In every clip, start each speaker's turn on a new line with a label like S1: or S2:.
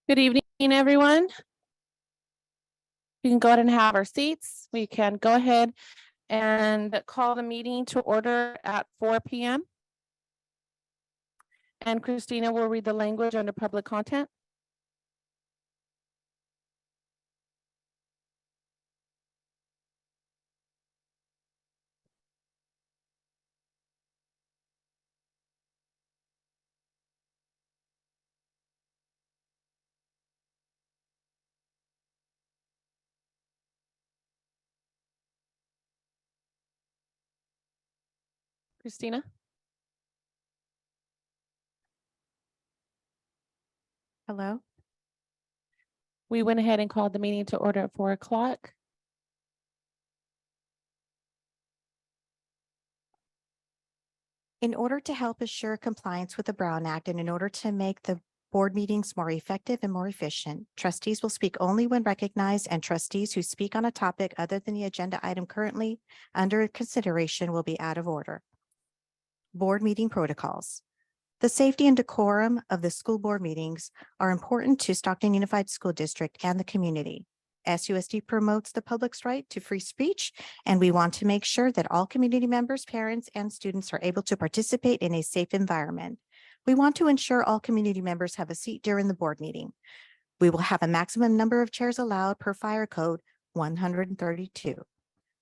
S1: Good evening, everyone. We can go ahead and have our seats. We can go ahead and call the meeting to order at 4 p.m. And Christina will read the language under public content. Christina?
S2: Hello.
S1: We went ahead and called the meeting to order at 4 o'clock.
S2: In order to help assure compliance with the Brown Act and in order to make the board meetings more effective and more efficient, trustees will speak only when recognized, and trustees who speak on a topic other than the agenda item currently under consideration will be out of order. Board meeting protocols. The safety and decorum of the school board meetings are important to Stockton Unified School District and the community. SUSD promotes the public's right to free speech, and we want to make sure that all community members, parents, and students are able to participate in a safe environment. We want to ensure all community members have a seat during the board meeting. We will have a maximum number of chairs allowed per fire code 132.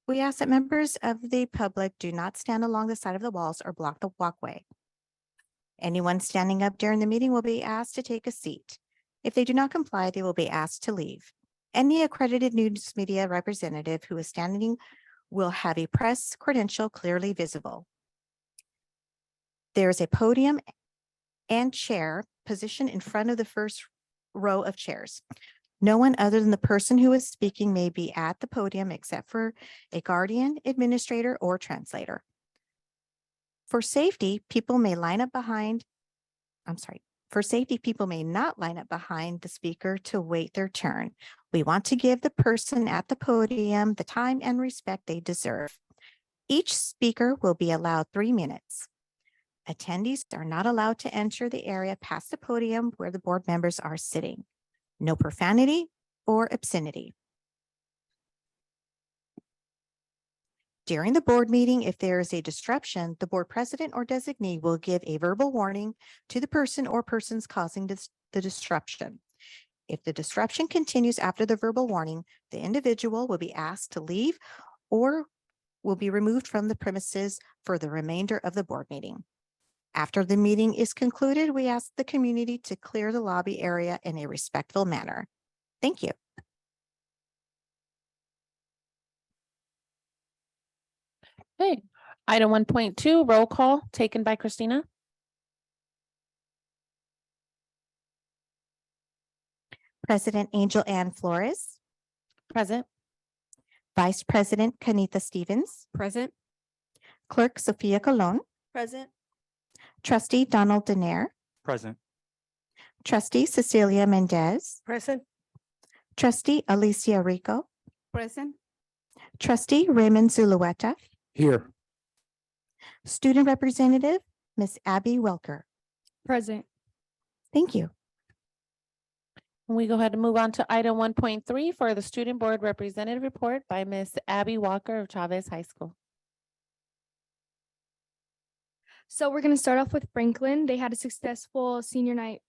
S2: We ask that members of the public do not stand along the side of the walls or block the walkway. Anyone standing up during the meeting will be asked to take a seat. If they do not comply, they will be asked to leave. Any accredited news media representative who is standing will have a press credential clearly visible. There is a podium and chair position in front of the first row of chairs. No one other than the person who is speaking may be at the podium except for a guardian, administrator, or translator. For safety, people may not line up behind the speaker to wait their turn. We want to give the person at the podium the time and respect they deserve. Each speaker will be allowed 3 minutes. Attendees are not allowed to enter the area past the podium where the board members are sitting. No profanity or obscenity. During the board meeting, if there is a disruption, the board president or designee will give a verbal warning to the person or persons causing the disruption. If the disruption continues after the verbal warning, the individual will be asked to leave or will be removed from the premises for the remainder of the board meeting. After the meeting is concluded, we ask the community to clear the lobby area in a respectful manner. Thank you.
S1: Okay, item 1.2, roll call taken by Christina.
S2: President Angel Ann Flores.
S1: Present.
S2: Vice President Kanita Stevens.
S1: Present.
S2: Clerk Sophia Colon.
S1: Present.
S2: Trustee Donald Denaire.
S3: Present.
S2: Trustee Cecilia Mendez.
S1: Present.
S2: Trustee Alicia Rico.
S1: Present.
S2: Trustee Raymond Zulueta.
S3: Here.
S2: Student Representative Ms. Abby Welker.
S1: Present.
S2: Thank you.
S1: We go ahead and move on to item 1.3 for the Student Board Representative Report by Ms. Abby Walker of Chavez High School.
S4: So we're going to start off with Franklin. They had a successful senior night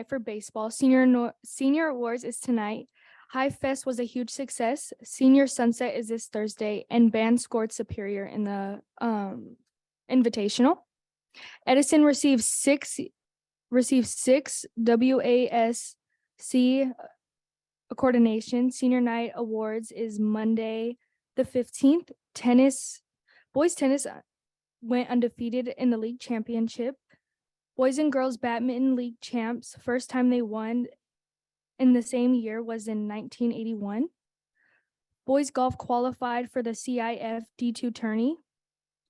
S4: for baseball. Senior Awards is tonight. High Fest was a huge success. Senior Sunset is this Thursday, and band scored superior in the invitational. Edison received six WASC coordination. Senior Night Awards is Monday the 15th. Boys tennis went undefeated in the league championship. Boys and girls badminton league champs, first time they won in the same year was in 1981. Boys golf qualified for the CIF D2 tourney.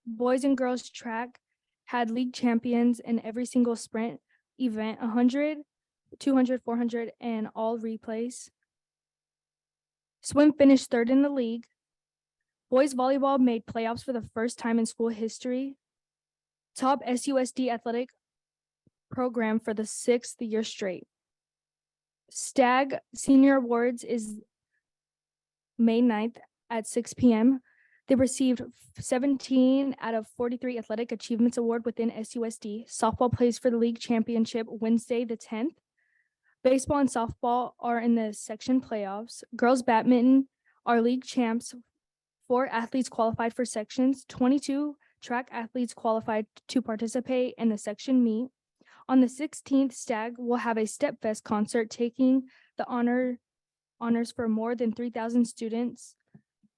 S4: Boys and girls track had league champions in every single sprint event, 100, 200, 400, and all replays. Swim finished third in the league. Boys volleyball made playoffs for the first time in school history. Top SUSD athletic program for the 6th year straight. STAG Senior Awards is May 9th at 6 p.m. They received 17 out of 43 Athletic Achievements Award within SUSD. Softball plays for the league championship Wednesday the 10th. Baseball and softball are in the section playoffs. Girls badminton are league champs. 4 athletes qualified for sections. 22 track athletes qualified to participate in the section meet. On the 16th, STAG will have a Step Fest concert taking the honors for more than 3,000 students,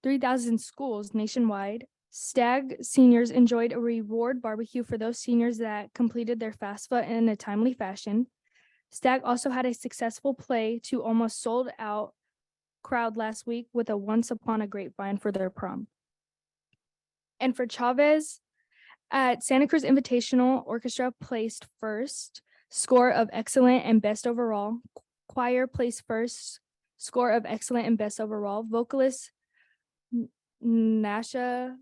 S4: 3,000 schools nationwide. STAG seniors enjoyed a reward barbecue for those seniors that completed their FAFSA in a timely fashion. STAG also had a successful play to almost sold out crowd last week with a Once Upon a Grapevine for their prom. And for Chavez, at Santa Cruz Invitational, orchestra placed first, score of excellent and best overall. Choir placed first, score of excellent and best overall. Vocalist Nasha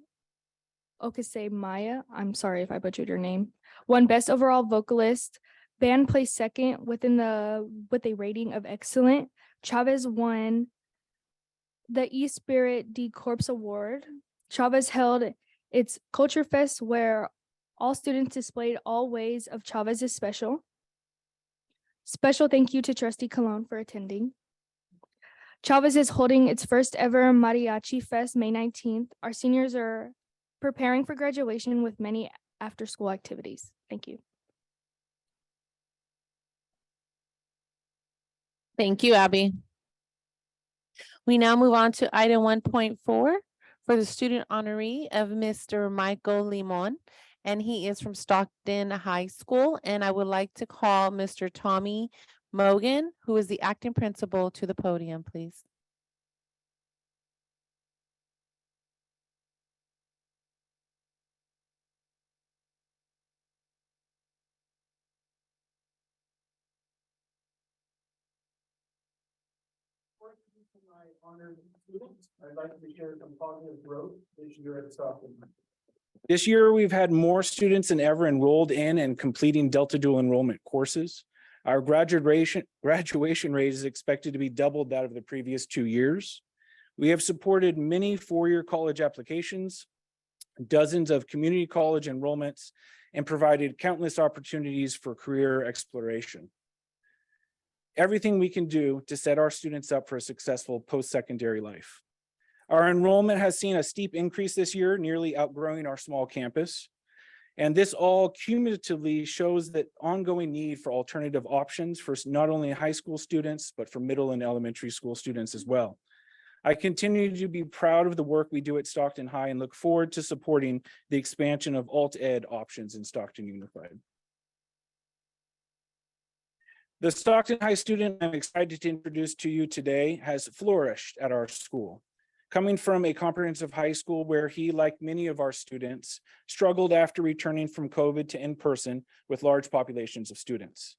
S4: Okase Maya, I'm sorry if I butchered your name, won best overall vocalist. Band placed second with a rating of excellent. Chavez won the E-Spirit D Corps Award. Chavez held its Culture Fest where all students displayed all ways of Chavez is special. Special thank you to Trustee Colon for attending. Chavez is holding its first ever Mariachi Fest May 19th. Our seniors are preparing for graduation with many after-school activities. Thank you.
S1: Thank you, Abby. We now move on to item 1.4 for the student honoree of Mr. Michael Limon, and he is from Stockton High School. And I would like to call Mr. Tommy Mogan, who is the acting principal, to the podium, please.
S3: My honored students, I'd like to share some positive growth this year at Stockton. This year, we've had more students than ever enrolled in and completing Delta Dual enrollment courses. Our graduation rate is expected to be double that of the previous 2 years. We have supported many four-year college applications, dozens of community college enrollments, and provided countless opportunities for career exploration. Everything we can do to set our students up for a successful post-secondary life. Our enrollment has seen a steep increase this year, nearly outgrowing our small campus. And this all cumulatively shows that ongoing need for alternative options for not only high school students, but for middle and elementary school students as well. I continue to be proud of the work we do at Stockton High and look forward to supporting the expansion of alt-ed options in Stockton Unified. The Stockton High student I'm excited to introduce to you today has flourished at our school. Coming from a comprehensive high school where he, like many of our students, struggled after returning from COVID to in-person with large populations of students.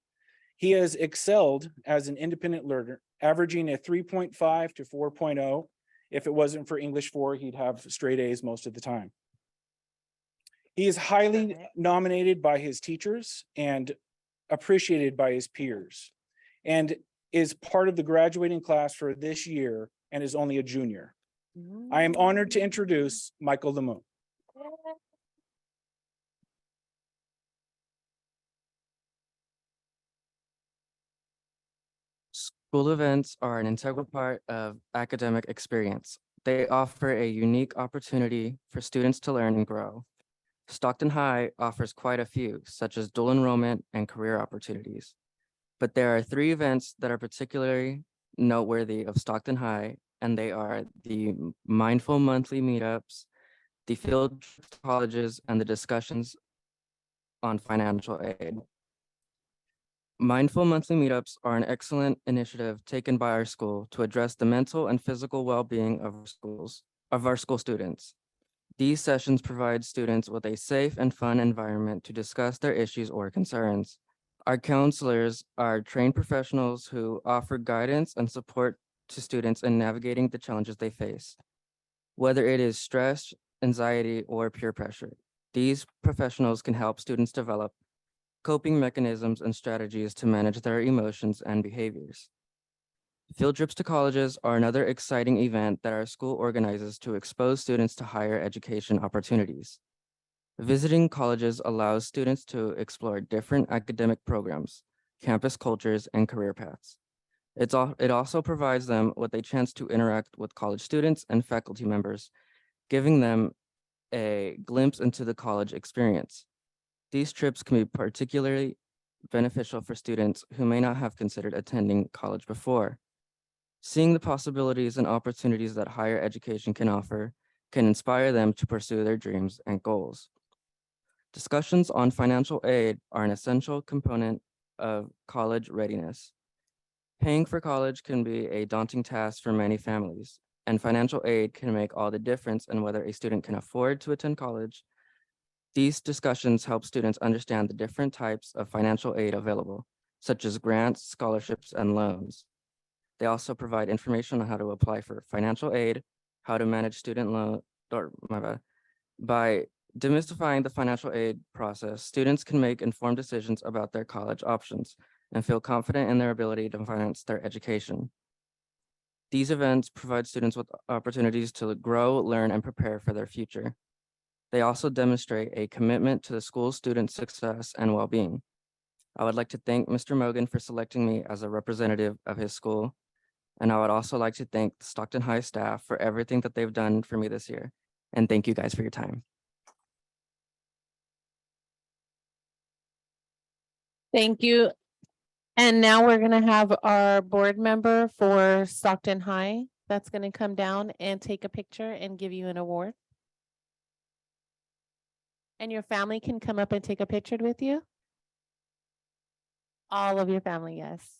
S3: He has excelled as an independent learner, averaging a 3.5 to 4.0. If it wasn't for English 4, he'd have straight A's most of the time. He is highly nominated by his teachers and appreciated by his peers, and is part of the graduating class for this year and is only a junior. I am honored to introduce Michael Limon.
S5: School events are an integral part of academic experience. They offer a unique opportunity for students to learn and grow. Stockton High offers quite a few, such as dual enrollment and career opportunities. But there are 3 events that are particularly noteworthy of Stockton High, and they are the Mindful Monthly Meetups, the field trips to colleges, and the discussions on financial aid. Mindful Monthly Meetups are an excellent initiative taken by our school to address the mental and physical well-being of our school students. These sessions provide students with a safe and fun environment to discuss their issues or concerns. Our counselors are trained professionals who offer guidance and support to students in navigating the challenges they face, whether it is stress, anxiety, or peer pressure. These professionals can help students develop coping mechanisms and strategies to manage their emotions and behaviors. Field trips to colleges are another exciting event that our school organizes to expose students to higher education opportunities. Visiting colleges allows students to explore different academic programs, campus cultures, and career paths. It also provides them with a chance to interact with college students and faculty members, giving them a glimpse into the college experience. These trips can be particularly beneficial for students who may not have considered attending college before. Seeing the possibilities and opportunities that higher education can offer can inspire them to pursue their dreams and goals. Discussions on financial aid are an essential component of college readiness. Paying for college can be a daunting task for many families, and financial aid can make all the difference in whether a student can afford to attend college. These discussions help students understand the different types of financial aid available, such as grants, scholarships, and loans. They also provide information on how to apply for financial aid, how to manage student loan, or my bad. By demystifying the financial aid process, students can make informed decisions about their college options and feel confident in their ability to finance their education. These events provide students with opportunities to grow, learn, and prepare for their future. They also demonstrate a commitment to the school's student success and well-being. I would like to thank Mr. Mogan for selecting me as a representative of his school. And I would also like to thank the Stockton High staff for everything that they've done for me this year. And thank you guys for your time.
S1: Thank you. And now we're gonna have our board member for Stockton High that's gonna come down and take a picture and give you an award. And your family can come up and take a picture with you? All of your family, yes.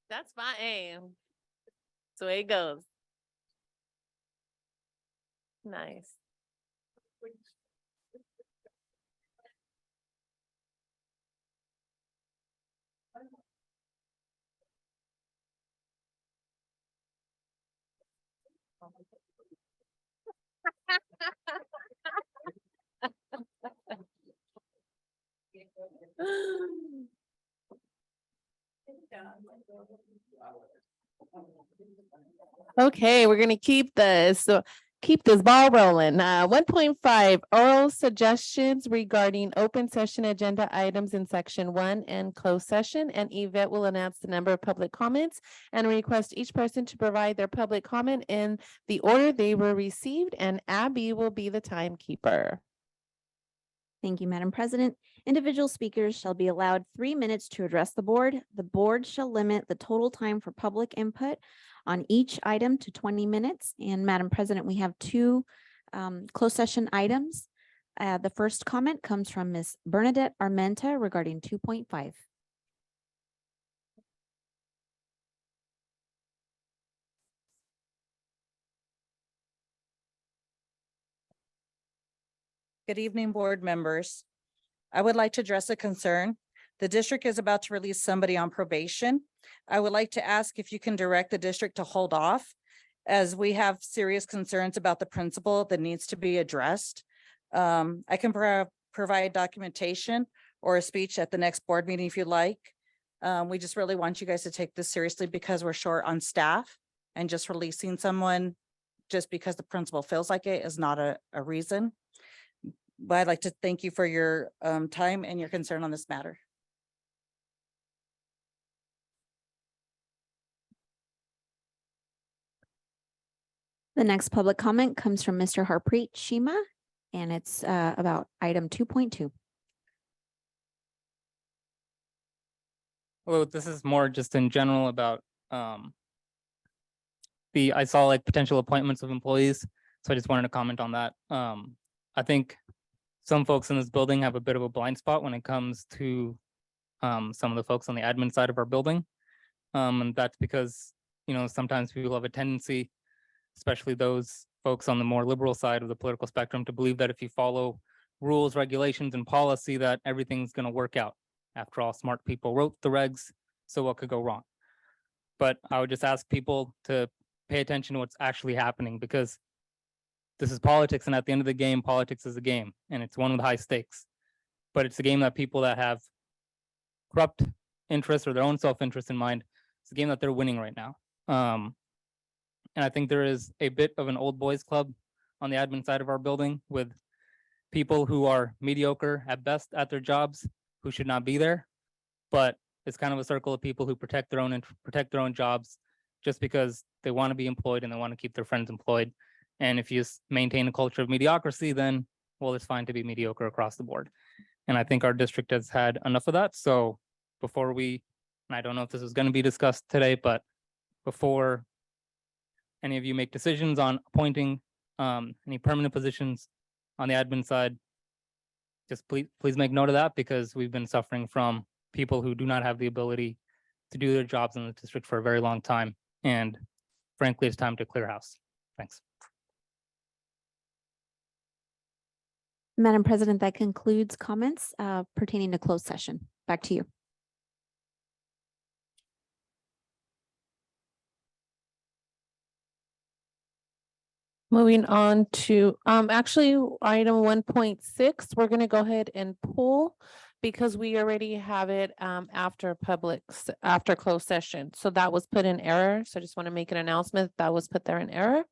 S1: That's my aim. That's the way it goes. Nice. Okay, we're gonna keep this ball rolling. 1.5 oral suggestions regarding open session agenda items in section 1 and closed session. And Yvette will announce the number of public comments and request each person to provide their public comment in the order they were received, and Abby will be the timekeeper.
S6: Thank you, Madam President. Individual speakers shall be allowed 3 minutes to address the board. The board shall limit the total time for public input on each item to 20 minutes. And Madam President, we have two closed session items. The first comment comes from Ms. Bernadette Armenta regarding 2.5.
S7: Good evening, board members. I would like to address a concern. The district is about to release somebody on probation. I would like to ask if you can direct the district to hold off, as we have serious concerns about the principal that needs to be addressed. I can provide documentation or a speech at the next board meeting if you'd like. We just really want you guys to take this seriously because we're short on staff, and just releasing someone just because the principal feels like it is not a reason. But I'd like to thank you for your time and your concern on this matter.
S6: The next public comment comes from Mr. Harpreet Shima, and it's about item 2.2.
S8: Well, this is more just in general about I saw like potential appointments of employees, so I just wanted to comment on that. I think some folks in this building have a bit of a blind spot when it comes to some of the folks on the admin side of our building. And that's because, you know, sometimes people have a tendency, especially those folks on the more liberal side of the political spectrum, to believe that if you follow rules, regulations, and policy, that everything's going to work out. After all, smart people wrote the regs, so what could go wrong? But I would just ask people to pay attention to what's actually happening, because this is politics, and at the end of the game, politics is a game, and it's one with high stakes. But it's a game that people that have corrupt interests or their own self-interest in mind, it's a game that they're winning right now. And I think there is a bit of an old boys club on the admin side of our building with people who are mediocre at best at their jobs, who should not be there. But it's kind of a circle of people who protect their own jobs just because they want to be employed and they want to keep their friends employed. And if you just maintain a culture of mediocrity, then, well, it's fine to be mediocre across the board. And I think our district has had enough of that. So before and I don't know if this is going to be discussed today, but before any of you make decisions on appointing any permanent positions on the admin side, just please make note of that, because we've been suffering from people who do not have the ability to do their jobs in the district for a very long time. And frankly, it's time to clear house. Thanks.
S6: Madam President, that concludes comments pertaining to closed session. Back to you.
S1: Moving on to, actually, item 1.6, we're gonna go ahead and pull because we already have it, after after closed session. So that was put in error. So I just want to make an announcement that was put there in error.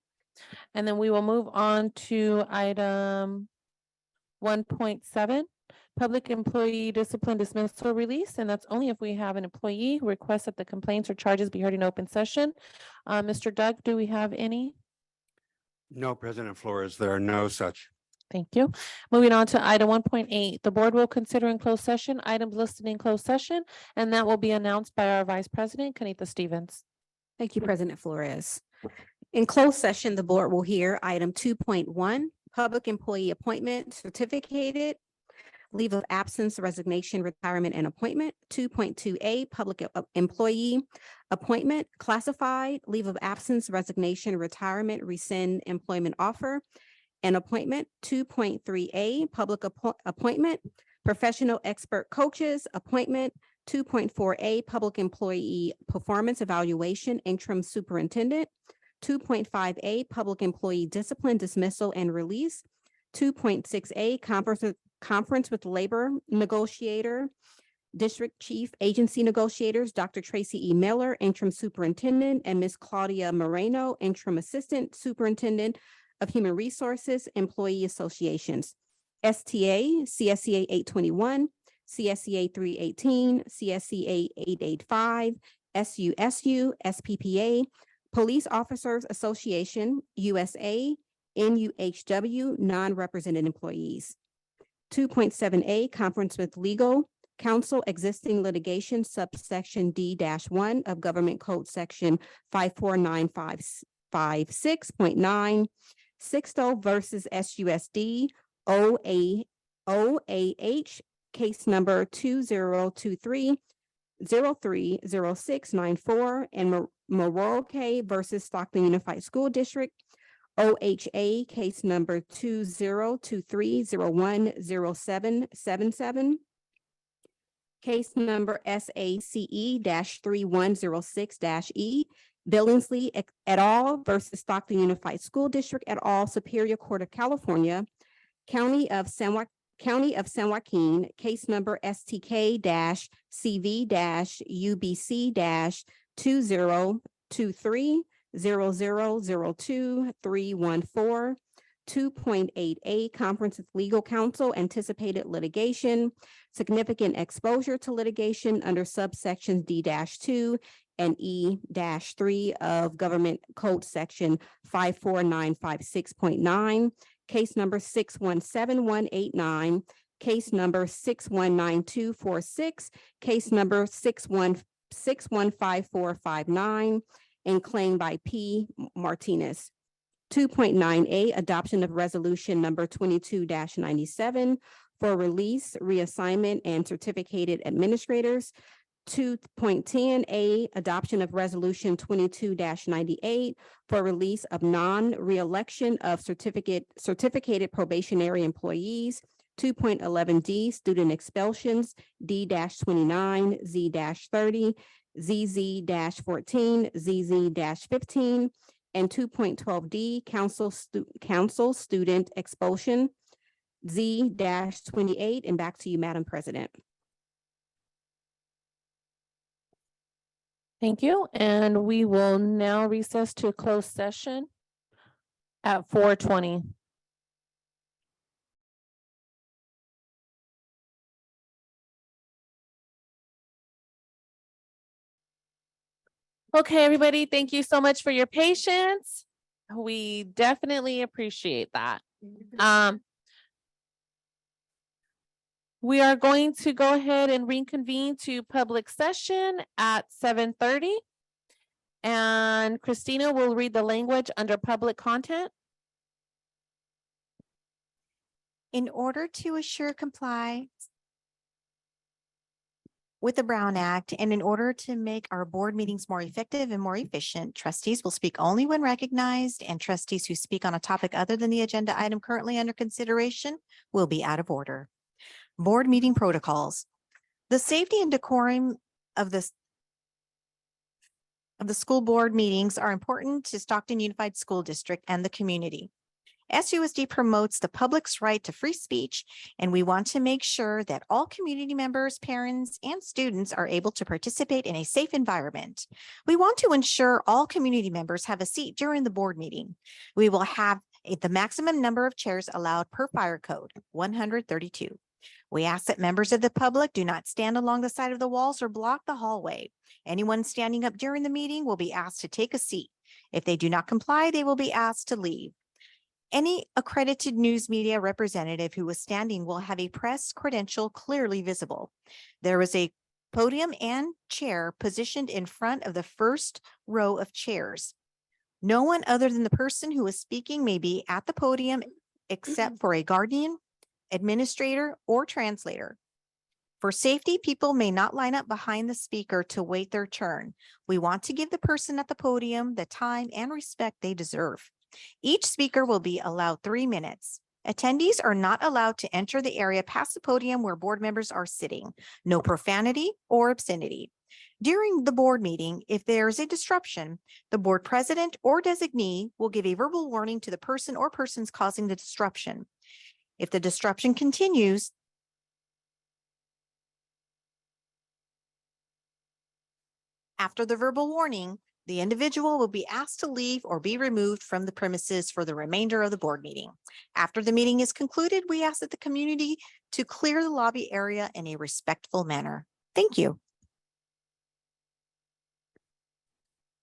S1: And then we will move on to item 1.7, public employee discipline dismissal release. And that's only if we have an employee who requests that the complaints or charges be heard in open session. Mr. Doug, do we have any?
S9: No, President Flores, there are no such.
S1: Thank you. Moving on to item 1.8, the board will consider in closed session items listed in closed session, and that will be announced by our Vice President, Kanita Stevens.
S10: Thank you, President Flores. In closed session, the board will hear item 2.1, public employee appointment certificated, leave of absence, resignation, retirement, and appointment. 2.2A, public employee appointment, classified, leave of absence, resignation, retirement, rescind employment offer, and appointment. 2.3A, public appointment, professional expert coaches, appointment. 2.4A, public employee performance evaluation, interim superintendent. 2.5A, public employee discipline, dismissal, and release. 2.6A, conference with labor negotiator, district chief agency negotiators, Dr. Tracy E. Miller, interim superintendent, and Ms. Claudia Moreno, interim assistant superintendent of human resources, employee associations. STA, CSCA 821, CSCA 318, CSCA 885, SUSU, SPPA, Police Officers Association, USA, NUHW, non-represented employees. 2.7A, conference with legal counsel, existing litigation, subsection D-1 of Government Code Section 54956.9, Sixto versus SUSD, OAH, case number 2023-030694, and Morocco versus Stockton Unified School District, OHA, case number 2023-010777, case number SACE-3106-E, Billingsley et al. Versus Stockton Unified School District et al., Superior Court of California, County of San Joaquin, case number STK-CV-UBC-2023-0002-314. 2.8A, conference with legal counsel, anticipated litigation, significant exposure to litigation under subsections D-2 and E-3 of Government Code Section 54956.9, case number 617189, case number 619246, case number 615459, and claim by P. Martinez. 2.9A, adoption of resolution number 22-97 for release, reassignment, and certificated administrators. 2.10A, adoption of resolution 22-98 for release of non-reelection of certificated probationary employees. 2.11D, student expulsions, D-29, Z-30, ZZ-14, ZZ-15, And 2.12D, council student expulsion, Z-28, and back to you, Madam President.
S1: Thank you. And we will now recess to a closed session at 4:20. Okay, everybody, thank you so much for your patience. We definitely appreciate that. We are going to go ahead and reconvene to public session at 7:30. And Christina will read the language under public content.
S2: In order to assure compliance with the Brown Act and in order to make our board meetings more effective and more efficient, trustees will speak only when recognized, and trustees who speak on a topic other than the agenda item currently under consideration will be out of order. Board meeting protocols. The safety and decorum of the school board meetings are important to Stockton Unified School District and the community. SUSD promotes the public's right to free speech, and we want to make sure that all community members, parents, and students are able to participate in a safe environment. We want to ensure all community members have a seat during the board meeting. We will have the maximum number of chairs allowed per fire code, 132. We ask that members of the public do not stand along the side of the walls or block the hallway. Anyone standing up during the meeting will be asked to take a seat. If they do not comply, they will be asked to leave. Any accredited news media representative who is standing will have a press credential clearly visible. There is a podium and chair positioned in front of the first row of chairs. No one other than the person who is speaking may be at the podium except for a guardian, administrator, or translator. For safety, people may not line up behind the speaker to wait their turn. We want to give the person at the podium the time and respect they deserve. Each speaker will be allowed 3 minutes. Attendees are not allowed to enter the area past the podium where board members are sitting. No profanity or obscenity. During the board meeting, if there is a disruption, the board president or designee will give a verbal warning to the person or persons causing the disruption. If the disruption continues, after the verbal warning, the individual will be asked to leave or be removed from the premises for the remainder of the board meeting. After the meeting is concluded, we ask that the community to clear the lobby area in a respectful manner. Thank you.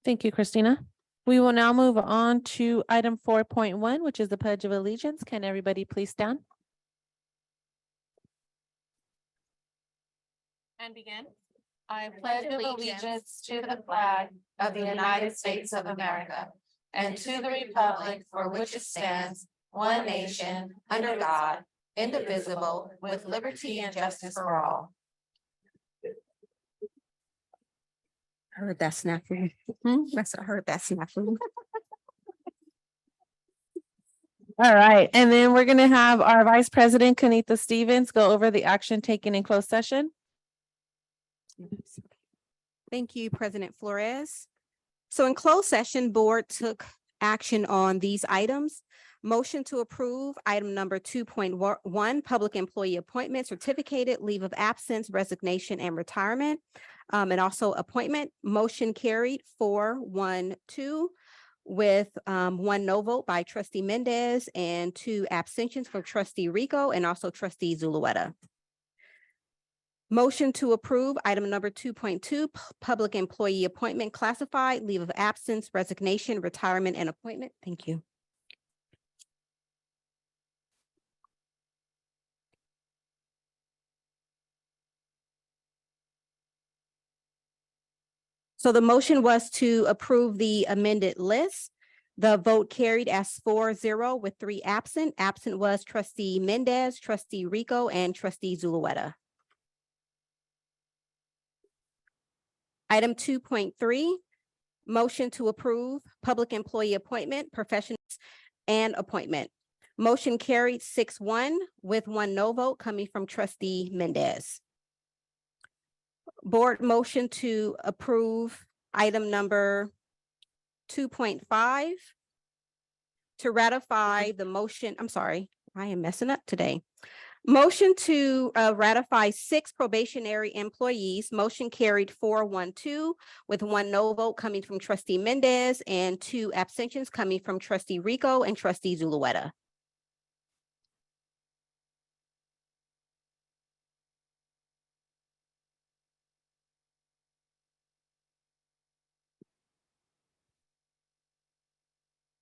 S1: Thank you, Christina. We will now move on to item 4.1, which is the Pledge of Allegiance. Can everybody please stand? And begin. I pledge allegiance to the flag of the United States of America and to the republic for which it stands, one nation, under God, indivisible, with liberty and justice for all.
S10: I heard that snafu. I heard that snafu.
S1: All right, and then we're going to have our Vice President, Kanita Stevens, go over the action taken in closed session.
S10: Thank you, President Flores. So in closed session, board took action on these items. Motion to approve item number 2.1, public employee appointment, certificated leave of absence, resignation, and retirement, and also appointment. Motion carried 4-1-2 with 1 no vote by trustee Mendez and 2 abstentions from trustee Rico and also trustee Zulueta. Motion to approve item number 2.2, public employee appointment, classified leave of absence, resignation, retirement, and appointment. Thank you. So the motion was to approve the amended list. The vote carried as 4-0 with 3 absent. Absent was trustee Mendez, trustee Rico, and trustee Zulueta. Item 2.3, motion to approve public employee appointment, professionals, and appointment. Motion carried 6-1 with 1 no vote coming from trustee Mendez. Board motion to approve item number 2.5 to ratify the motion, I'm sorry, I am messing up today. Motion to ratify 6 probationary employees. Motion carried 4-1-2 with 1 no vote coming from trustee Mendez and 2 abstentions coming from trustee Rico and trustee Zulueta.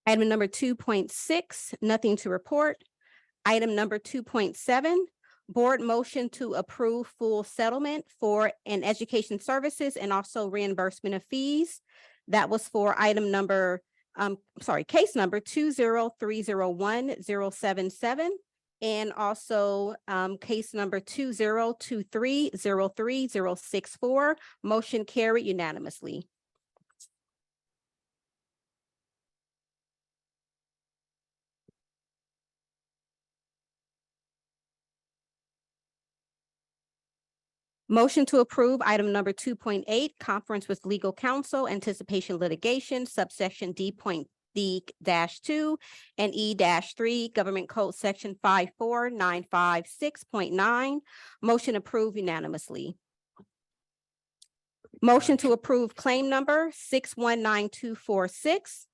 S10: Item number 2.6, nothing to report. Item number 2.7, board motion to approve full settlement for an education services and also reimbursement of fees. That was for item number, case number 20301-077 and also case number 2023-03064. Motion carried unanimously. Motion to approve item number 2.8, conference with legal counsel, anticipation litigation, subsection D.D-2 and E-3, government code section 54956.9. Motion approved unanimously. Motion to approve claim number 619246.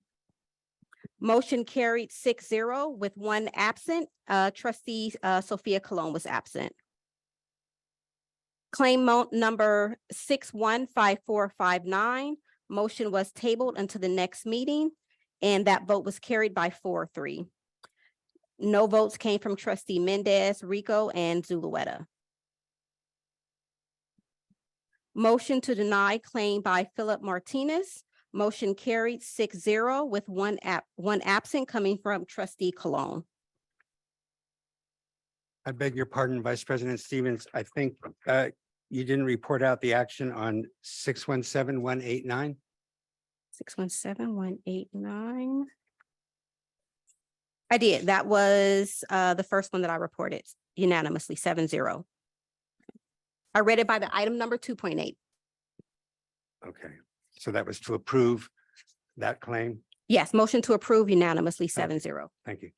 S10: Motion carried 6-0 with 1 absent. Trustee Sophia Cologne was absent. Claim number 615459. Motion was tabled until the next meeting, and that vote was carried by 4-3. No votes came from trustee Mendez, Rico, and Zulueta. Motion to deny claim by Philip Martinez. Motion carried 6-0 with 1 absent coming from trustee Cologne.
S9: I beg your pardon, Vice President Stevens. I think you didn't report out the action on 617-189.
S10: 617-189. I did. That was the first one that I reported unanimously, 7-0. I read it by the item number 2.8.
S9: Okay, so that was to approve that claim.
S10: Yes, motion to approve unanimously, 7-0.
S9: Thank you.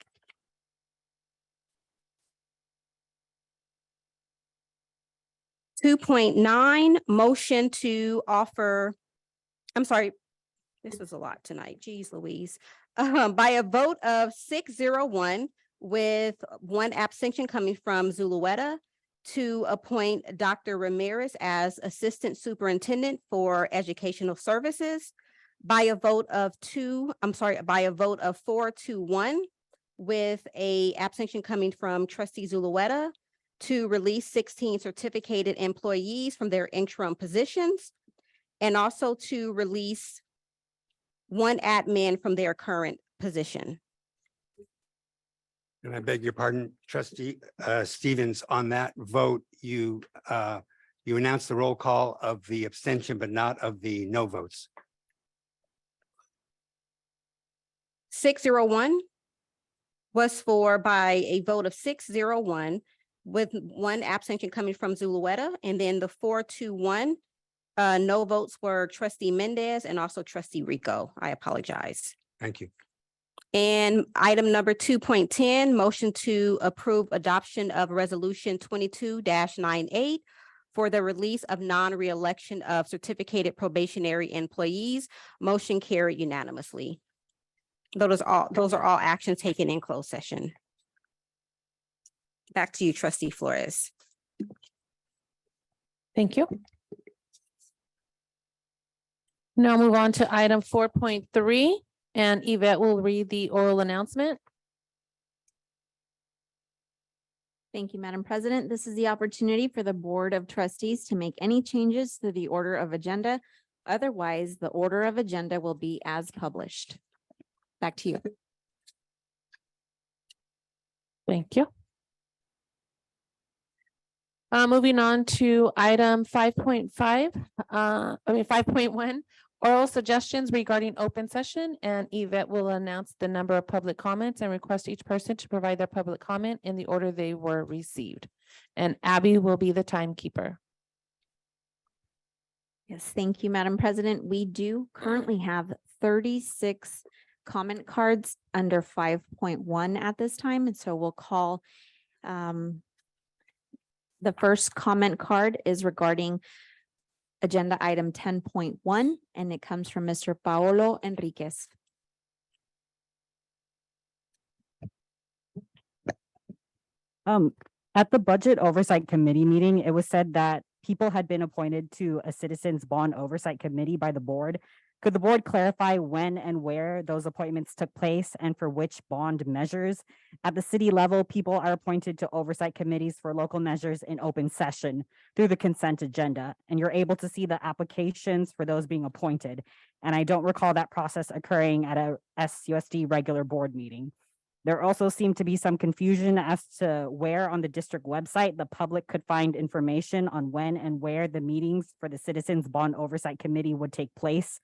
S10: Motion to offer, I'm sorry, this was a lot tonight. Geez Louise. By a vote of 6-0-1 with 1 abstention coming from Zulueta to appoint Dr. Ramirez as Assistant Superintendent for Educational Services. By a vote of 4-1 with a abstention coming from trustee Zulueta to release 16 certificated employees from their interim positions and also to release 1 admin from their current position.
S9: And I beg your pardon, trustee Stevens, on that vote, you announced the roll call of the abstention, but not of the no votes.
S10: 6-0-1 was for by a vote of 6-0-1 with 1 abstention coming from Zulueta, and then the 4-2-1 no votes were trustee Mendez and also trustee Rico. I apologize.
S9: Thank you.
S10: And item number 2.10, motion to approve adoption of resolution 22-98 for the release of non-reelection of certificated probationary employees. Motion carried unanimously. Those are all actions taken in closed session. Back to you, trustee Flores.
S1: Thank you. Now move on to item 4.3, and Yvette will read the oral announcement.
S6: Thank you, Madam President. This is the opportunity for the Board of Trustees to make any changes to the order of agenda. Otherwise, the order of agenda will be as published. Back to you.
S1: Thank you. Moving on to item 5.1, oral suggestions regarding open session, and Yvette will announce the number of public comments and request each person to provide their public comment in the order they were received. And Abby will be the timekeeper.
S6: Yes, thank you, Madam President. We do currently have 36 comment cards under 5.1 at this time, and so we'll call the first comment card is regarding agenda item 10.1, and it comes from Mr. Paolo Enriquez.
S11: At the Budget Oversight Committee meeting, it was said that people had been appointed to a Citizens Bond Oversight Committee by the board. Could the board clarify when and where those appointments took place and for which bond measures? At the city level, people are appointed to oversight committees for local measures in open session through the consent agenda, and you're able to see the applications for those being appointed. And I don't recall that process occurring at a SUSD regular board meeting. There also seemed to be some confusion as to where on the district website the public could find information on when and where the meetings for the Citizens Bond Oversight Committee would take place.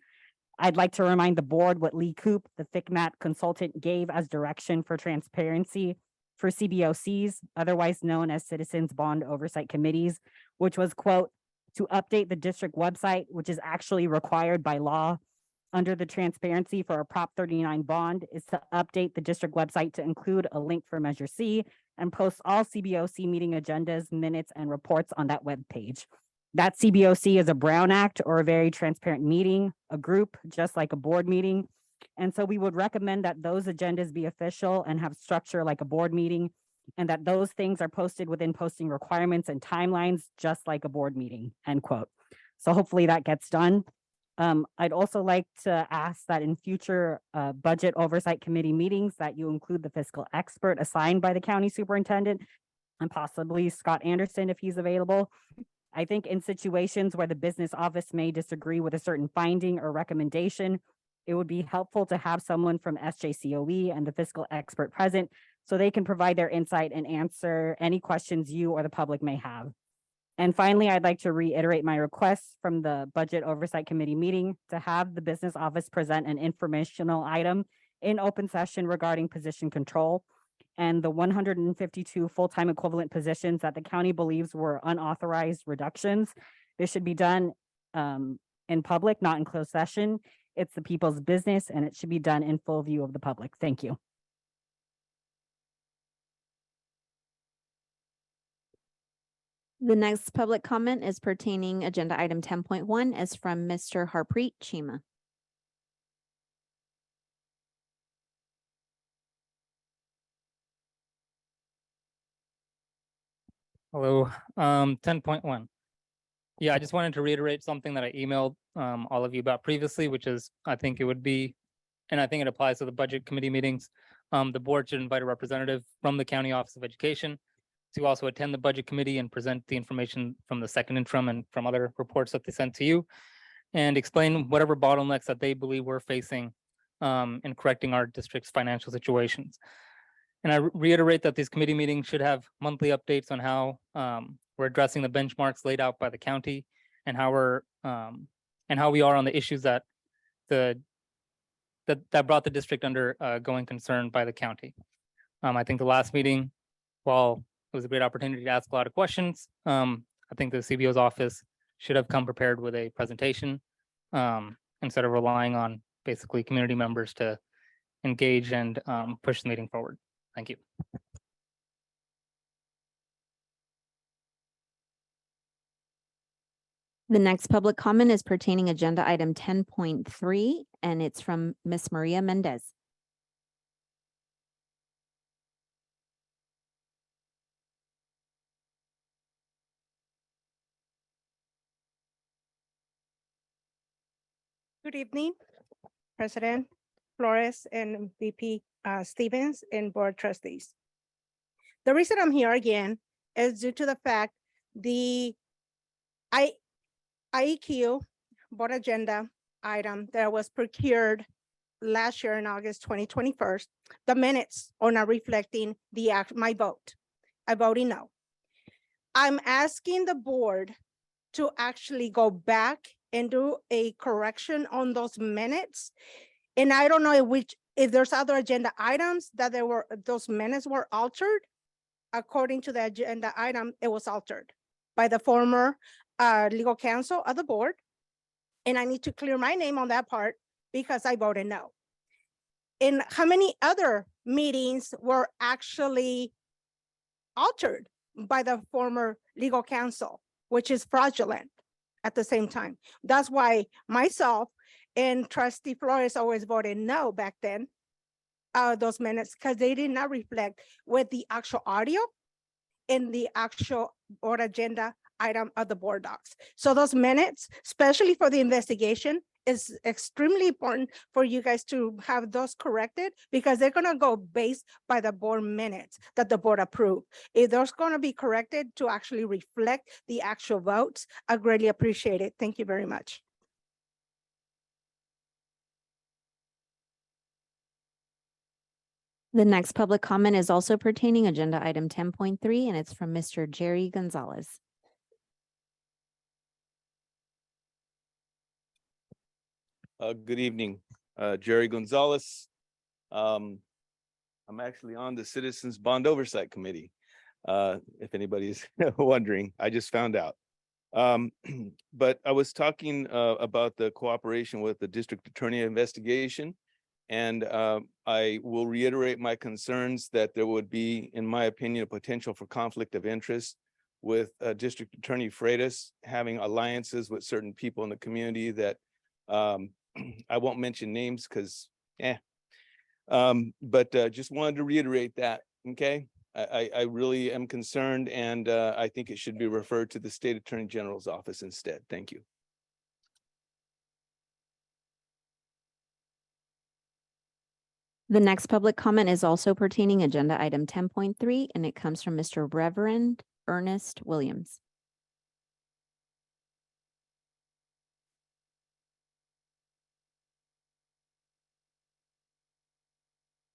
S11: I'd like to remind the board what Lee Coop, the FICMAT consultant, gave as direction for transparency for CBOCs, otherwise known as Citizens Bond Oversight Committees, which was, quote, to update the district website, which is actually required by law under the transparency for a Prop 39 bond, is to update the district website to include a link for Measure C and post all CBOC meeting agendas, minutes, and reports on that web page. That CBOC is a Brown Act or a very transparent meeting, a group, just like a board meeting. And so we would recommend that those agendas be official and have structure like a board meeting, and that those things are posted within posting requirements and timelines, just like a board meeting, end quote. So hopefully that gets done. I'd also like to ask that in future budget oversight committee meetings that you include the fiscal expert assigned by the county superintendent and possibly Scott Anderson if he's available. I think in situations where the business office may disagree with a certain finding or recommendation, it would be helpful to have someone from SJCOE and the fiscal expert present so they can provide their insight and answer any questions you or the public may have. And finally, I'd like to reiterate my request from the Budget Oversight Committee meeting to have the business office present an informational item in open session regarding position control and the 152 full-time equivalent positions that the county believes were unauthorized reductions. This should be done in public, not in closed session. It's the people's business and it should be done in full view of the public. Thank you.
S6: The next public comment is pertaining agenda item 10.1 is from Mr. Harpreet Chima.
S8: Hello, 10.1. Yeah, I just wanted to reiterate something that I emailed all of you about previously, which is I think it would be, and I think it applies to the budget committee meetings. The board should invite a representative from the County Office of Education to also attend the budget committee and present the information from the second interim and from other reports that they sent to you and explain whatever bottlenecks that they believe we're facing in correcting our district's financial situations. And I reiterate that these committee meetings should have monthly updates on how we're addressing the benchmarks laid out by the county and how we're and how we are on the issues that that brought the district under going concern by the county. I think the last meeting, while it was a great opportunity to ask a lot of questions, I think the CBO's office should have come prepared with a presentation instead of relying on basically community members to engage and push the meeting forward. Thank you.
S6: The next public comment is pertaining agenda item 10.3, and it's from Ms. Maria Mendez.
S12: Good evening, President Flores and VP Stevens and Board Trustees. The reason I'm here again is due to the fact the IEQ board agenda item that was procured last year in August 2021, the minutes are not reflecting the my vote. I voted no. I'm asking the board to actually go back and do a correction on those minutes. And I don't know if there's other agenda items that those minutes were altered. According to the agenda item, it was altered by the former legal counsel of the board. And I need to clear my name on that part because I voted no. And how many other meetings were actually altered by the former legal counsel, which is fraudulent at the same time? That's why myself and Trustee Flores always voted no back then, those minutes, because they did not reflect with the actual audio in the actual board agenda item of the board docs. So those minutes, especially for the investigation, is extremely important for you guys to have those corrected, because they're gonna go based by the board minutes that the board approved. If those gonna be corrected to actually reflect the actual votes, I greatly appreciate it. Thank you very much.
S6: The next public comment is also pertaining agenda item 10.3, and it's from Mr. Jerry Gonzalez.
S13: Good evening, Jerry Gonzalez. I'm actually on the Citizens Bond Oversight Committee. If anybody's wondering, I just found out. But I was talking about the cooperation with the district attorney investigation. And I will reiterate my concerns that there would be, in my opinion, a potential for conflict of interest with District Attorney Freitas having alliances with certain people in the community that I won't mention names because, but just wanted to reiterate that, okay? I really am concerned, and I think it should be referred to the State Attorney General's office instead. Thank you.
S6: The next public comment is also pertaining agenda item 10.3, and it comes from Mr. Reverend Ernest Williams.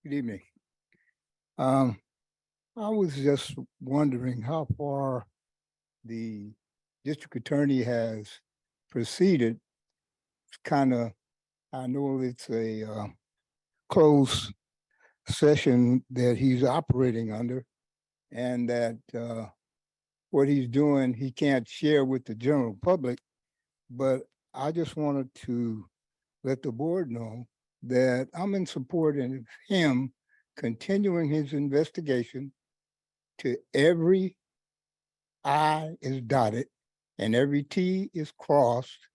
S14: Good evening. I was just wondering how far the district attorney has proceeded. Kind of, I know it's a closed session that he's operating under, and that what he's doing, he can't share with the general public, but I just wanted to let the board know that I'm in support of him continuing his investigation to every I is dotted and every T is crossed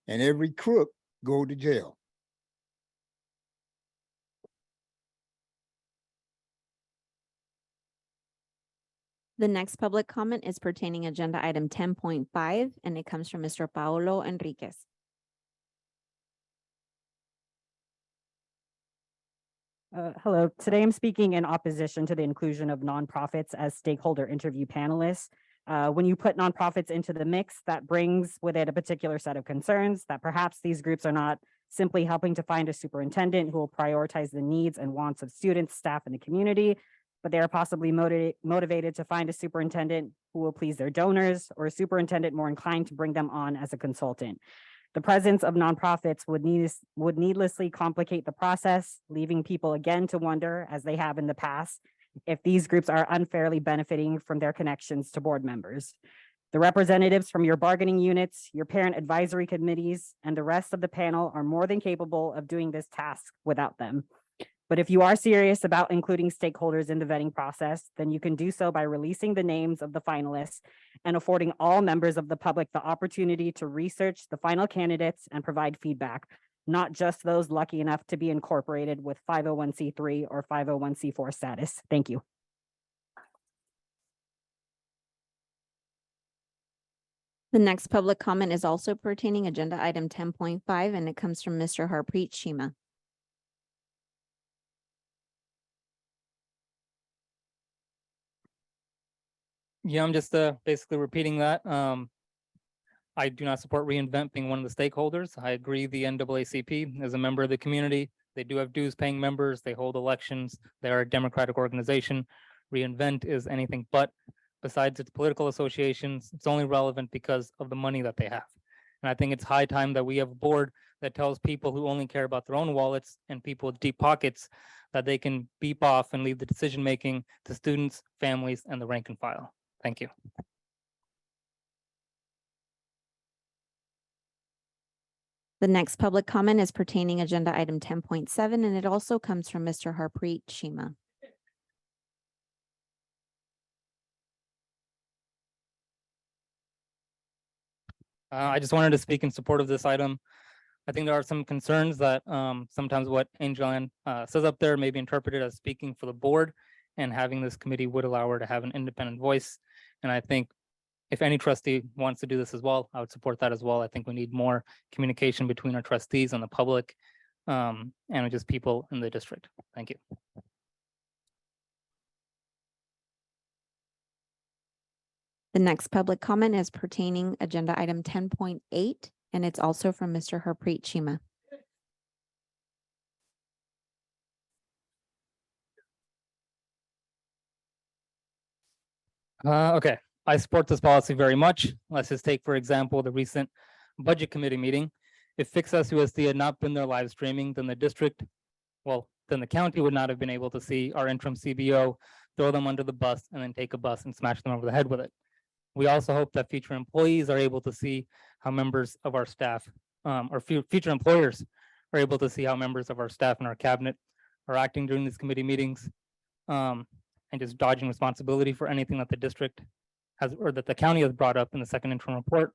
S14: and every crook go to jail.
S6: The next public comment is pertaining agenda item 10.5, and it comes from Mr. Paulo Enriquez.
S11: Hello, today I'm speaking in opposition to the inclusion of nonprofits as stakeholder interview panelists. When you put nonprofits into the mix, that brings with it a particular set of concerns that perhaps these groups are not simply helping to find a superintendent who will prioritize the needs and wants of students, staff, and the community, but they are possibly motivated to find a superintendent who will please their donors, or a superintendent more inclined to bring them on as a consultant. The presence of nonprofits would needlessly complicate the process, leaving people again to wonder, as they have in the past, if these groups are unfairly benefiting from their connections to board members. The representatives from your bargaining units, your parent advisory committees, and the rest of the panel are more than capable of doing this task without them. But if you are serious about including stakeholders in the vetting process, then you can do so by releasing the names of the finalists and affording all members of the public the opportunity to research the final candidates and provide feedback, not just those lucky enough to be incorporated with 501c3 or 501c4 status. Thank you.
S6: The next public comment is also pertaining agenda item 10.5, and it comes from Mr. Harpreet Shima.
S8: Yeah, I'm just basically repeating that. I do not support reInvent being one of the stakeholders. I agree the NAACP is a member of the community. They do have dues paying members. They hold elections. They are a democratic organization. reInvent is anything but. Besides its political associations, it's only relevant because of the money that they have. And I think it's high time that we have a board that tells people who only care about their own wallets and people with deep pockets that they can beep off and leave the decision-making to students, families, and the rank and file. Thank you.
S6: The next public comment is pertaining agenda item 10.7, and it also comes from Mr. Harpreet Shima.
S8: I just wanted to speak in support of this item. I think there are some concerns that sometimes what Angeline says up there may be interpreted as speaking for the board, and having this committee would allow her to have an independent voice. And I think if any trustee wants to do this as well, I would support that as well. I think we need more communication between our trustees and the public, and just people in the district. Thank you.
S6: The next public comment is pertaining agenda item 10.8, and it's also from Mr. Harpreet Shima.
S8: Okay, I support this policy very much. Let's just take, for example, the recent budget committee meeting. If Fix USD had not been there live streaming, then the district, well, then the county would not have been able to see our interim CBO, throw them under the bus, and then take a bus and smash them over the head with it. We also hope that future employees are able to see how members of our staff, or future employers are able to see how members of our staff and our cabinet are acting during these committee meetings, and just dodging responsibility for anything that the district has, or that the county has brought up in the second interim report.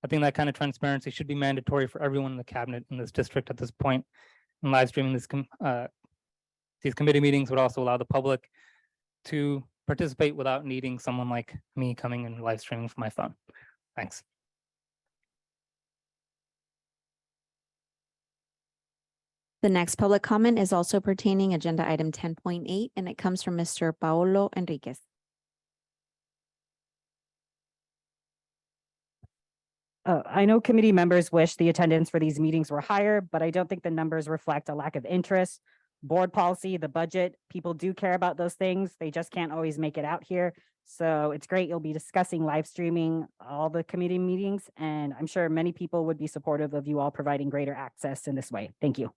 S8: I think that kind of transparency should be mandatory for everyone in the cabinet in this district at this point. And live streaming these committee meetings would also allow the public to participate without needing someone like me coming and live streaming from my phone. Thanks.
S6: The next public comment is also pertaining agenda item 10.8, and it comes from Mr. Paolo Enriquez.
S11: I know committee members wish the attendance for these meetings were higher, but I don't think the numbers reflect a lack of interest. Board policy, the budget, people do care about those things. They just can't always make it out here. So it's great you'll be discussing live streaming all the committee meetings, and I'm sure many people would be supportive of you all providing greater access in this way. Thank you.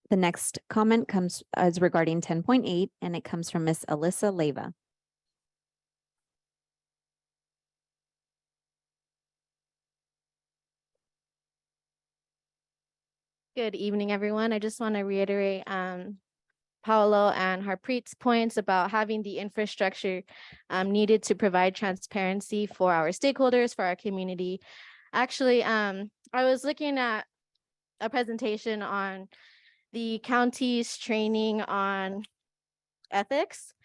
S6: The next comment is regarding 10.8, and it comes from Ms. Alyssa Leyva.
S15: Good evening, everyone. I just want to reiterate Paolo and Harpreet's points about having the infrastructure needed to provide transparency for our stakeholders, for our community. Actually, I was looking at a presentation on the county's training on ethics,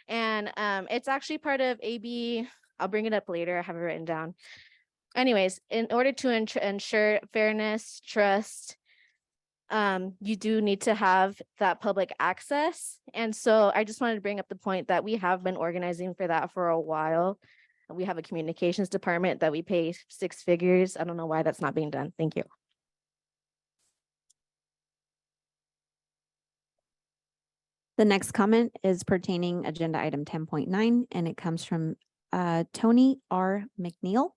S15: and it's actually part of AB. I'll bring it up later. I have it written down. Anyways, in order to ensure fairness, trust, you do need to have that public access. And so I just wanted to bring up the point that we have been organizing for that for a while. We have a communications department that we pay 6 figures. I don't know why that's not being done. Thank you.
S6: The next comment is pertaining agenda item 10.9, and it comes from Tony R. McNeil.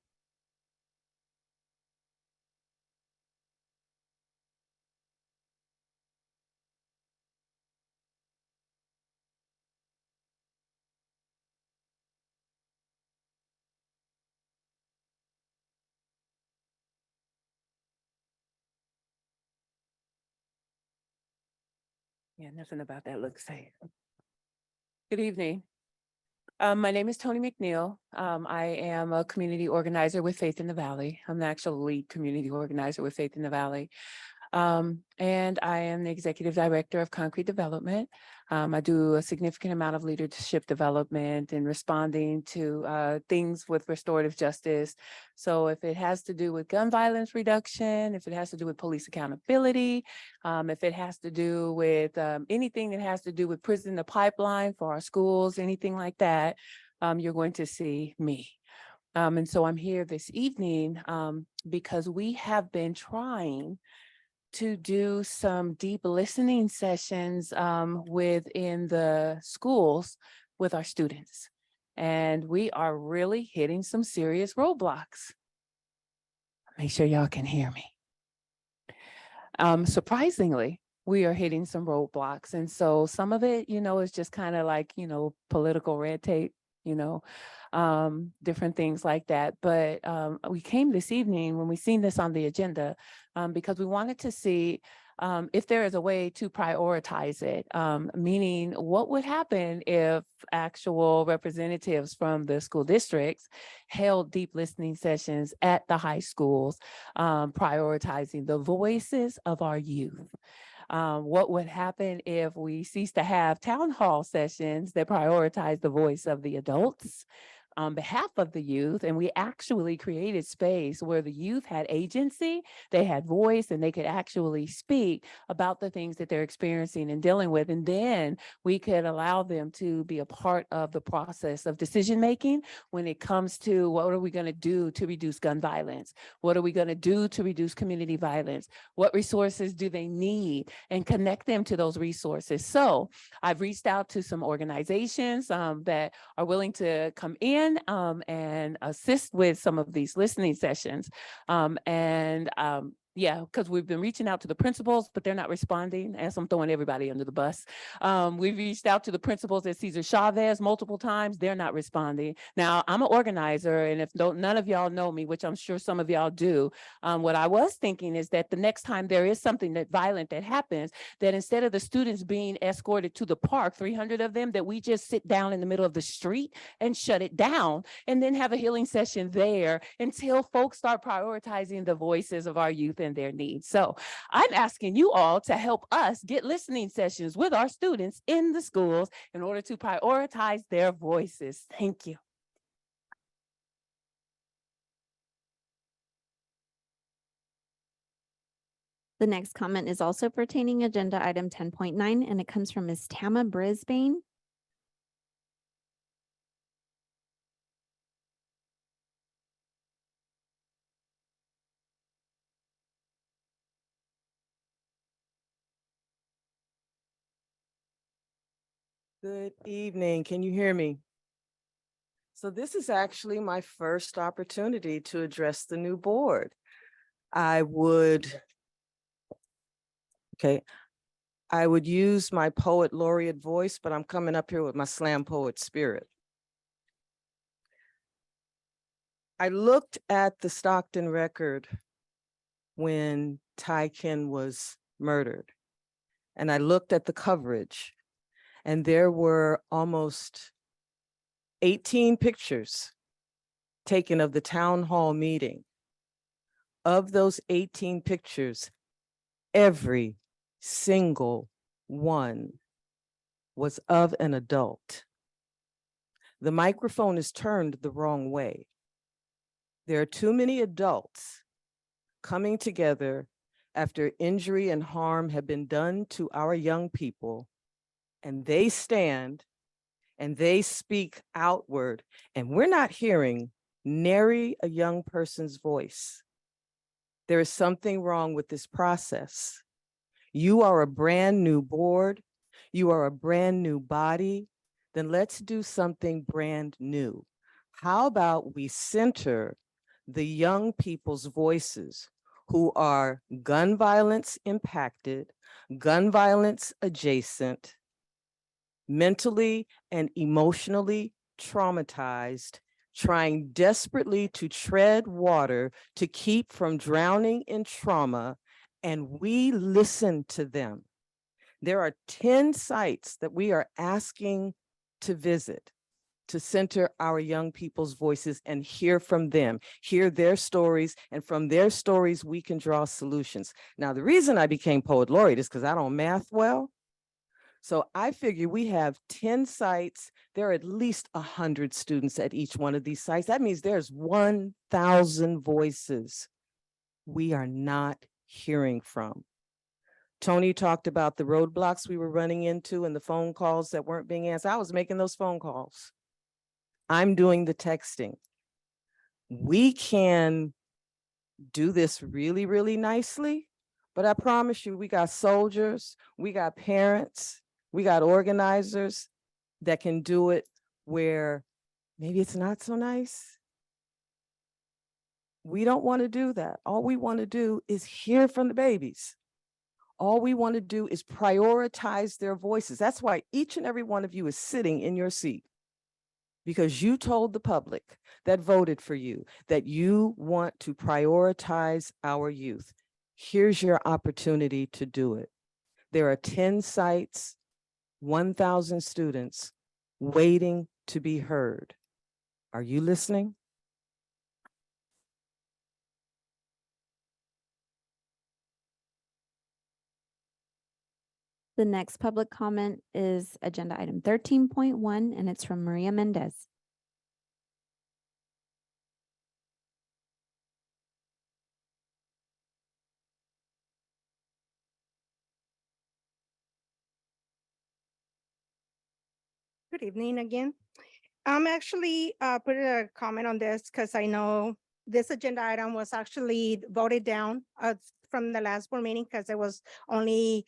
S16: Yeah, nothing about that looks safe. Good evening. My name is Tony McNeil. I am a community organizer with Faith in the Valley. I'm the actual lead community organizer with Faith in the Valley. And I am the executive director of Concrete Development. I do a significant amount of leadership development and responding to things with restorative justice. So if it has to do with gun violence reduction, if it has to do with police accountability, if it has to do with anything that has to do with prison, the pipeline for our schools, anything like that, you're going to see me. And so I'm here this evening because we have been trying to do some deep listening sessions within the schools with our students. And we are really hitting some serious roadblocks. Make sure y'all can hear me. Surprisingly, we are hitting some roadblocks. And so some of it, is just kind of like, political red tape. different things like that. But we came this evening when we seen this on the agenda because we wanted to see if there is a way to prioritize it, meaning what would happen if actual representatives from the school districts held deep listening sessions at the high schools, prioritizing the voices of our youth. What would happen if we cease to have town hall sessions that prioritize the voice of the adults on behalf of the youth, and we actually created space where the youth had agency, they had voice, and they could actually speak about the things that they're experiencing and dealing with. And then we could allow them to be a part of the process of decision-making when it comes to what are we going to do to reduce gun violence? What are we going to do to reduce community violence? What resources do they need? And connect them to those resources. So I've reached out to some organizations that are willing to come in and assist with some of these listening sessions. Yeah, because we've been reaching out to the principals, but they're not responding. As I'm throwing everybody under the bus. We've reached out to the principals at Cesar Chavez multiple times. They're not responding. Now, I'm an organizer, and if none of y'all know me, which I'm sure some of y'all do, what I was thinking is that the next time there is something that violent that happens, that instead of the students being escorted to the park, 300 of them, that we just sit down in the middle of the street and shut it down, and then have a healing session there until folks start prioritizing the voices of our youth and their needs. So I'm asking you all to help us get listening sessions with our students in the schools in order to prioritize their voices. Thank you.
S6: The next comment is also pertaining agenda item 10.9, and it comes from Ms. Tama Brisbane.
S17: Good evening. Can you hear me? So this is actually my first opportunity to address the new board. I would use my poet laureate voice, but I'm coming up here with my slam poet spirit. I looked at the Stockton record when Ty Ken was murdered, and I looked at the coverage, and there were almost 18 pictures taken of the town hall meeting. Of those 18 pictures, every single one was of an adult. The microphone is turned the wrong way. There are too many adults coming together after injury and harm have been done to our young people, and they stand and they speak outward, and we're not hearing nary a young person's voice. There is something wrong with this process. You are a brand new board, you are a brand new body, then let's do something brand new. How about we center the young people's voices who are gun violence impacted, gun violence adjacent, mentally and emotionally traumatized, trying desperately to tread water to keep from drowning in trauma, and we listen to them. There are 10 sites that we are asking to visit to center our young people's voices and hear from them, hear their stories, and from their stories, we can draw solutions. Now, the reason I became poet laureate is because I don't math well. So I figure we have 10 sites. There are at least 100 students at each one of these sites. That means there's 1,000 voices we are not hearing from. Tony talked about the roadblocks we were running into and the phone calls that weren't being answered. I was making those phone calls. I'm doing the texting. We can do this really, really nicely, but I promise you, we got soldiers, we got parents, we got organizers that can do it where maybe it's not so nice. We don't want to do that. All we want to do is hear from the babies. All we want to do is prioritize their voices. That's why each and every one of you is sitting in your seat, because you told the public that voted for you that you want to prioritize our youth. Here's your opportunity to do it. There are 10 sites, 1,000 students waiting to be heard. Are you listening?
S6: The next public comment is agenda item 13.1, and it's from Maria Mendez.
S12: Good evening again. I'm actually putting a comment on this because I know this agenda item was actually voted down from the last board meeting because there was only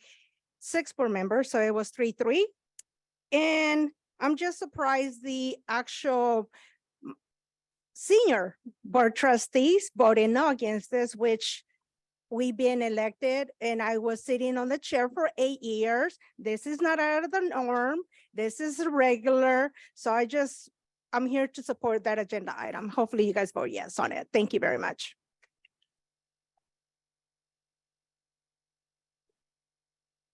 S12: 6 board members, so it was 3-3. And I'm just surprised the actual senior board trustees voted no against this, which we've been elected and I was sitting on the chair for 8 years. This is not out of the norm. This is regular. So I'm here to support that agenda item. Hopefully you guys vote yes on it. Thank you very much.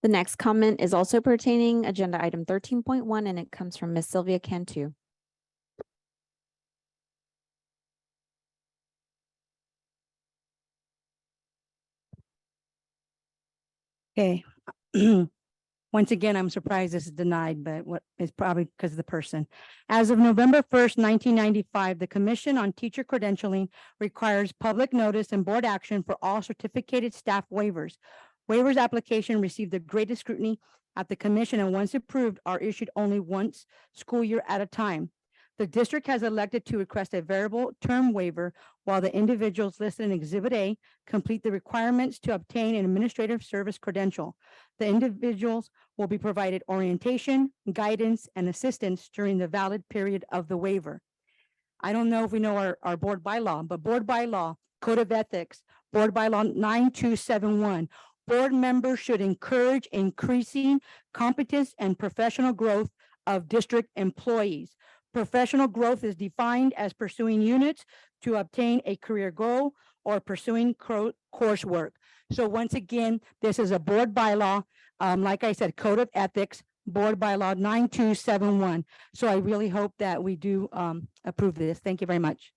S6: The next comment is also pertaining agenda item 13.1, and it comes from Ms. Sylvia Cantu.
S18: Okay. Once again, I'm surprised this is denied, but what is probably because of the person. As of November 1st, 1995, the Commission on Teacher Credentialing requires public notice and board action for all certificated staff waivers. Waivers application received the greatest scrutiny at the commission, and once approved are issued only once school year at a time. The district has elected to request a variable term waiver while the individuals listed in Exhibit A complete the requirements to obtain an administrative service credential. The individuals will be provided orientation, guidance, and assistance during the valid period of the waiver. I don't know if we know our board bylaw, but board bylaw, code of ethics, board bylaw 9271. Board members should encourage increasing competence and professional growth of district employees. Professional growth is defined as pursuing units to obtain a career goal or pursuing coursework. So once again, this is a board bylaw. Like I said, code of ethics, board bylaw 9271. So I really hope that we do approve this. Thank you very much.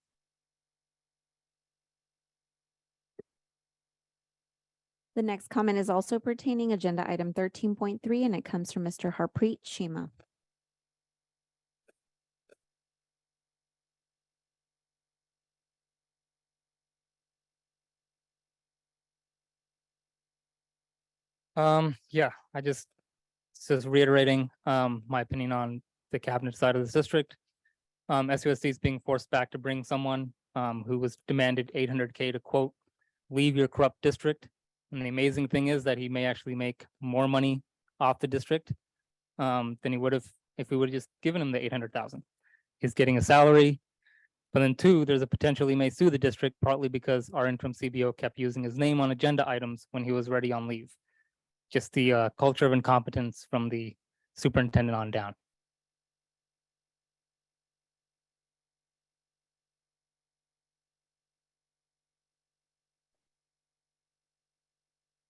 S6: The next comment is also pertaining agenda item 13.3, and it comes from Mr. Harpreet Shima.
S8: Yeah, just reiterating my opinion on the cabinet side of this district. SUSD is being forced back to bring someone who was demanded $800K to quote, leave your corrupt district. And the amazing thing is that he may actually make more money off the district than he would have if we would have just given him the 800,000. He's getting a salary, but then 2, there's a potential he may sue the district partly because our interim CBO kept using his name on agenda items when he was already on leave. Just the culture of incompetence from the superintendent on down.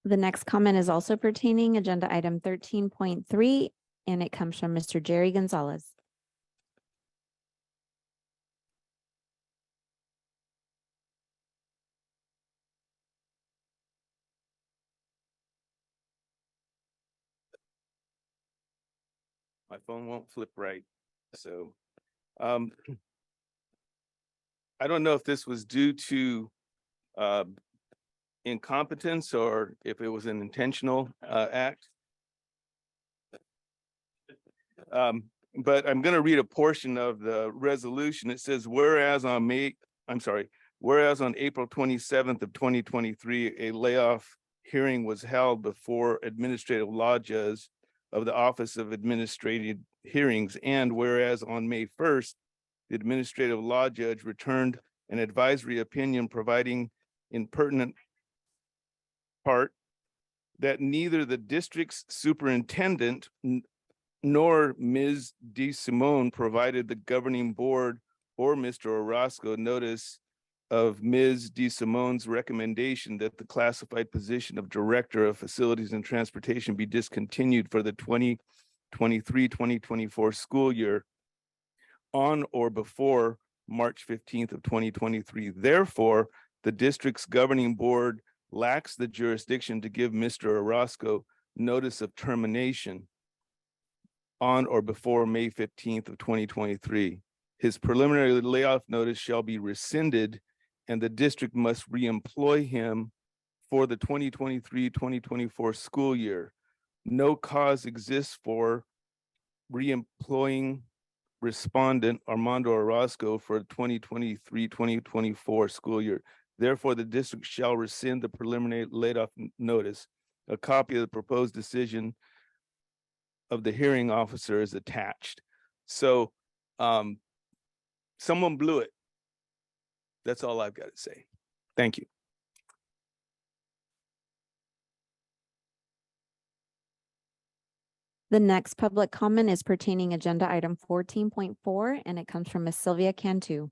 S6: The next comment is also pertaining agenda item 13.3, and it comes from Mr. Jerry Gonzalez.
S13: My phone won't flip right. So I don't know if this was due to incompetence or if it was an intentional act. But I'm going to read a portion of the resolution. It says, whereas on April 27th of 2023, a layoff hearing was held before administrative law judge of the Office of Administrative Hearings, and whereas on May 1st, the administrative law judge returned an advisory opinion providing in pertinent part that neither the district's superintendent nor Ms. DeSimone provided the governing board or Mr. Orozco notice of Ms. DeSimone's recommendation that the classified position of Director of Facilities and Transportation be discontinued for the 2023-2024 school year on or before March 15th of 2023. Therefore, the district's governing board lacks the jurisdiction to give Mr. Orozco notice of termination on or before May 15th of 2023. His preliminary layoff notice shall be rescinded and the district must reemploy him for the 2023-2024 school year. No cause exists for reemploying respondent Armando Orozco for 2023-2024 school year. Therefore, the district shall rescind the preliminary layoff notice. A copy of the proposed decision of the hearing officer is attached. So someone blew it. That's all I've got to say. Thank you.
S6: The next public comment is pertaining agenda item 14.4, and it comes from Ms. Sylvia Cantu.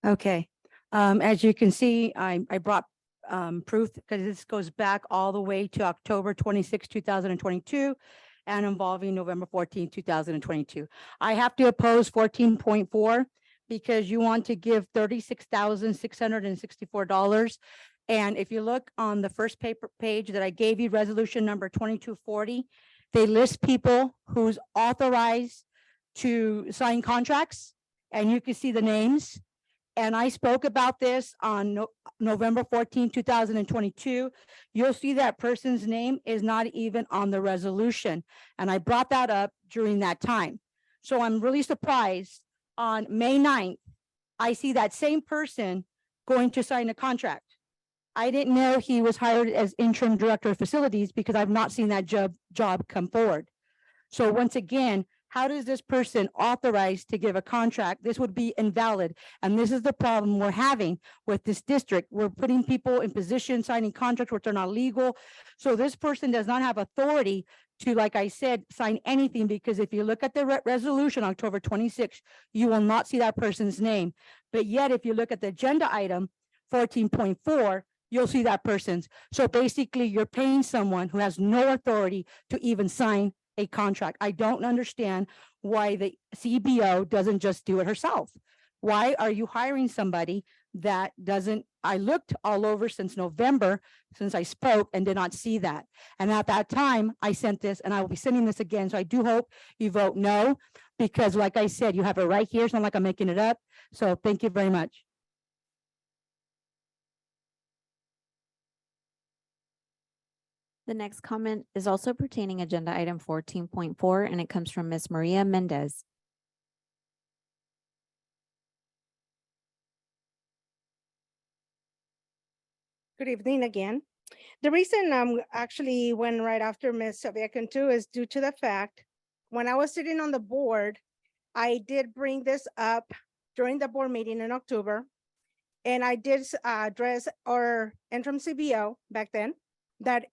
S18: Okay, as you can see, I brought proof because this goes back all the way to October 26, 2022 and involving November 14, 2022. I have to oppose 14.4 because you want to give $36,664. And if you look on the first page that I gave you, resolution number 2240, they list people who's authorized to sign contracts, and you can see the names. And I spoke about this on November 14, 2022. You'll see that person's name is not even on the resolution. And I brought that up during that time. So I'm really surprised on May 9th, I see that same person going to sign a contract. I didn't know he was hired as interim director of facilities because I've not seen that job come forward. So once again, how does this person authorize to give a contract? This would be invalid. And this is the problem we're having with this district. We're putting people in position, signing contracts which are not legal. So this person does not have authority to, like I said, sign anything, because if you look at the resolution, October 26, you will not see that person's name. But yet, if you look at the agenda item 14.4, you'll see that person's. So basically, you're paying someone who has no authority to even sign a contract. I don't understand why the CBO doesn't just do it herself. Why are you hiring somebody that doesn't? I looked all over since November, since I spoke, and did not see that. And at that time, I sent this, and I will be sending this again. So I do hope you vote no, because like I said, you have it right here. It's not like I'm making it up. So thank you very much.
S6: The next comment is also pertaining agenda item 14.4, and it comes from Ms. Maria Mendez.
S12: Good evening again. The reason actually went right after Ms. Sylvia Cantu is due to the fact when I was sitting on the board, I did bring this up during the board meeting in October, and I did address our interim CBO back then that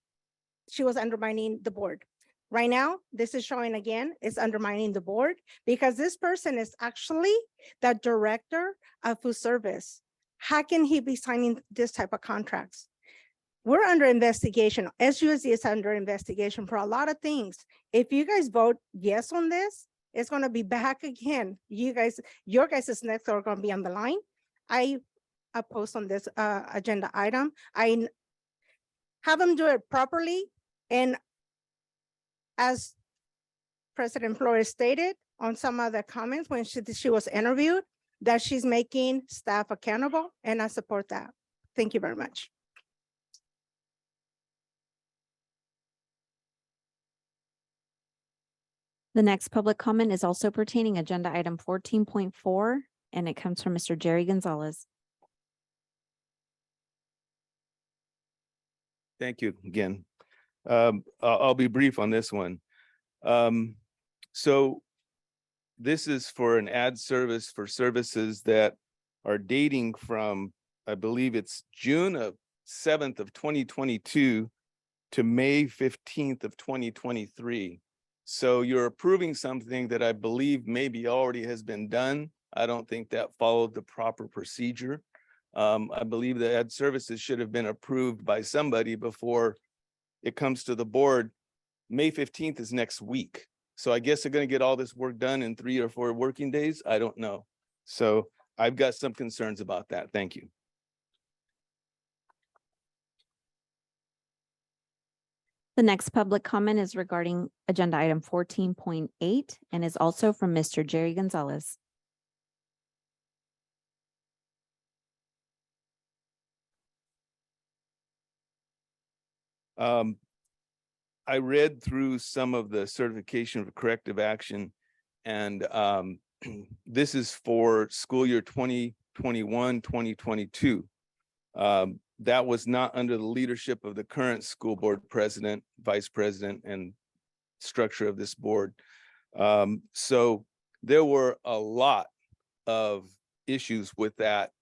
S12: she was undermining the board. Right now, this is showing again, it's undermining the board because this person is actually the director of food service. How can he be signing this type of contracts? we're under investigation. SUSD is under investigation for a lot of things. If you guys vote yes on this, it's gonna be back again. You guys, your guys' next are gonna be on the line. I oppose on this agenda item. I have them do it properly. And as President Flores stated on some of the comments when she was interviewed, that she's making staff accountable, and I support that. Thank you very much.
S6: The next public comment is also pertaining agenda item 14.4, and it comes from Mr. Jerry Gonzalez.
S13: Thank you again. I'll be brief on this one. So this is for an ad service for services that are dating from, I believe it's June 7th of 2022 to May 15th of 2023. So you're approving something that I believe maybe already has been done. I don't think that followed the proper procedure. I believe the ad services should have been approved by somebody before it comes to the board. May 15th is next week. So I guess they're going to get all this work done in 3 or 4 working days. I don't know. So I've got some concerns about that. Thank you.
S6: The next public comment is regarding agenda item 14.8 and is also from Mr. Jerry Gonzalez.
S13: I read through some of the certification of corrective action, and this is for school year 2021, 2022. That was not under the leadership of the current school board president, vice president, and structure of this board. So there were a lot of issues with that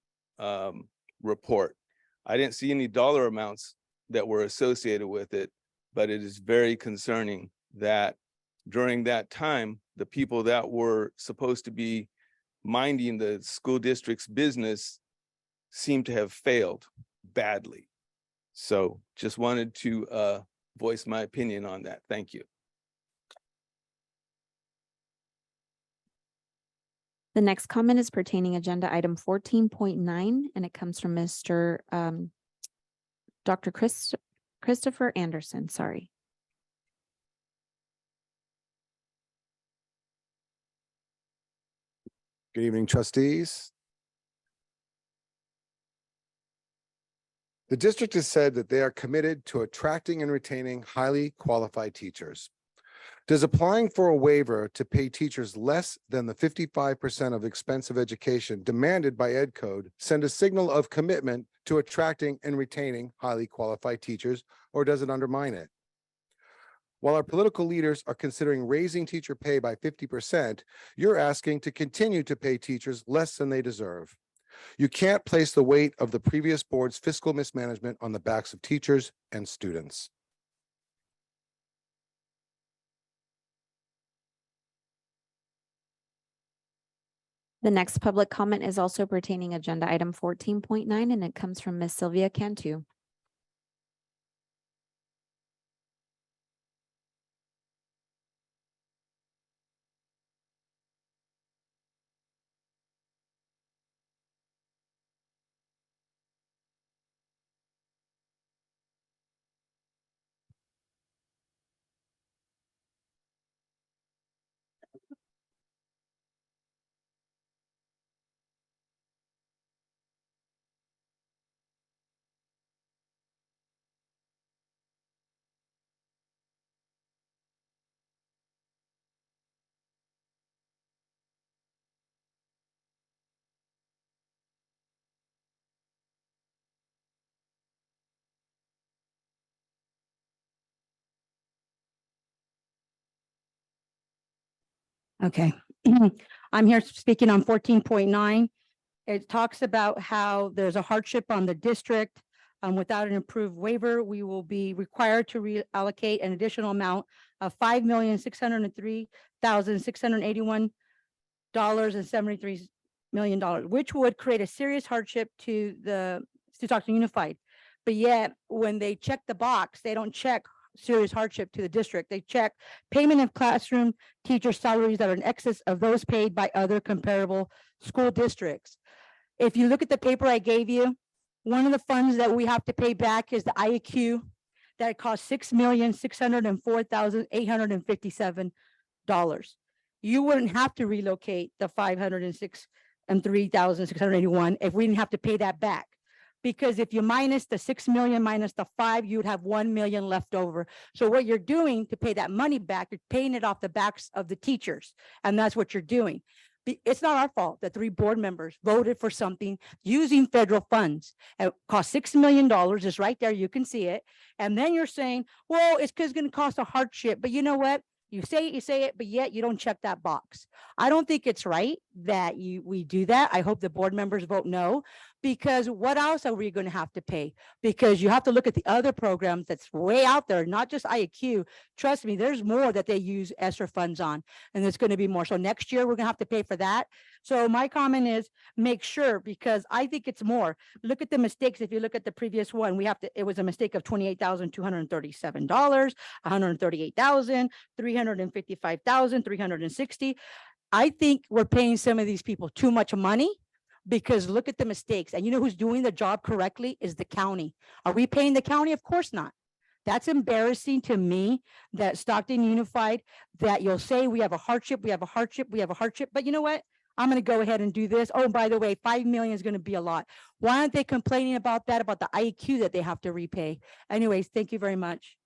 S13: report. I didn't see any dollar amounts that were associated with it, but it is very concerning that during that time, the people that were supposed to be minding the school district's business seem to have failed badly. So just wanted to voice my opinion on that. Thank you.
S6: The next comment is pertaining agenda item 14.9, and it comes from Mr. Dr. Christopher Anderson, sorry.
S19: Good evening, trustees. The district has said that they are committed to attracting and retaining highly qualified teachers. Does applying for a waiver to pay teachers less than the 55% of expensive education demanded by Ed Code send a signal of commitment to attracting and retaining highly qualified teachers, or does it undermine it? While our political leaders are considering raising teacher pay by 50%, you're asking to continue to pay teachers less than they deserve. You can't place the weight of the previous board's fiscal mismanagement on the backs of teachers and students.
S6: The next public comment is also pertaining agenda item 14.9, and it comes from Ms. Sylvia Cantu.
S18: Okay, I'm here speaking on 14.9. It talks about how there's a hardship on the district. Without an approved waiver, we will be required to reallocate an additional amount of $5,603,681.73 million, which would create a serious hardship to Stockton Unified. But yet, when they check the box, they don't check serious hardship to the district. They check payment of classroom teacher salaries that are in excess of those paid by other comparable school districts. If you look at the paper I gave you, one of the funds that we have to pay back is the IAQ that costs $6,604,857. You wouldn't have to relocate the 506 and 3,681 if we didn't have to pay that back. Because if you minus the 6 million minus the 5, you'd have 1 million left over. So what you're doing to pay that money back, you're paying it off the backs of the teachers. And that's what you're doing. It's not our fault that 3 board members voted for something using federal funds. It cost $6 million, is right there, you can see it. And then you're saying, well, it's because it's going to cost a hardship. But you know what? You say it, but yet you don't check that box. I don't think it's right that we do that. I hope the board members vote no, because what else are we going to have to pay? Because you have to look at the other programs that's way out there, not just IAQ. Trust me, there's more that they use ESSER funds on, and there's going to be more. So next year we're going to have to pay for that. So my comment is make sure, because I think it's more. Look at the mistakes. If you look at the previous one, it was a mistake of $28,237, $138,000, $355,360. I think we're paying some of these people too much money, because look at the mistakes. And you know who's doing the job correctly is the county. Are we paying the county? Of course not. That's embarrassing to me that Stockton Unified, that you'll say we have a hardship, we have a hardship, we have a hardship. But you know what? I'm going to go ahead and do this. Oh, by the way, 5 million is going to be a lot. Why aren't they complaining about that, about the IEQ that they have to repay? Anyways, thank you very much.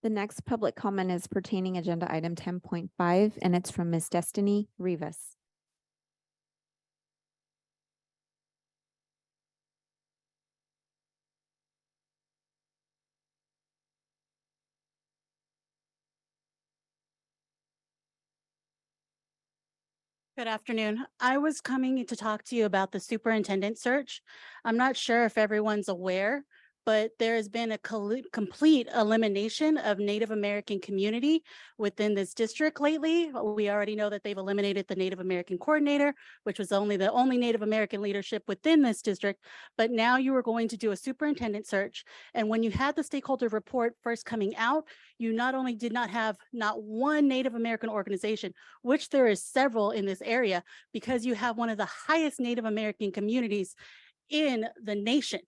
S6: The next public comment is pertaining agenda item 10.5, and it's from Ms. Destiny Rivas.
S20: Good afternoon. I was coming to talk to you about the superintendent search. I'm not sure if everyone's aware, but there has been a complete elimination of Native American community within this district lately. We already know that they've eliminated the Native American coordinator, which was the only Native American leadership within this district. But now you are going to do a superintendent search. And when you had the stakeholder report first coming out, you not only did not have not one Native American organization, which there is several in this area, because you have one of the highest Native American communities in the nation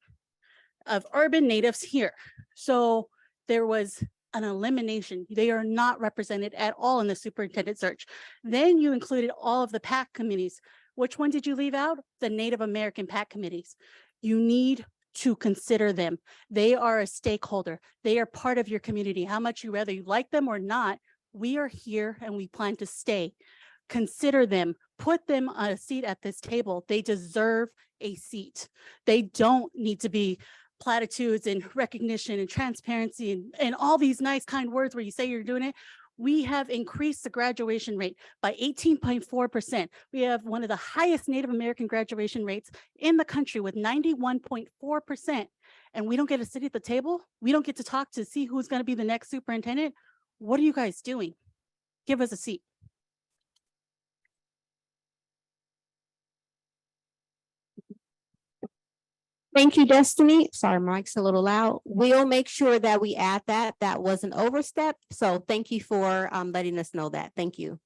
S20: of urban natives here. So there was an elimination. They are not represented at all in the superintendent search. Then you included all of the PAC committees. Which one did you leave out? The Native American PAC committees. You need to consider them. They are a stakeholder. They are part of your community. How much whether you like them or not, we are here and we plan to stay. Consider them, put them on a seat at this table. They deserve a seat. They don't need to be platitudes and recognition and transparency and all these nice kind words where you say you're doing it. We have increased the graduation rate by 18.4%. We have one of the highest Native American graduation rates in the country with 91.4%. And we don't get to sit at the table. We don't get to talk to see who's going to be the next superintendent. What are you guys doing? Give us a seat.
S10: Thank you, Destiny. Sorry, mic's a little loud. We'll make sure that we add that. That was an overstep. So thank you for letting us know that. Thank you.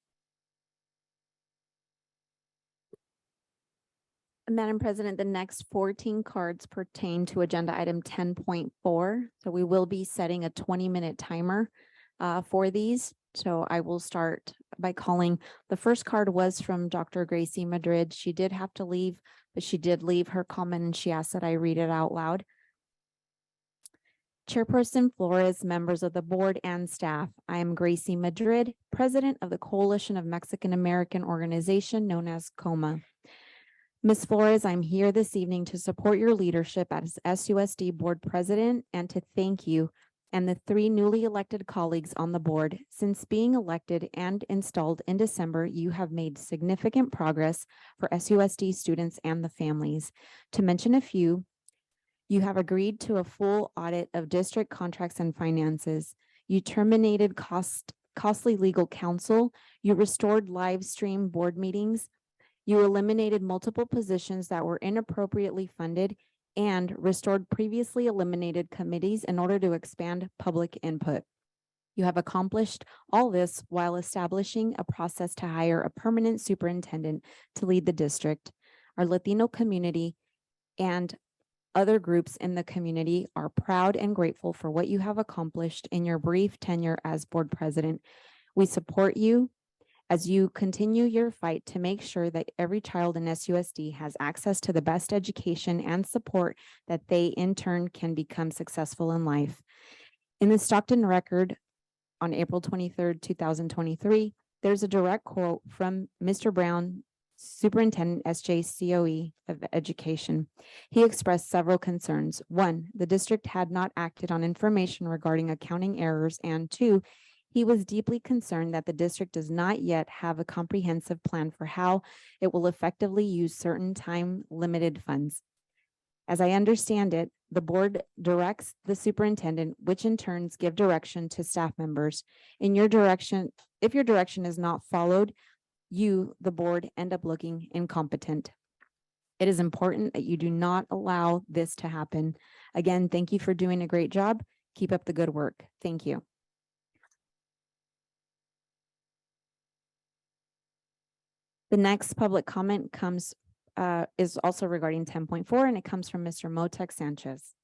S6: Madam President, the next 14 cards pertain to agenda item 10.4. So we will be setting a 20-minute timer for these. So I will start by calling. The first card was from Dr. Gracie Madrid. She did have to leave, but she did leave her comment and she asked that I read it out loud. Chairperson Flores, members of the board and staff, I am Gracie Madrid, president of the Coalition of Mexican American Organization known as COMA. Ms. Flores, I'm here this evening to support your leadership as SUSD board president and to thank you and the 3 newly elected colleagues on the board. Since being elected and installed in December, you have made significant progress for SUSD students and the families. To mention a few, you have agreed to a full audit of district contracts and finances. You terminated costly legal counsel. You restored live stream board meetings. You eliminated multiple positions that were inappropriately funded and restored previously eliminated committees in order to expand public input. You have accomplished all this while establishing a process to hire a permanent superintendent to lead the district. Our Latino community and other groups in the community are proud and grateful for what you have accomplished in your brief tenure as board president. We support you as you continue your fight to make sure that every child in SUSD has access to the best education and support that they in turn can become successful in life. In the Stockton Record on April 23rd, 2023, there's a direct quote from Mr. Brown, Superintendent SJCOE of Education. He expressed several concerns. 1, the district had not acted on information regarding accounting errors, and 2, he was deeply concerned that the district does not yet have a comprehensive plan for how it will effectively use certain time-limited funds. As I understand it, the board directs the superintendent, which in turns give direction to staff members. In your direction, if your direction is not followed, you, the board, end up looking incompetent. It is important that you do not allow this to happen. Again, thank you for doing a great job. Keep up the good work. Thank you. The next public comment is also regarding 10.4, and it comes from Mr. Motek Sanchez.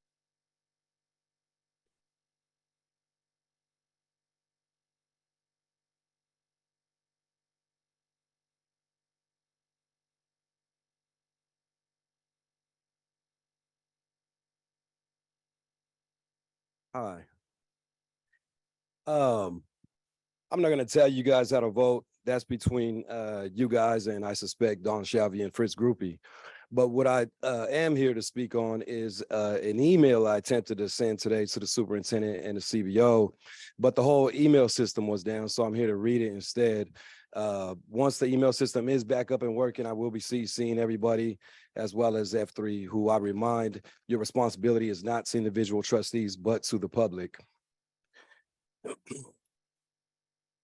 S21: Hi. I'm not gonna tell you guys how to vote. That's between you guys and I suspect Don Shalvey and Fritz Groupie. But what I am here to speak on is an email I attempted to send today to the superintendent and the CBO, but the whole email system was down, so I'm here to read it instead. Once the email system is back up and working, I will be CCing everybody as well as F3, who I remind your responsibility is not to individual trustees, but to the public.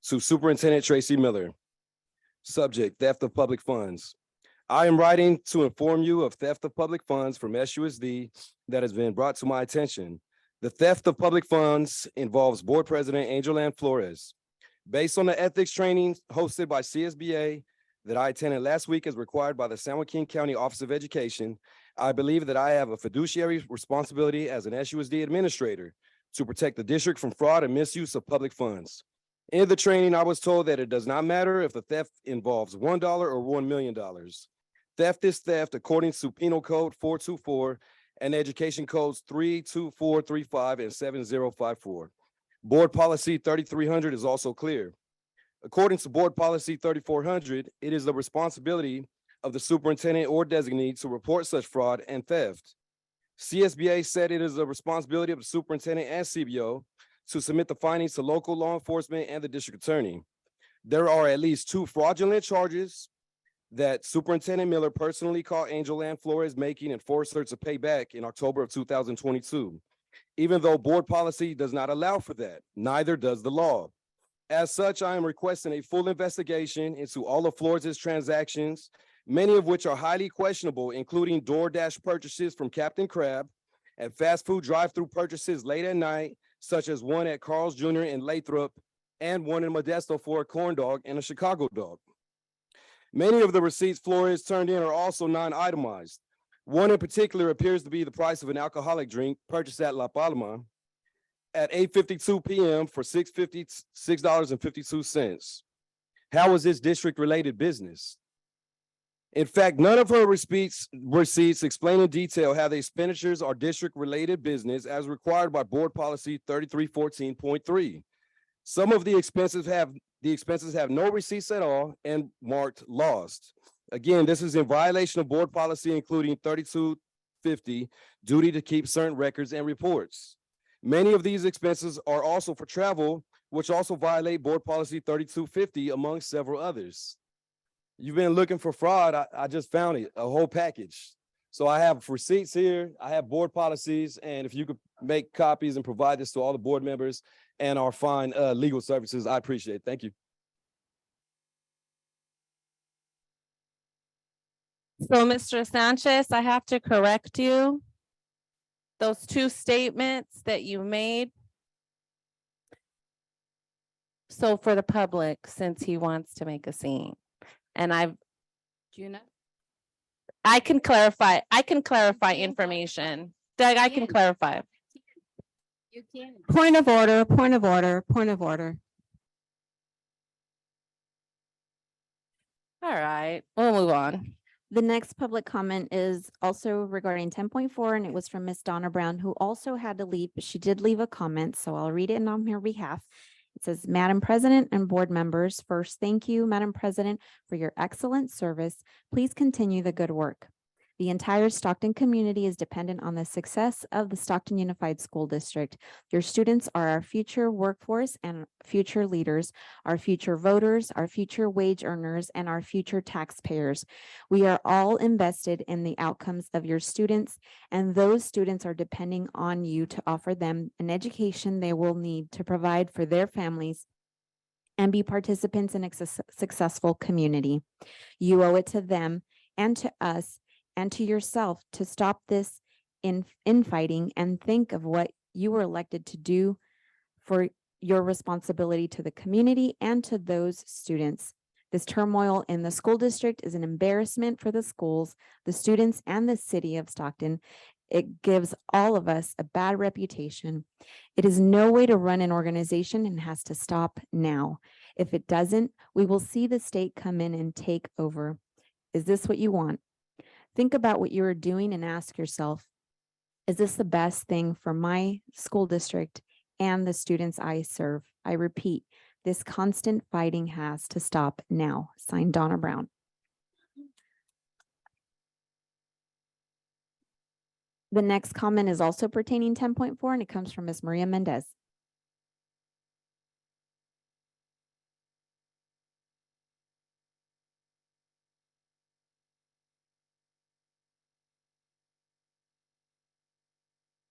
S21: To Superintendent Tracy Miller. Subject, theft of public funds. I am writing to inform you of theft of public funds from SUSD that has been brought to my attention. The theft of public funds involves Board President Angel Ann Flores. Based on the ethics training hosted by CSBA that I attended last week as required by the San Joaquin County Office of Education, I believe that I have a fiduciary responsibility as an SUSD administrator to protect the district from fraud and misuse of public funds. In the training, I was told that it does not matter if the theft involves $1 or $1 million. Theft is theft according to Penal Code 424 and Education Codes 32435 and 7054. Board Policy 3300 is also clear. According to Board Policy 3400, it is the responsibility of the superintendent or designee to report such fraud and theft. CSBA said it is the responsibility of the superintendent and CBO to submit the findings to local law enforcement and the district attorney. There are at least 2 fraudulent charges that Superintendent Miller personally caught Angel Ann Flores making and forced her to pay back in October of 2022. Even though board policy does not allow for that, neither does the law. As such, I am requesting a full investigation into all of Flores' transactions, many of which are highly questionable, including DoorDash purchases from Captain Crab and fast food drive-through purchases late at night, such as one at Carl's Jr. in Lathrop and one in Modesto for a corn dog and a Chicago dog. Many of the receipts Flores turned in are also non-itemized. One in particular appears to be the price of an alcoholic drink purchased at La Palma at 8:52 p.m. for $6.52. How is this district-related business? In fact, none of her receipts explain in detail how the expenditures are district-related business as required by Board Policy 3314.3. Some of the expenses have no receipts at all and marked lost. Again, this is in violation of board policy, including 3250, duty to keep certain records and reports. Many of these expenses are also for travel, which also violate board policy 3250, among several others. You've been looking for fraud. I just found it, a whole package. So I have receipts here, I have board policies, and if you could make copies and provide this to all the board members and our fine legal services, I appreciate it. Thank you.
S1: So, Mr. Sanchez, I have to correct you. Those two statements that you made. So for the public, since he wants to make a scene, and I can clarify information. Doug, I can clarify.
S10: Point of order, point of order, point of order.
S1: All right, we'll move on.
S6: The next public comment is also regarding 10.4, and it was from Miss Donna Brown, who also had to leave, but she did leave a comment, so I'll read it on her behalf. It says, Madam President and board members, first, thank you, Madam President, for your excellent service. Please continue the good work. The entire Stockton community is dependent on the success of the Stockton Unified School District. Your students are our future workforce and future leaders, our future voters, our future wage earners, and our future taxpayers. We are all invested in the outcomes of your students, and those students are depending on you to offer them an education they will need to provide for their families and be participants in a successful community. You owe it to them and to us and to yourself to stop this infighting and think of what you were elected to do for your responsibility to the community and to those students. This turmoil in the school district is an embarrassment for the schools, the students, and the city of Stockton. It gives all of us a bad reputation. It is no way to run an organization and has to stop now. If it doesn't, we will see the state come in and take over. Is this what you want? Think about what you are doing and ask yourself, is this the best thing for my school district and the students I serve? I repeat, this constant fighting has to stop now. Signed, Donna Brown. The next comment is also pertaining 10.4, and it comes from Ms. Maria Mendez.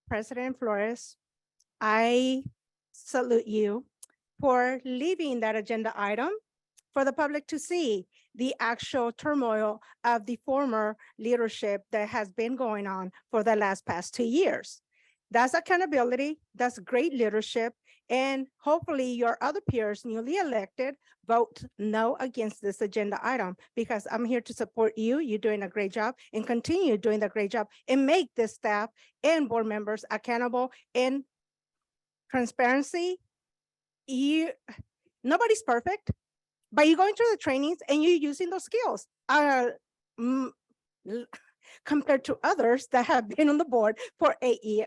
S12: President Flores, I salute you for leaving that agenda item for the public to see the actual turmoil of the former leadership that has been going on for the past 2 years. That's accountability, that's great leadership, and hopefully your other peers newly elected vote no against this agenda item, because I'm here to support you. You're doing a great job and continue doing the great job and make the staff and board members accountable in transparency. Nobody's perfect, but you're going through the trainings and you're using those skills. Compared to others that have been on the board for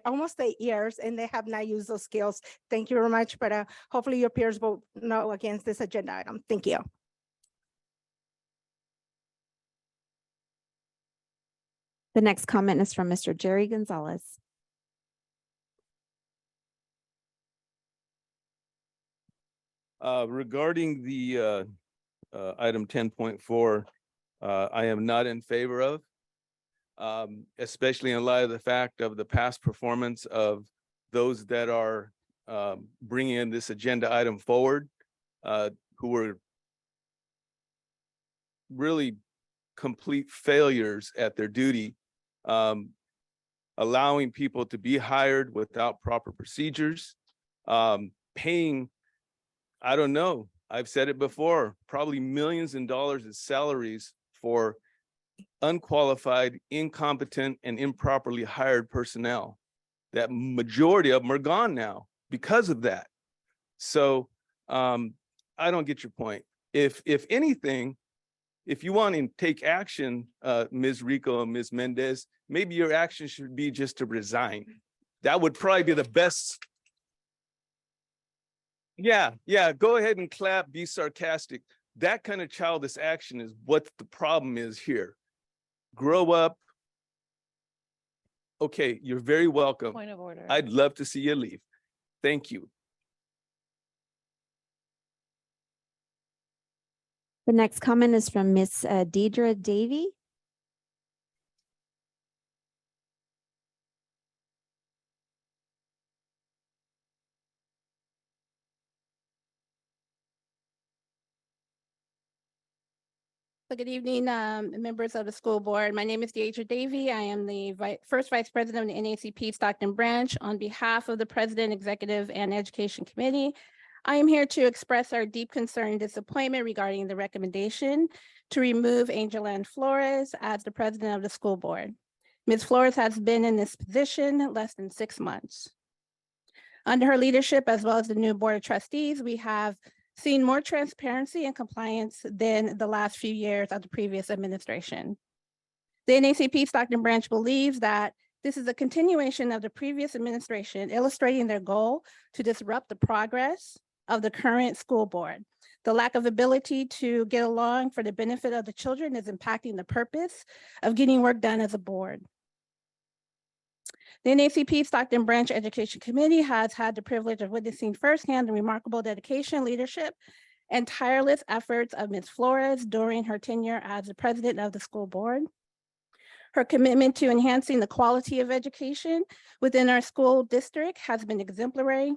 S12: almost 8 years, and they have not used those skills. Thank you very much, but hopefully your peers vote no against this agenda item. Thank you.
S6: The next comment is from Mr. Jerry Gonzalez.
S13: Regarding the item 10.4, I am not in favor of. Especially in light of the fact of the past performance of those that are bringing in this agenda item forward, who were really complete failures at their duty, allowing people to be hired without proper procedures, paying, I don't know, I've said it before, probably millions in dollars in salaries for unqualified, incompetent, and improperly hired personnel. That majority of them are gone now because of that. So I don't get your point. If anything, if you want to take action, Ms. Rico and Ms. Mendez, maybe your action should be just to resign. That would probably be the best. Yeah, go ahead and clap, be sarcastic. That kind of childish action is what the problem is here. Grow up. Okay, you're very welcome.
S1: Point of order.
S13: I'd love to see you leave. Thank you.
S6: The next comment is from Miss Deidre Davy.
S4: Good evening, members of the school board. My name is Deidre Davy. I am the first vice president of the NACP Stockton branch. On behalf of the president, executive, and education committee, I am here to express our deep concern and disappointment regarding the recommendation to remove Angel Ann Flores as the president of the school board. Ms. Flores has been in this position less than 6 months. Under her leadership, as well as the new board of trustees, we have seen more transparency and compliance than the last few years of the previous administration. The NACP Stockton branch believes that this is a continuation of the previous administration, illustrating their goal to disrupt the progress of the current school board. The lack of ability to get along for the benefit of the children is impacting the purpose of getting work done as a board. The NACP Stockton Branch Education Committee has had the privilege of witnessing firsthand the remarkable dedication, leadership, and tireless efforts of Ms. Flores during her tenure as the president of the school board. Her commitment to enhancing the quality of education within our school district has been exemplary.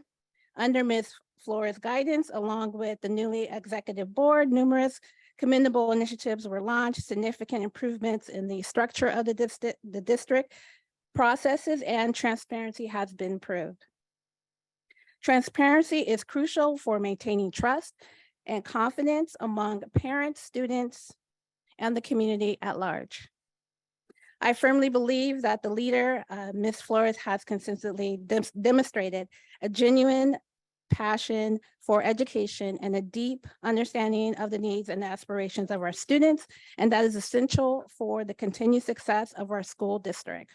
S4: Under Ms. Flores' guidance, along with the newly executive board, numerous commendable initiatives were launched, significant improvements in the structure of the district processes, and transparency has been improved. Transparency is crucial for maintaining trust and confidence among parents, students, and the community at large. I firmly believe that the leader, Ms. Flores, has consistently demonstrated a genuine passion for education and a deep understanding of the needs and aspirations of our students, and that is essential for the continued success of our school district.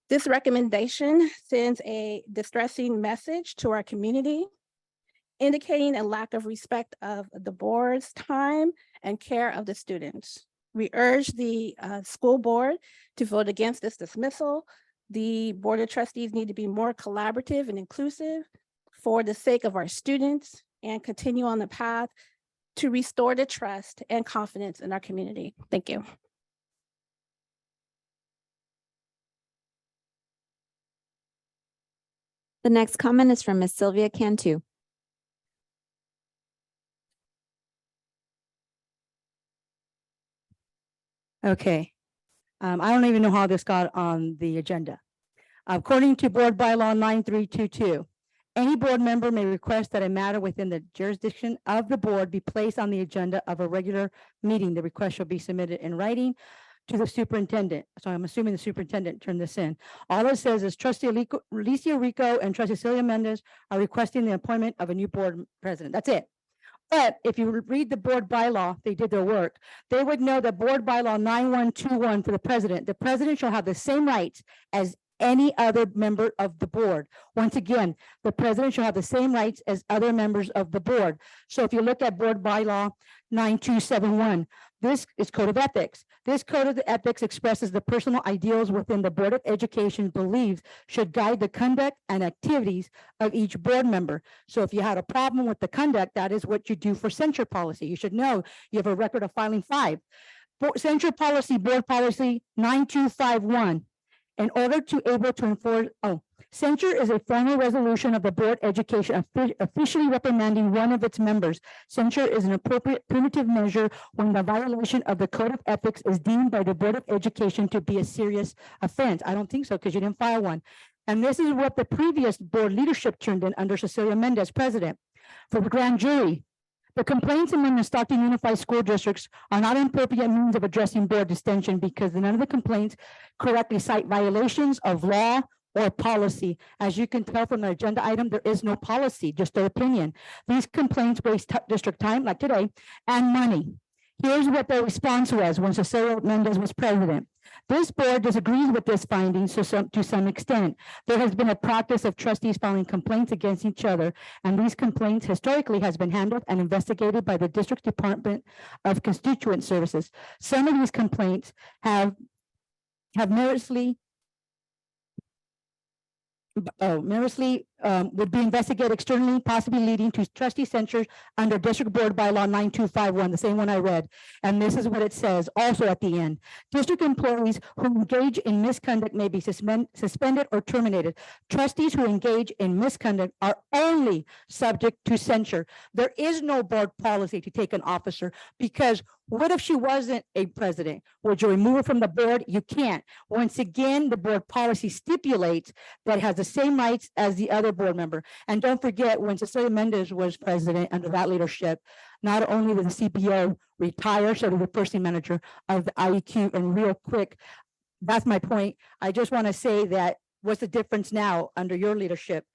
S4: This recommendation sends a distressing message to our community, indicating a lack of respect of the board's time and care of the students. We urge the school board to vote against this dismissal. The board of trustees need to be more collaborative and inclusive for the sake of our students and continue on the path to restore the trust and confidence in our community. Thank you.
S6: The next comment is from Ms. Sylvia Cantu.
S18: Okay. I don't even know how this got on the agenda. According to Board Bylaw 9322, any board member may request that a matter within the jurisdiction of the board be placed on the agenda of a regular meeting. The request shall be submitted in writing to the superintendent. So I'm assuming the superintendent turned this in. All it says is trustee Alicia Rico and trustee Celia Mendez are requesting the appointment of a new board president. That's it. But if you read the board bylaw, they did their work. They would know that board bylaw 9121 for the president shall have the same rights as any other member of the board. Once again, the president shall have the same rights as other members of the board. So if you look at board bylaw 9271, this is code of ethics. This code of ethics expresses the personal ideals within the Board of Education believes should guide the conduct and activities of each board member. So if you had a problem with the conduct, that is what you do for censure policy. You should know you have a record of filing 5. Censure policy, board policy 9251. In order to able to enforce, censure is a formal resolution of the board education officially reprimanding one of its members. Censure is an appropriate punitive measure when the violation of the code of ethics is deemed by the Board of Education to be a serious offense. I don't think so because you didn't file one. And this is what the previous board leadership turned in under Cecilia Mendez, president. For the grand jury, the complaints among the Stockton Unified School Districts are not an appropriate means of addressing board distension because none of the complaints correctly cite violations of law or policy. As you can tell from the agenda item, there is no policy, just their opinion. These complaints waste district time, like today, and money. Here's what their response was when Cecilia Mendez was president. This board disagrees with this finding to some extent. There has been a practice of trustees filing complaints against each other, and these complaints historically has been handled and investigated by the District Department of Constituent Services. Some of these complaints have meritously would be investigated externally, possibly leading to trustee censure under District Board Bylaw 9251, the same one I read. And this is what it says also at the end. District employees who engage in misconduct may be suspended or terminated. Trustees who engage in misconduct are only subject to censure. There is no board policy to take an officer because What if she wasn't a president? Would you remove her from the board? You can't. Once again, the board policy stipulates that it has the same rights as the other board member. And don't forget, when Cecilia Mendez was president under that leadership, not only did the CPO retire, so did the person manager of the IEQ. And real quick, that's my point. I just want to say that what's the difference now under your leadership?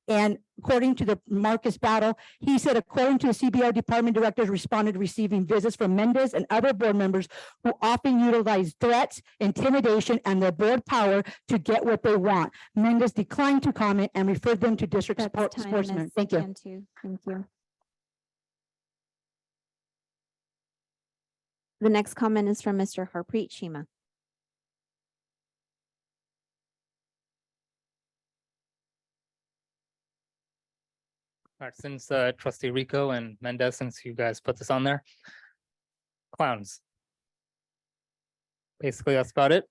S18: And according to the Marcus Battle, he said, according to the CBO department directors responded to receiving visits from Mendez and other board members who often utilize threats, intimidation, and their board power to get what they want. Mendez declined to comment and referred them to district sportsmen.
S6: Ms.
S18: Thank you.
S6: Cantu. Thank you. The next comment is from Mr. Harpreet Shima.
S8: All right, since trustee Rico and Mendez, since you guys put this on there, clowns. Basically, that's about it.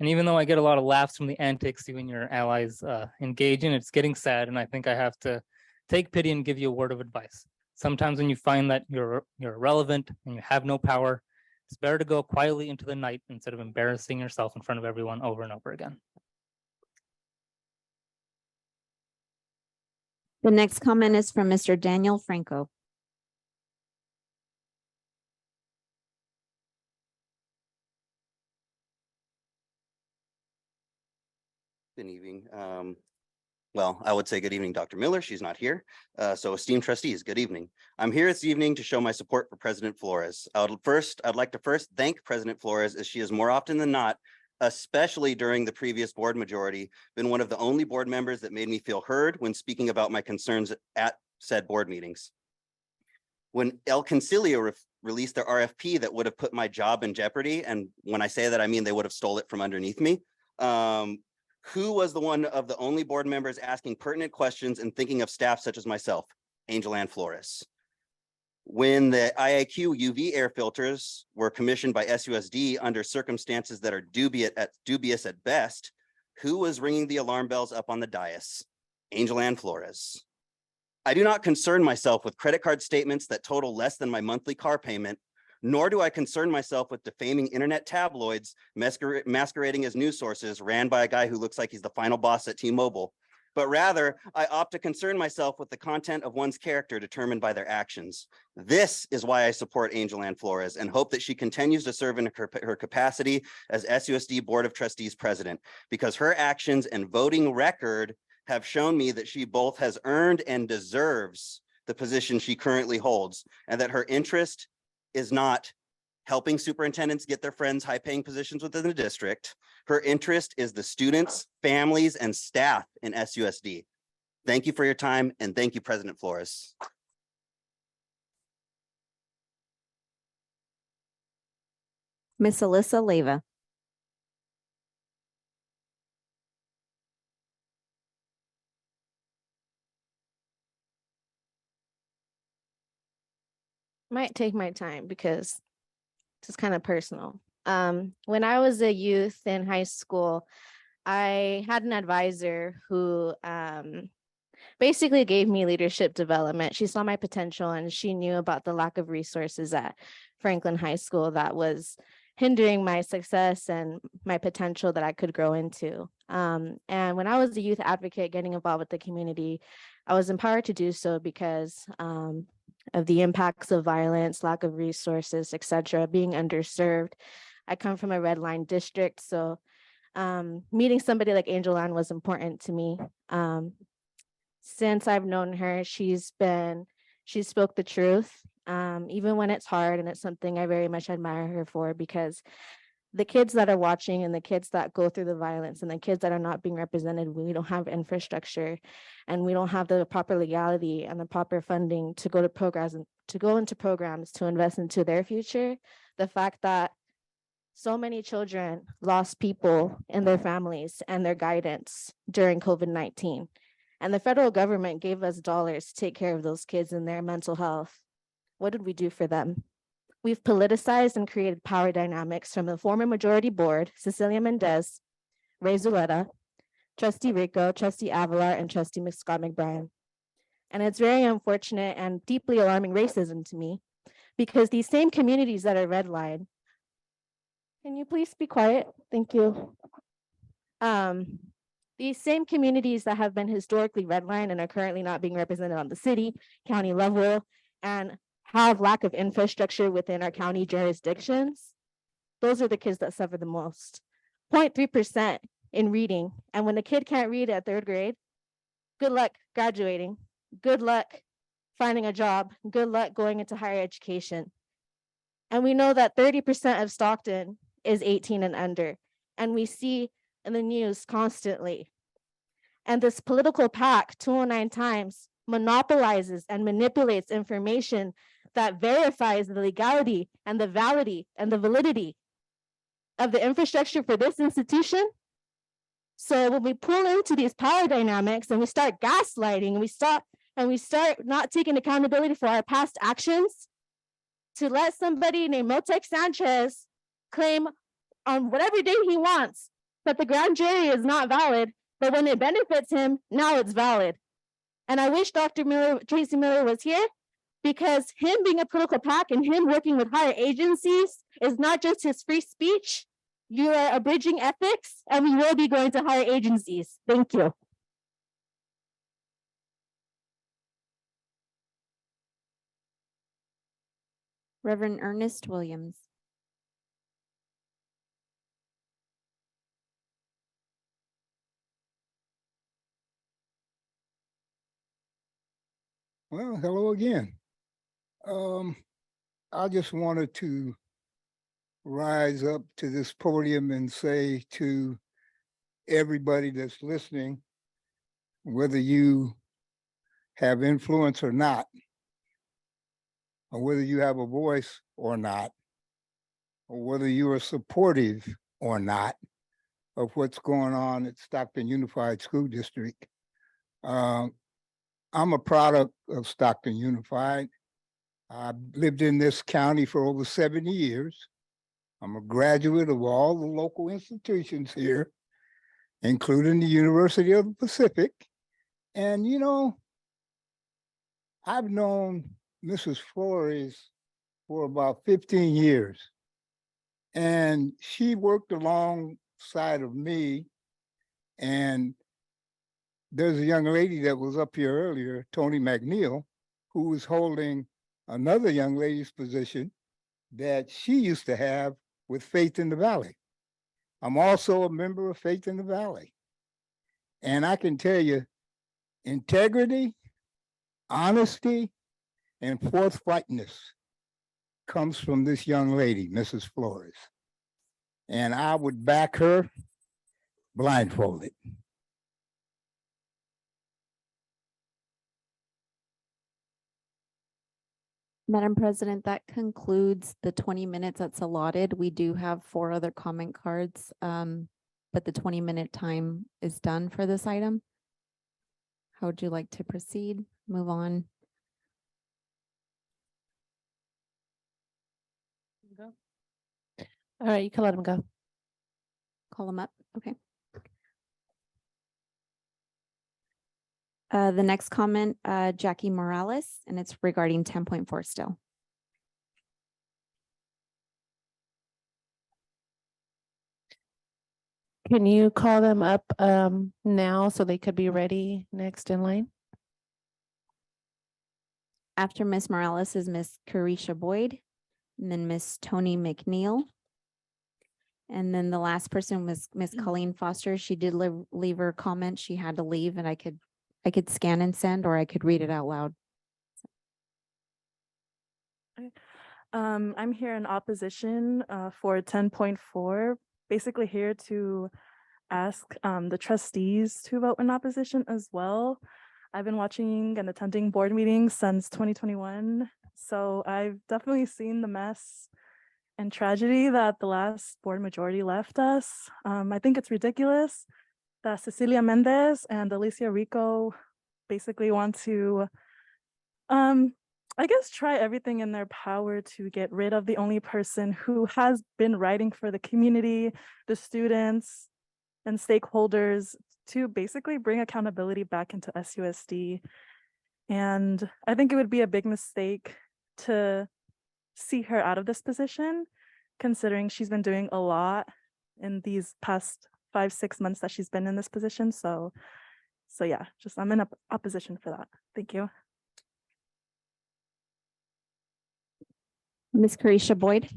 S8: And even though I get a lot of laughs from the antics you and your allies engage in, it's getting sad. And I think I have to take pity and give you a word of advice. Sometimes when you find that you're irrelevant and you have no power, it's better to go quietly into the night instead of embarrassing yourself in front of everyone over and over again.
S6: The next comment is from Mr. Daniel Franco.
S3: Good evening. Well, I would say good evening, Dr. Miller. She's not here. So esteemed trustees, good evening. I'm here this evening to show my support for President Flores. I'd like to first thank President Flores, as she is more often than not, especially during the previous board majority, been one of the only board members that made me feel heard when speaking about my concerns at said board meetings. When El Concilio released their RFP that would have put my job in jeopardy, and when I say that, I mean they would have stole it from underneath me, who was the one of the only board members asking pertinent questions and thinking of staff such as myself? Angel Ann Flores. When the IAQ UV air filters were commissioned by SUSD under circumstances that are dubious at best, who was ringing the alarm bells up on the dais? Angel Ann Flores. I do not concern myself with credit card statements that total less than my monthly car payment, nor do I concern myself with defaming internet tabloids masquerading as news sources ran by a guy who looks like he's the final boss at T-Mobile. But rather, I opt to concern myself with the content of one's character determined by their actions. This is why I support Angel Ann Flores and hope that she continues to serve in her capacity as SUSD Board of Trustees president, because her actions and voting record have shown me that she both has earned and deserves the position she currently holds, and that her interest is not helping superintendents get their friends high-paying positions within the district. Her interest is the students, families, and staff in SUSD. Thank you for your time, and thank you, President Flores.
S6: Miss Alyssa Leyva.
S15: Might take my time because it's kind of personal. When I was a youth in high school, I had an advisor who basically gave me leadership development. She saw my potential and she knew about the lack of resources at Franklin High School that was hindering my success and my potential that I could grow into. And when I was a youth advocate getting involved with the community, I was empowered to do so because of the impacts of violence, lack of resources, etc., being underserved. I come from a red line district, so meeting somebody like Angel Ann was important to me. Since I've known her, she spoke the truth, even when it's hard, and it's something I very much admire her for, because the kids that are watching and the kids that go through the violence and the kids that are not being represented, we don't have infrastructure and we don't have the proper legality and the proper funding to go to programs and to go into programs to invest into their future. The fact that so many children lost people in their families and their guidance during COVID-19. And the federal government gave us dollars to take care of those kids and their mental health. What did we do for them? We've politicized and created power dynamics from the former majority board, Cecilia Mendez, Ray Zuleta, Trustee Rico, Trustee Avalar, and Trustee Scott McBrien. And it's very unfortunate and deeply alarming racism to me, because these same communities that are redlined. Can you please be quiet? Thank you. These same communities that have been historically redlined and are currently not being represented on the city, county level, and have lack of infrastructure within our county jurisdictions, those are the kids that suffer the most. 0.3% in reading. And when a kid can't read at 3rd grade, good luck graduating. Good luck finding a job. Good luck going into higher education. And we know that 30% of Stockton is 18 and under. And we see in the news constantly. And this political PAC 209 times monopolizes and manipulates information that verifies the legality and the validity and the validity of the infrastructure for this institution. So when we pull into these power dynamics and we start gaslighting and we start not taking accountability for our past actions, to let somebody named Motex Sanchez claim on whatever day he wants that the grand jury is not valid, but when it benefits him, now it's valid. And I wish Dr. Tracy Miller was here, because him being a political PAC and him working with higher agencies is not just his free speech. You are abridging ethics, and we will be going to higher agencies. Thank you.
S6: Reverend Ernest Williams.
S14: Well, hello again. I just wanted to rise up to this podium and say to everybody that's listening, whether you have influence or not, or whether you have a voice or not, or whether you are supportive or not of what's going on at Stockton Unified School District. I'm a product of Stockton Unified. I've lived in this county for over 70 years. I'm a graduate of all the local institutions here, including the University of the Pacific. And, you know, I've known Mrs. Flores for about 15 years. And she worked alongside of me. And there's a young lady that was up here earlier, Tony McNeil, who was holding another young lady's position that she used to have with Faith in the Valley. I'm also a member of Faith in the Valley. And I can tell you, integrity, honesty, and forthrightness comes from this young lady, Mrs. Flores. And I would back her blindfolded.
S6: Madam President, that concludes the 20 minutes that's allotted. We do have 4 other comment cards, but the 20-minute time is done for this item. How would you like to proceed? Move on?
S1: All right, you can let him go.
S6: Call them up. Okay. The next comment, Jackie Morales, and it's regarding 10.4 still.
S1: Can you call them up now so they could be ready next in line?
S6: After Miss Morales is Miss Carisha Boyd, and then Miss Tony McNeil. And then the last person was Miss Colleen Foster. She did leave her comment. She had to leave, and I could scan and send, or I could read it out loud.
S5: I'm here in opposition for 10.4, basically here to ask the trustees to vote in opposition as well. I've been watching and attending board meetings since 2021, so I've definitely seen the mess and tragedy that the last board majority left us. I think it's ridiculous that Cecilia Mendez and Alicia Rico basically want to, I guess, try everything in their power to get rid of the only person who has been writing for the community, the students, and stakeholders to basically bring accountability back into SUSD. And I think it would be a big mistake to see her out of this position, considering she's been doing a lot in these past 5-6 months that she's been in this position. So yeah, just I'm in opposition for that. Thank you.
S6: Ms. Carisha Boyd.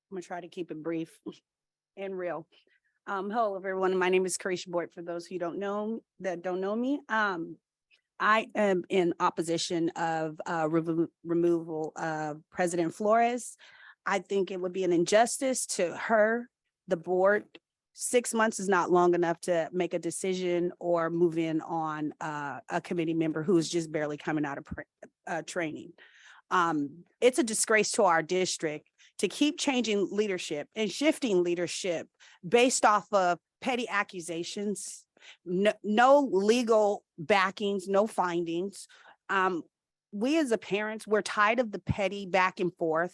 S7: I'm gonna try to keep it brief and real. Hello, everyone. My name is Carisha Boyd. For those who don't know me, I am in opposition of removal of President Flores. I think it would be an injustice to her, the board. 6 months is not long enough to make a decision or move in on a committee member who's just barely coming out of training. It's a disgrace to our district to keep changing leadership and shifting leadership based off of petty accusations, no legal backings, no findings. We as a parents, we're tired of the petty back and forth.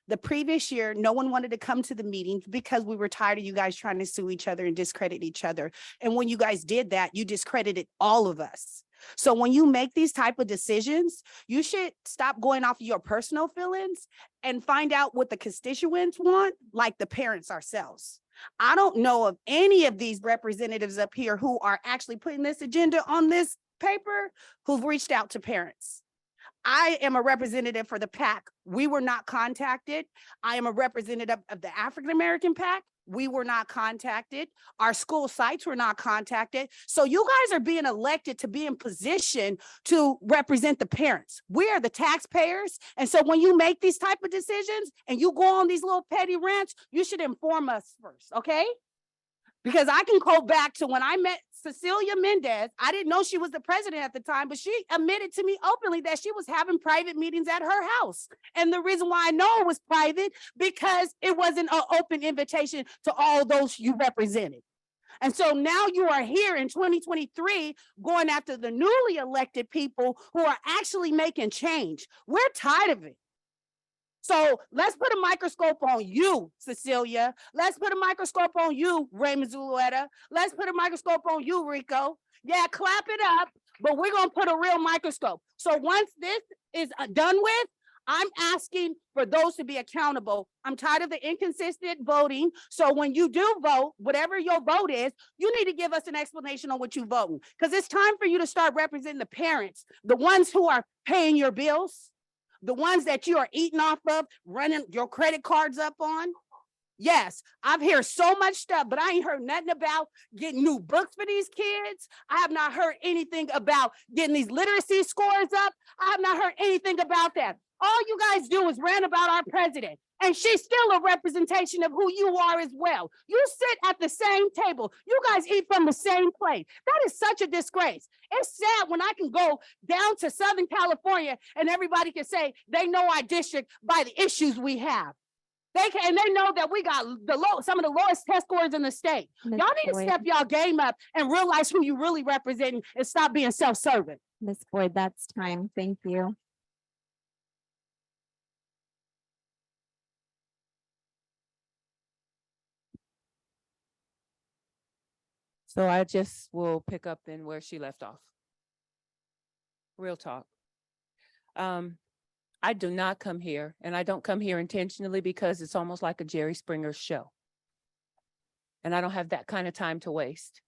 S7: The previous year, no one wanted to come to the meetings because we were tired of you guys trying to sue each other and discredit each other. And when you guys did that, you discredited all of us. So when you make these type of decisions, you should stop going off of your personal feelings and find out what the constituents want, like the parents ourselves. I don't know of any of these representatives up here who are actually putting this agenda on this paper who've reached out to parents. I am a representative for the PAC. We were not contacted. I am a representative of the African-American PAC. We were not contacted. Our school sites were not contacted. So you guys are being elected to be in position to represent the parents. We are the taxpayers. And so when you make these type of decisions and you go on these little petty rants, you should inform us first, okay? Because I can go back to when I met Cecilia Mendez. I didn't know she was the president at the time, but she admitted to me openly that she was having private meetings at her house. And the reason why I know it was private, because it wasn't an open invitation to all those you represented. And so now you are here in 2023 going after the newly elected people who are actually making change. We're tired of it. So let's put a microscope on you, Cecilia. Let's put a microscope on you, Raymond Zulueta. Let's put a microscope on you, Rico. Yeah, clap it up, but we're going to put a real microscope. So once this is done with, I'm asking for those to be accountable. I'm tired of the inconsistent voting. So when you do vote, whatever your vote is, you need to give us an explanation on what you voting, because it's time for you to start representing the parents, the ones who are paying your bills, the ones that you are eating off of, running your credit cards up on. Yes, I've heard so much stuff, but I ain't heard nothing about getting new books for these kids. I have not heard anything about getting these literacy scores up. I have not heard anything about that. All you guys do is rant about our president, and she's still a representation of who you are as well. You sit at the same table. You guys eat from the same plate. That is such a disgrace. It's sad when I can go down to Southern California and everybody can say they know our district by the issues we have. They can, and they know that we got some of the lowest test scores in the state.
S6: Ms.
S7: Y'all need to
S6: Boyd.
S7: step y'all game up and realize who you really representing and stop being self-serving.
S6: Ms. Boyd, that's time. Thank you.
S16: So I just will pick up in where she left off. Real talk. I do not come here, and I don't come here intentionally because it's almost like a Jerry Springer show. And I don't have that kind of time to waste.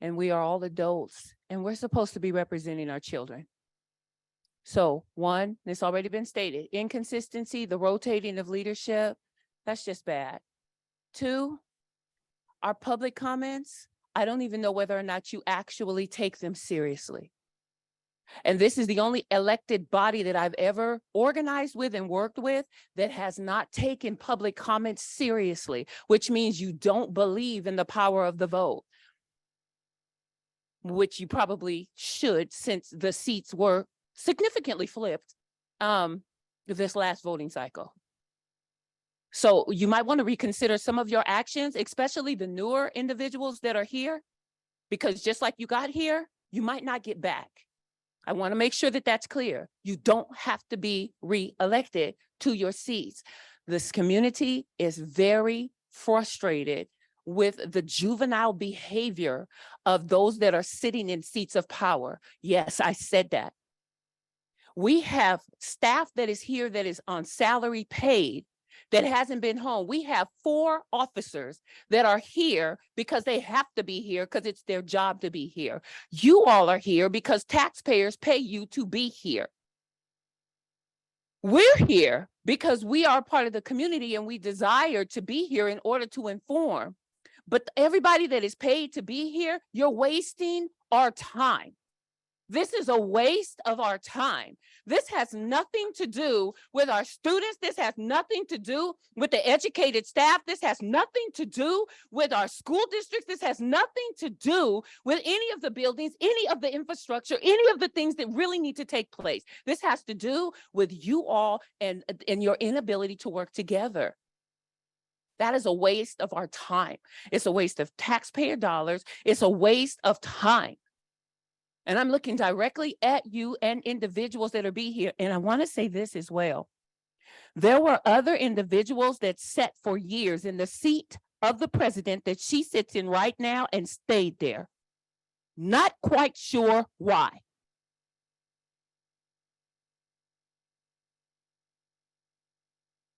S16: And we are all adults, and we're supposed to be representing our children. So one, it's already been stated, inconsistency, the rotating of leadership, that's just bad. Two, our public comments, I don't even know whether or not you actually take them seriously. And this is the only elected body that I've ever organized with and worked with that has not taken public comments seriously, which means you don't believe in the power of the vote, which you probably should, since the seats were significantly flipped this last voting cycle. So you might want to reconsider some of your actions, especially the newer individuals that are here, because just like you got here, you might not get back. I want to make sure that that's clear. You don't have to be re-elected to your seats. This community is very frustrated with the juvenile behavior of those that are sitting in seats of power. Yes, I said that. We have staff that is here that is on salary paid that hasn't been home. We have 4 officers that are here because they have to be here because it's their job to be here. You all are here because taxpayers pay you to be here. We're here because we are part of the community and we desire to be here in order to inform. But everybody that is paid to be here, you're wasting our time. This is a waste of our time. This has nothing to do with our students. This has nothing to do with the educated staff. This has nothing to do with our school districts. This has nothing to do with any of the buildings, any of the infrastructure, any of the things that really need to take place. This has to do with you all and your inability to work together. That is a waste of our time. It's a waste of taxpayer dollars. It's a waste of time. And I'm looking directly at you and individuals that are be here. And I want to say this as well. There were other individuals that sat for years in the seat of the president that she sits in right now and stayed there. Not quite sure why.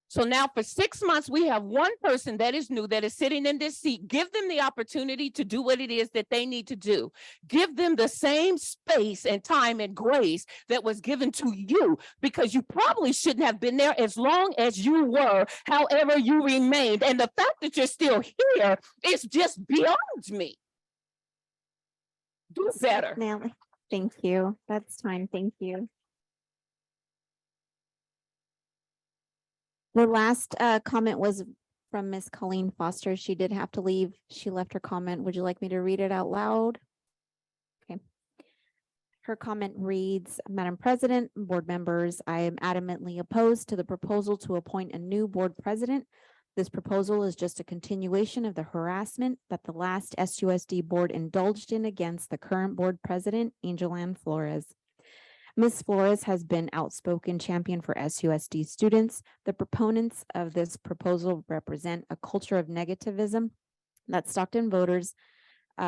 S16: So now for 6 months, we have one person that is new, that is sitting in this seat. Give them the opportunity to do what it is that they need to do. Give them the same space and time and grace that was given to you, because you probably shouldn't have been there as long as you were, however you remained. And the fact that you're still here is just beyond me. Do better.
S6: Now, thank you. That's time. Thank you. The last comment was from Miss Colleen Foster. She did have to leave. She left her comment. Would you like me to read it out loud? Okay. Her comment reads, Madam President, board members, I am adamantly opposed to the proposal to appoint a new board president. This proposal is just a continuation of the harassment that the last SUSD board indulged in against the current board president, Angel Ann Flores. Ms. Flores has been outspoken champion for SUSD students. The proponents of this proposal represent a culture of negativism that Stockton voters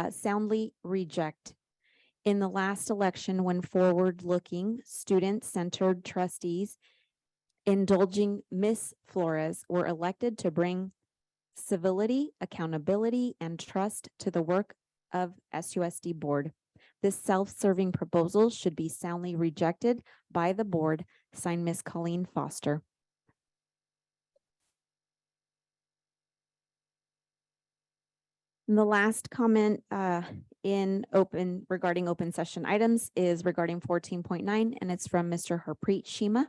S6: soundly reject. In the last election, when forward-looking, student-centered trustees indulging Ms. Flores were elected to bring civility, accountability, and trust to the work of SUSD board. This self-serving proposal should be soundly rejected by the board. Signed, Ms. Colleen Foster. And the last comment regarding open session items is regarding 14.9, and it's from Mr. Harpreet Shima.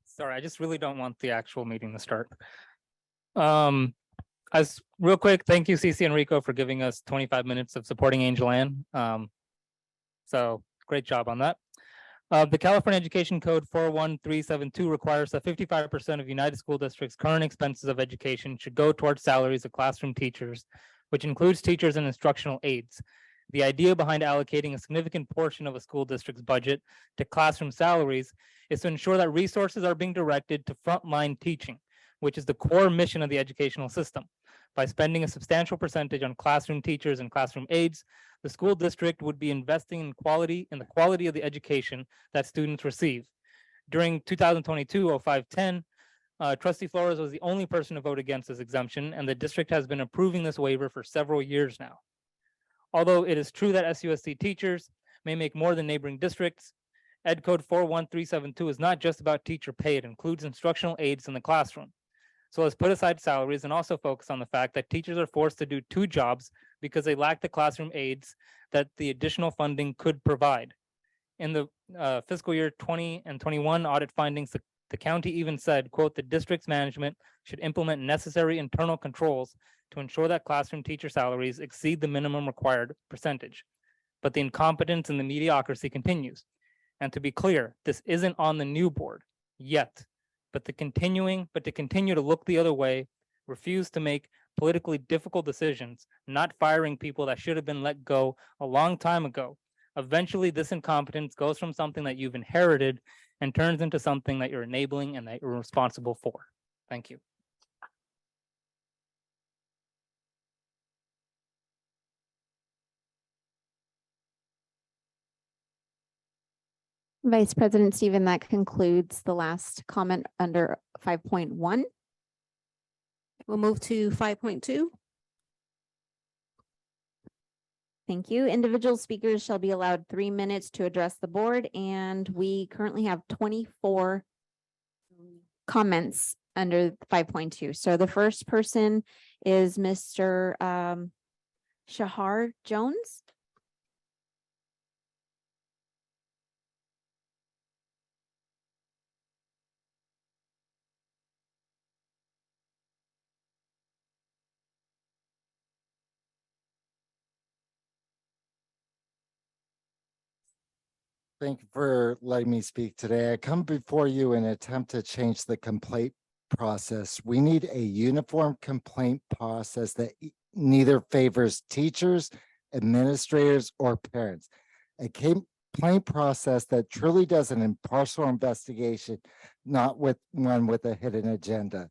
S8: Sorry, I just really don't want the actual meeting to start. As real quick, thank you, Cece and Rico, for giving us 25 minutes of supporting Angel Ann. So great job on that. The California Education Code 41372 requires that 55% of United School District's current expenses of education should go towards salaries of classroom teachers, which includes teachers and instructional aides. The idea behind allocating a significant portion of a school district's budget to classroom salaries is to ensure that resources are being directed to frontline teaching, which is the core mission of the educational system. By spending a substantial percentage on classroom teachers and classroom aides, the school district would be investing in the quality of the education that students receive. During 2022-05-10, Trustee Flores was the only person to vote against this exemption, and the district has been approving this waiver for several years now. Although it is true that SUSD teachers may make more than neighboring districts, Ed Code 41372 is not just about teacher pay. It includes instructional aides in the classroom. So let's put aside salaries and also focus on the fact that teachers are forced to do 2 jobs because they lack the classroom aides that the additional funding could provide. In the fiscal year 20 and 21 audit findings, the county even said, quote, the district's management should implement necessary internal controls to ensure that classroom teacher salaries exceed the minimum required percentage. But the incompetence and the mediocrity continues. And to be clear, this isn't on the new board yet. But to continue to look the other way, refuse to make politically difficult decisions, not firing people that should have been let go a long time ago. Eventually, this incompetence goes from something that you've inherited and turns into something that you're enabling and that you're responsible for. Thank you.
S6: Vice President Stephen, that concludes the last comment under 5.1.
S10: We'll move to 5.2.
S6: Thank you. Individual speakers shall be allowed 3 minutes to address the board, and we currently have 24 comments under 5.2. So the first person is Mr. Shahar Jones.
S2: Thank you for letting me speak today. I come before you in an attempt to change the complaint process. We need a uniform complaint process that neither favors teachers, administrators, or parents. A complaint process that truly does an impartial investigation, not with one with a hidden agenda.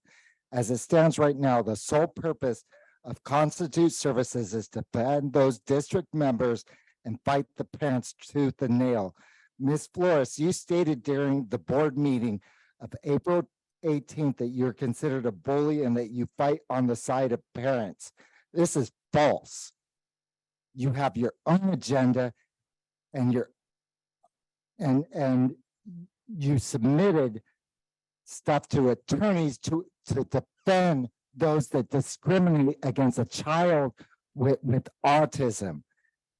S2: As it stands right now, the sole purpose of Constitute Services is to defend those district members and fight the parents tooth and nail. Ms. Flores, you stated during the board meeting of April 18th that you're considered a bully and that you fight on the side of parents. This is false. You have your own agenda and you submitted stuff to attorneys to defend those that discriminate against a child with autism.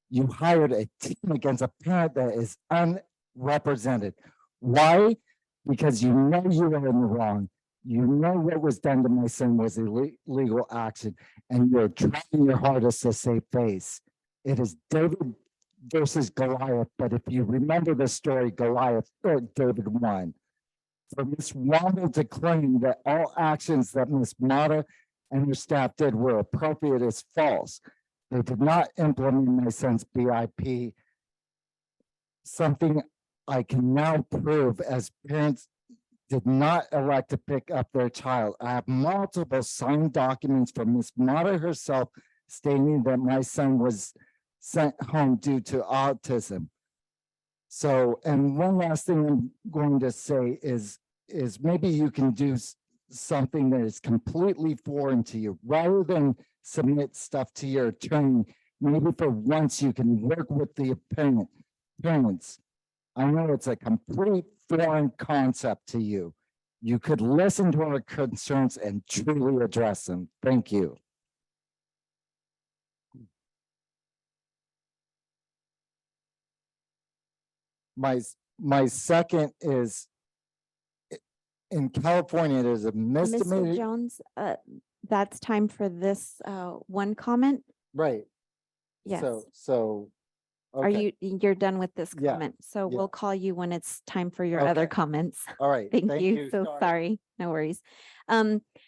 S2: You hired a team against a parent that is unrepresented. Why? Because you know you are in the wrong. You know what was done to my son was illegal action, and you're trying your hardest to save face. It is David versus Goliath, but if you remember the story, Goliath or David won. For Ms. Wandel to claim that all actions that Ms. Mata and her staff did were appropriate is false. They did not implement my son's BIP, something I can now prove as parents did not elect to pick up their child. I have multiple signed documents from Ms. Mata herself stating that my son was sent home due to autism. So, and one last thing I'm going to say is maybe you can do something that is completely foreign to you rather than submit stuff to your attorney. Maybe for once you can work with the parents. I know it's a complete foreign concept to you. You could listen to our concerns and truly address them. Thank you. My second is in California, there's a misdemeanor.
S6: Mr. Jones, that's time for this one comment.
S2: Right.
S6: Yes.
S2: So.
S6: Are you're done with this
S2: Yeah,
S6: comment? So
S2: yeah.
S6: we'll call you when it's time for your other
S2: Okay.
S6: comments.
S2: All right.
S6: Thank you. So sorry. No worries.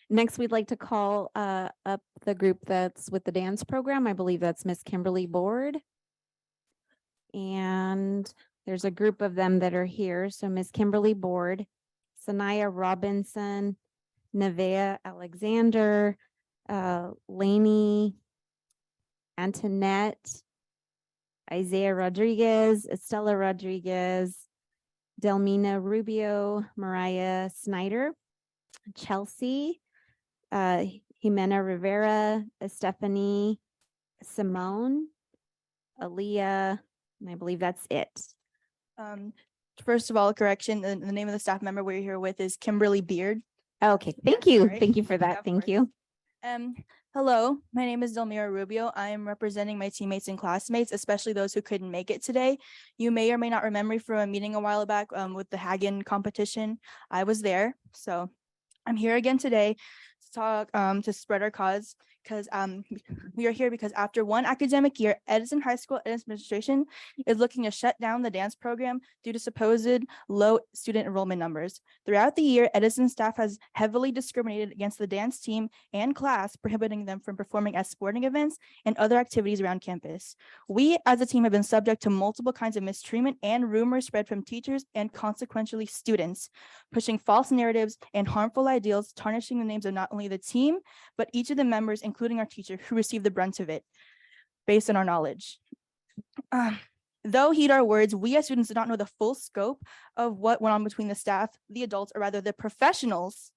S6: Next, we'd like to call up the group that's with the dance program. I believe that's Miss Kimberly Board. And there's a group of them that are here. So Miss Kimberly Board, Sanaya Robinson, Nevea Alexander, Lainey Antoinette, Isaiah Rodriguez, Estella Rodriguez, Delmina Rubio, Mariah Snyder, Chelsea, Jimena Rivera, Stephanie Simone, Aaliyah, and I believe that's it.
S22: First of all, a correction, the name of the staff member we're here with is Kimberly Beard.
S6: Okay, thank you.
S22: sorry.
S6: Thank you for
S22: Yeah,
S6: that.
S22: of
S6: Thank
S22: course.
S6: you.
S22: Hello, my name is Delmira Rubio. I am representing my teammates and classmates, especially those who couldn't make it today. You may or may not remember me from a meeting a while back with the Hagen competition. I was there, so I'm here again today to talk to spread our cause. because we are here because after one academic year, Edison High School administration is looking to shut down the dance program due to supposed low student enrollment numbers. Throughout the year, Edison staff has heavily discriminated against the dance team and class, prohibiting them from performing at sporting events and other activities around campus. We as a team have been subject to multiple kinds of mistreatment and rumors spread from teachers and consequentially students, pushing false narratives and harmful ideals, tarnishing the names of not only the team, but each of the members, including our teacher, who received the brunt of it, based on our knowledge. Though heed our words, we as students did not know the full scope of what went on between the staff, the adults, or rather the professionals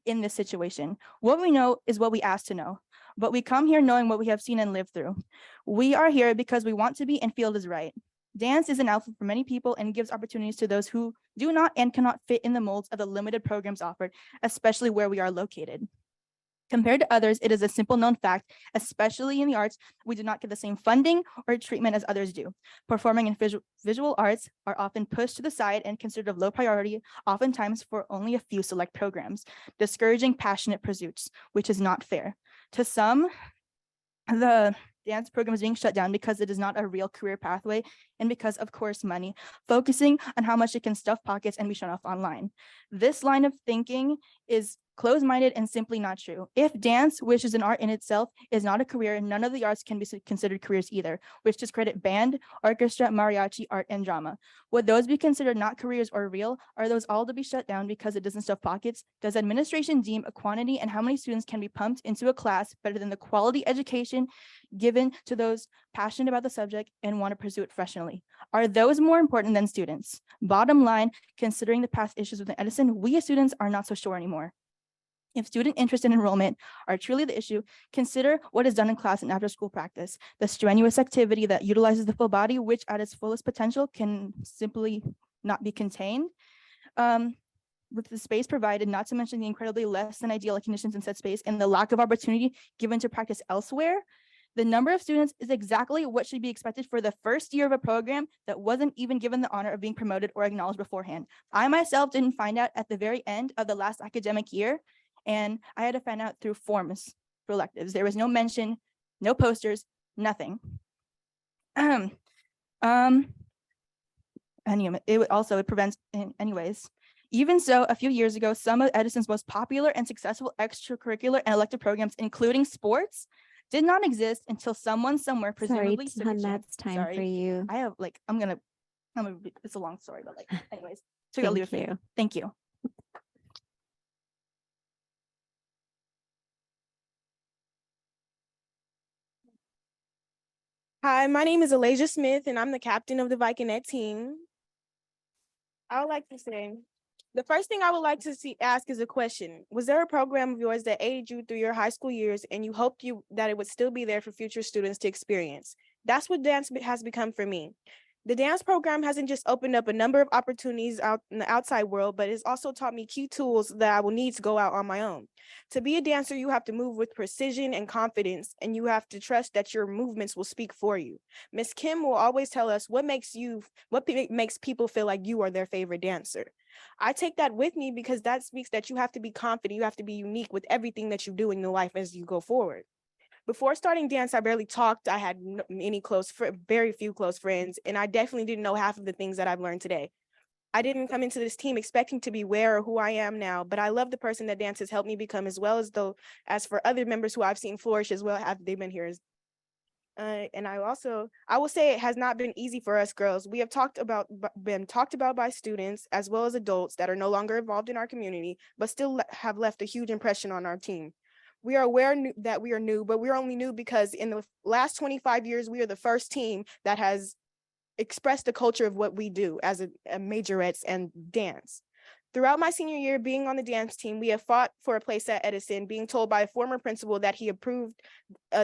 S22: in this situation. What we know is what we asked to know, but we come here knowing what we have seen and lived through. We are here because we want to be and feel is right. Dance is an outlet for many people and gives opportunities to those who do not and cannot fit in the molds of the limited programs offered, especially where we are located. Compared to others, it is a simple known fact, especially in the arts, we do not get the same funding or treatment as others do. Performing and visual arts are often pushed to the side and considered of low priority, oftentimes for only a few select programs, discouraging passionate pursuits, which is not fair. To some, the dance program is being shut down because it is not a real career pathway and because, of course, money, focusing on how much it can stuff pockets and be shown off online. This line of thinking is closed-minded and simply not true. If dance, which is an art in itself, is not a career, none of the arts can be considered careers either, which discredit band, orchestra, mariachi, art, and drama. Would those be considered not careers or real? Are those all to be shut down because it doesn't stuff pockets? Does administration deem a quantity and how many students can be pumped into a class better than the quality education given to those passionate about the subject and want to pursue it professionally? Are those more important than students? Bottom line, considering the past issues with Edison, we as students are not so sure anymore. If student interest and enrollment are truly the issue, consider what is done in class and after school practice, the strenuous activity that utilizes the full body, which at its fullest potential can simply not be contained. With the space provided, not to mention the incredibly less than ideal conditions in said space and the lack of opportunity given to practice elsewhere, the number of students is exactly what should be expected for the first year of a program that wasn't even given the honor of being promoted or acknowledged beforehand. I myself didn't find out at the very end of the last academic year, and I had to find out through forms for electives. There was no mention, no posters, nothing. Anyway, it prevents, anyways. Even so, a few years ago, some of Edison's most popular and successful extracurricular and elective programs, including sports, did not exist until someone somewhere, presumably.
S6: Sorry, Ton, that's time for you.
S22: I have it's a long story, but anyways. So
S6: Thank you.
S22: Thank you.
S9: Hi, my name is Elijah Smith, and I'm the captain of the Vikingnet team. I would like to say, the first thing I would like to ask is a question. Was there a program of yours that aided you through your high school years and you hoped that it would still be there for future students to experience? That's what dance has become for me. The dance program hasn't just opened up a number of opportunities out in the outside world, but it's also taught me key tools that I will need to go out on my own. To be a dancer, you have to move with precision and confidence, and you have to trust that your movements will speak for you. Miss Kim will always tell us what makes people feel like you are their favorite dancer. I take that with me because that speaks that you have to be confident, you have to be unique with everything that you do in your life as you go forward. Before starting dance, I barely talked. I had very few close friends, and I definitely didn't know half of the things that I've learned today. I didn't come into this team expecting to be where or who I am now, but I love the person that dance has helped me become, as well as for other members who I've seen flourish as well after they've been here. And I will say it has not been easy for us girls. We have been talked about by students as well as adults that are no longer involved in our community, but still have left a huge impression on our team. We are aware that we are new, but we're only new because in the last 25 years, we are the first team that has expressed the culture of what we do as a majorettes and dance. Throughout my senior year being on the dance team, we have fought for a place at Edison, being told by a former principal that he approved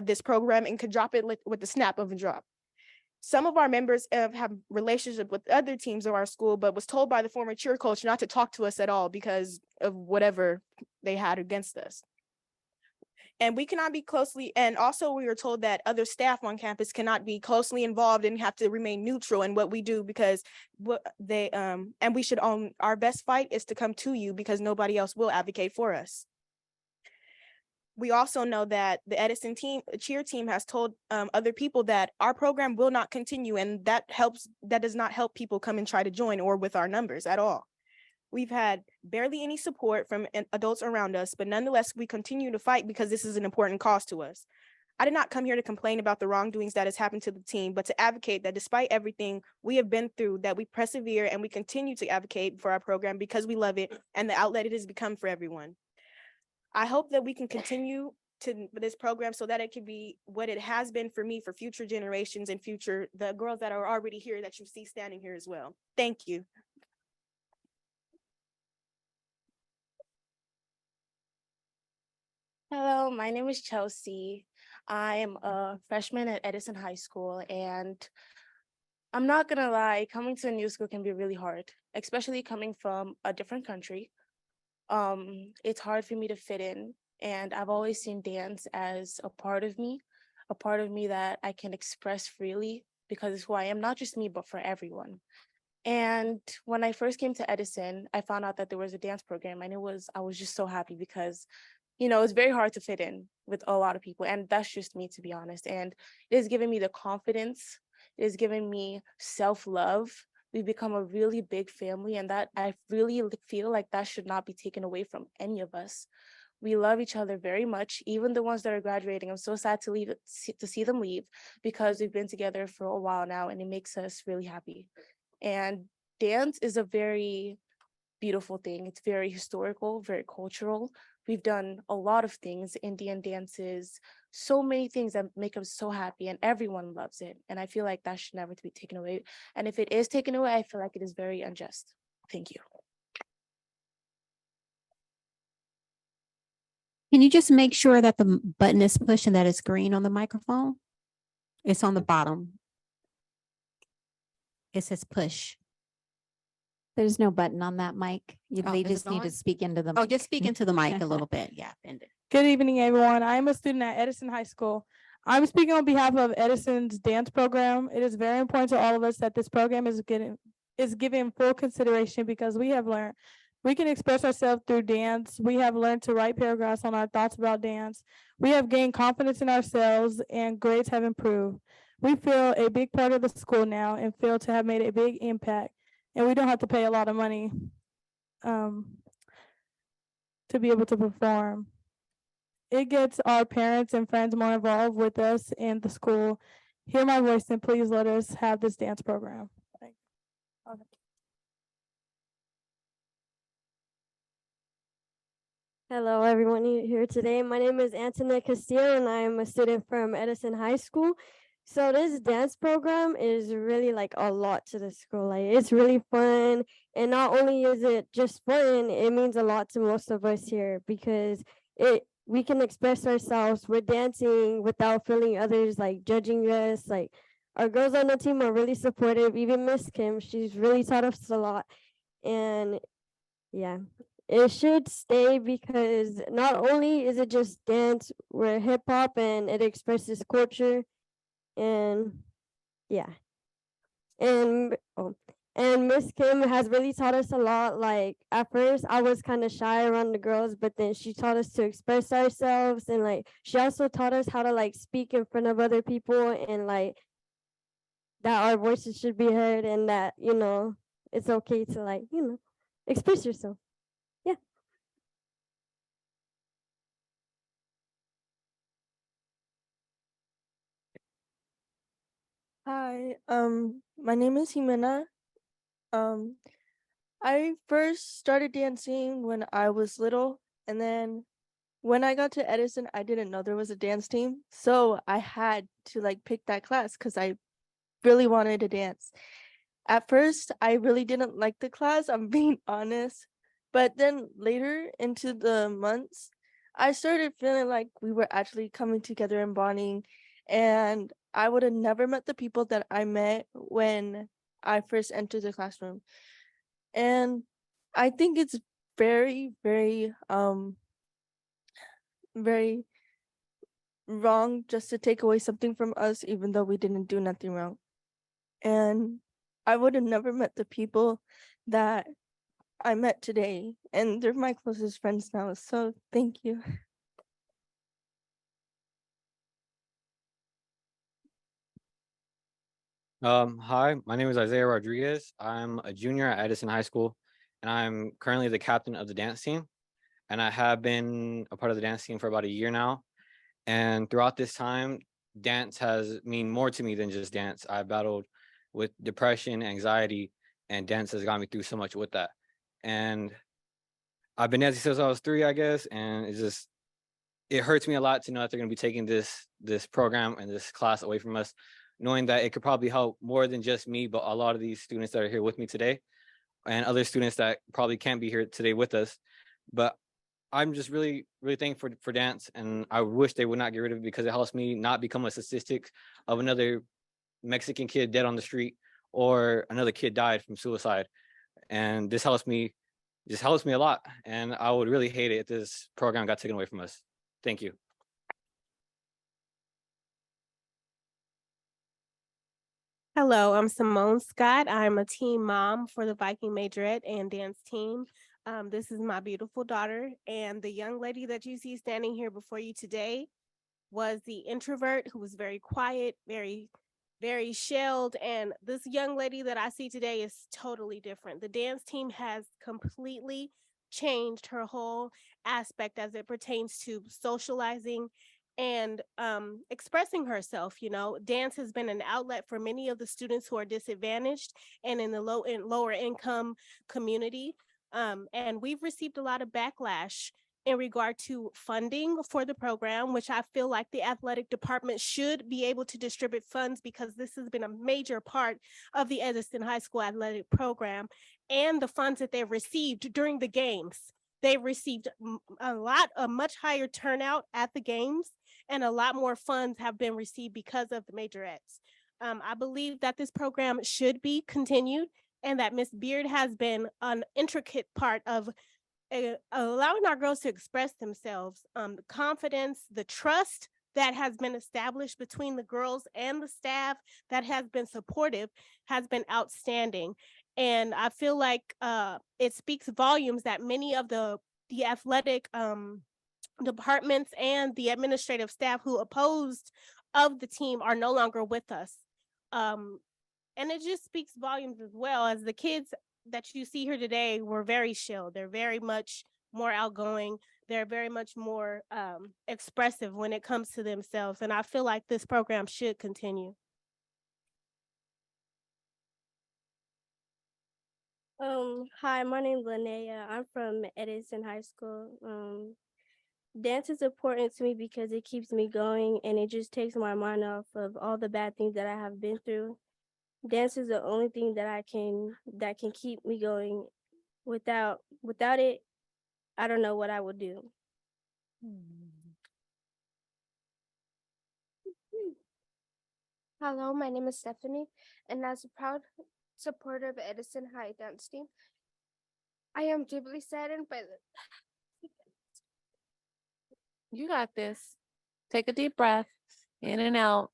S9: this program and could drop it with the snap of a drop. Some of our members have relationships with other teams of our school, but was told by the former cheer coach not to talk to us at all because of whatever they had against us. And we cannot be closely, and also we were told that other staff on campus cannot be closely involved and have to remain neutral in what we do because and we should own our best fight is to come to you because nobody else will advocate for us. we also know that the Edison team, cheer team has told other people that our program will not continue, and that does not help people come and try to join or with our numbers at all. We've had barely any support from adults around us, but nonetheless, we continue to fight because this is an important cause to us. I did not come here to complain about the wrongdoings that has happened to the team, but to advocate that despite everything we have been through, that we persevere and we continue to advocate for our program because we love it and the outlet it has become for everyone. I hope that we can continue to this program so that it can be what it has been for me for future generations and the girls that are already here that you see standing here as well. Thank you.
S11: Hello, my name is Chelsea. I am a freshman at Edison High School, and I'm not gonna lie, coming to a new school can be really hard, especially coming from a different country. It's hard for me to fit in, and I've always seen dance as a part of me that I can express freely because it's who I am, not just me, but for everyone. And when I first came to Edison, I found out that there was a dance program, and I was just so happy because it's very hard to fit in with a lot of people. And that's just me, to be honest. And it has given me the confidence. It has given me self-love. We've become a really big family, and that I really feel like that should not be taken away from any of us. We love each other very much, even the ones that are graduating. I'm so sad to see them leave because we've been together for a while now, and it makes us really happy. And dance is a very beautiful thing. It's very historical, very cultural. We've done a lot of things, Indian dances, so many things that make us so happy, and everyone loves it. And I feel like that should never be taken away. And if it is taken away, I feel like it is very unjust. Thank you.
S10: Can you just make sure that the button is pushed and that it's green on the microphone? It's on the bottom. It says push.
S6: There's no button on that mic. They
S10: is
S6: just
S10: it
S6: need
S10: on?
S6: to speak into the.
S10: Oh,
S6: mic.
S10: just speak into the mic a little bit. Yeah.
S17: Good evening, everyone. I am a student at Edison High School. I'm speaking on behalf of Edison's dance program. It is very important to all of us that this program is given full consideration because we have learned we can express ourselves through dance. We have learned to write paragraphs on our thoughts about dance. We have gained confidence in ourselves, and grades have improved. We feel a big part of the school now and feel to have made a big impact. And we don't have to pay a lot of money to be able to perform. It gets our parents and friends more involved with us in the school. Hear my voice and please let us have this dance program.
S23: Hello, everyone here today. My name is Antoinette Castillo, and I am a student from Edison High School. So this dance program is really like a lot to the school. Like it's really fun, and not only is it just fun, it means a lot to most of us here because we can express ourselves. We're dancing without feeling others like judging us. Like our girls on the team are really supportive. Even Miss Kim, she's really taught us a lot, and yeah. It should stay because not only is it just dance, we're hip hop and it expresses culture, and yeah. And Miss Kim has really taught us a lot. Like at first I was kind of shy around the girls, but then she taught us to express ourselves, and like she also taught us how to like speak in front of other people, and like that our voices should be heard, and that it's okay to like express yourself.
S24: Hi, my name is Jimena. I first started dancing when I was little, and then when I got to Edison, I didn't know there was a dance team, so I had to like pick that class because I really wanted to dance. At first, I really didn't like the class, I'm being honest, but then later into the months, I started feeling like we were actually coming together and bonding, and I would have never met the people that I met when I first entered the classroom. And I think it's very, very, very wrong just to take away something from us, even though we didn't do nothing wrong. And I would have never met the people that I met today, and they're my closest friends now. So thank you.
S12: Hi, my name is Isaiah Rodriguez. I'm a junior at Edison High School, and I'm currently the captain of the dance team. And I have been a part of the dance team for about a year now. And throughout this time, dance has mean more to me than just dance. I battled with depression, anxiety, and dance has got me through so much with that. And I've been dancing since I was 3, I guess, and it hurts me a lot to know that they're going to be taking this program and this class away from us, knowing that it could probably help more than just me, but a lot of these students that are here with me today and other students that probably can't be here today with us. But I'm just really, really thankful for dance, and I wish they would not get rid of it because it helps me not become a statistic of another Mexican kid dead on the street or another kid died from suicide. And this helps me a lot. And I would really hate it if this program got taken away from us. Thank you.
S19: Hello, I'm Simone Scott. I'm a team mom for the Viking Majorette and dance team. This is my beautiful daughter, and the young lady that you see standing here before you today was the introvert who was very quiet, very, very shelled. And this young lady that I see today is totally different. The dance team has completely changed her whole aspect as it pertains to socializing and expressing herself. You know, dance has been an outlet for many of the students who are disadvantaged and in the lower income community. And we've received a lot of backlash in regard to funding for the program, which I feel like the athletic department should be able to distribute funds, because this has been a major part of the Edison High School athletic program and the funds that they've received during the games. They've received a much higher turnout at the games, and a lot more funds have been received because of the majorettes. I believe that this program should be continued, and that Miss Beard has been an intricate part of allowing our girls to express themselves. The confidence, the trust that has been established between the girls and the staff that has been supportive has been outstanding. And I feel like it speaks volumes that many of the athletic departments and the administrative staff who opposed of the team are no longer with us. And it just speaks volumes as well, as the kids that you see here today were very chill. They're very much more outgoing. They're very much more expressive when it comes to themselves. And I feel like this program should continue.
S23: Hi, my name is Linnea. I'm from Edison High School. Dance is important to me because it keeps me going, and it just takes my mind off of all the bad things that I have been through. Dance is the only thing that can keep me going. Without it, I don't know what I would do.
S20: Hello, my name is Stephanie, and as a proud supporter of Edison High dance team, I am deeply saddened by the.
S1: You got this. Take a deep breath, in and out.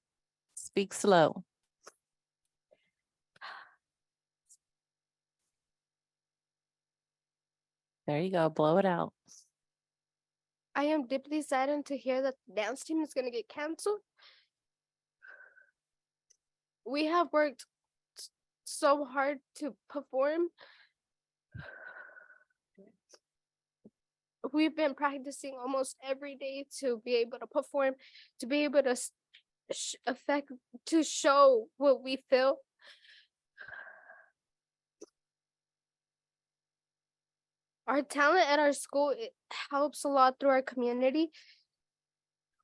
S1: Speak slow. There you go. Blow it out.
S20: I am deeply saddened to hear that the dance team is going to get canceled. We have worked so hard to perform. We've been practicing almost every day to be able to perform, to be able to to show what we feel. Our talent at our school, it helps a lot through our community.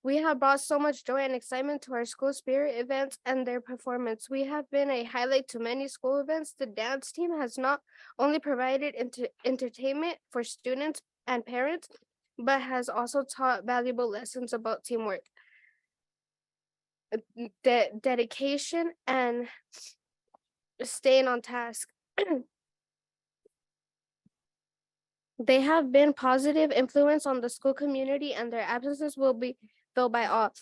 S20: We have brought so much joy and excitement to our school spirit events and their performance. We have been a highlight to many school events. The dance team has not only provided entertainment for students and parents, but has also taught valuable lessons about teamwork, dedication, and staying on task. They have been positive influence on the school community, and their absences will be felt by all.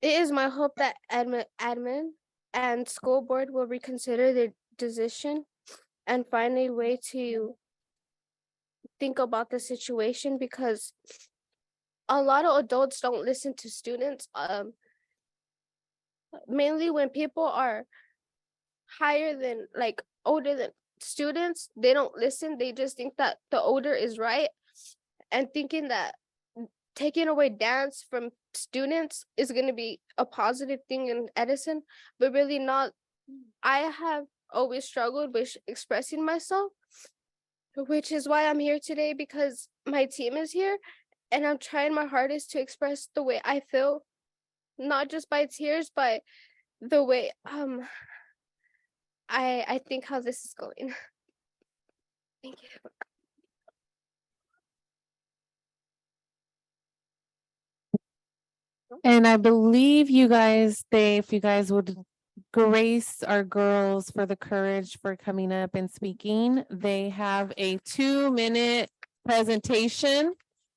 S20: It is my hope that admin and school board will reconsider their decision and find a way to think about the situation, because a lot of adults don't listen to students. mainly when people are higher than like older than students, they don't listen. They just think that the older is right, and thinking that taking away dance from students is going to be a positive thing in Edison, but really not. I have always struggled with expressing myself, which is why I'm here today, because my team is here and I'm trying my hardest to express the way I feel, not just by tears, but the way I think how this is going. Thank you.
S1: And I believe you guys, if you guys would grace our girls for the courage for coming up and speaking. They have a 2-minute presentation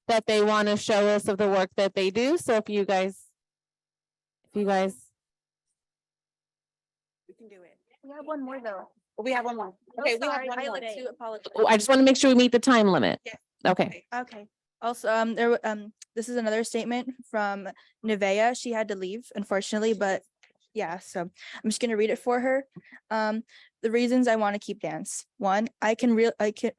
S1: that they want to show us of the work that they do. So if you guys.
S7: We can do it.
S22: We have one more though.
S7: We have one more. Okay, we have one
S22: I
S7: more.
S22: like to apologize.
S1: Oh, I just want to make sure we meet the time limit.
S22: Yeah.
S1: Okay.
S22: Okay. Also, this is another statement from Nevea. She had to leave, unfortunately, but yeah, so I'm just gonna read it for her. The reasons I want to keep dance. One, I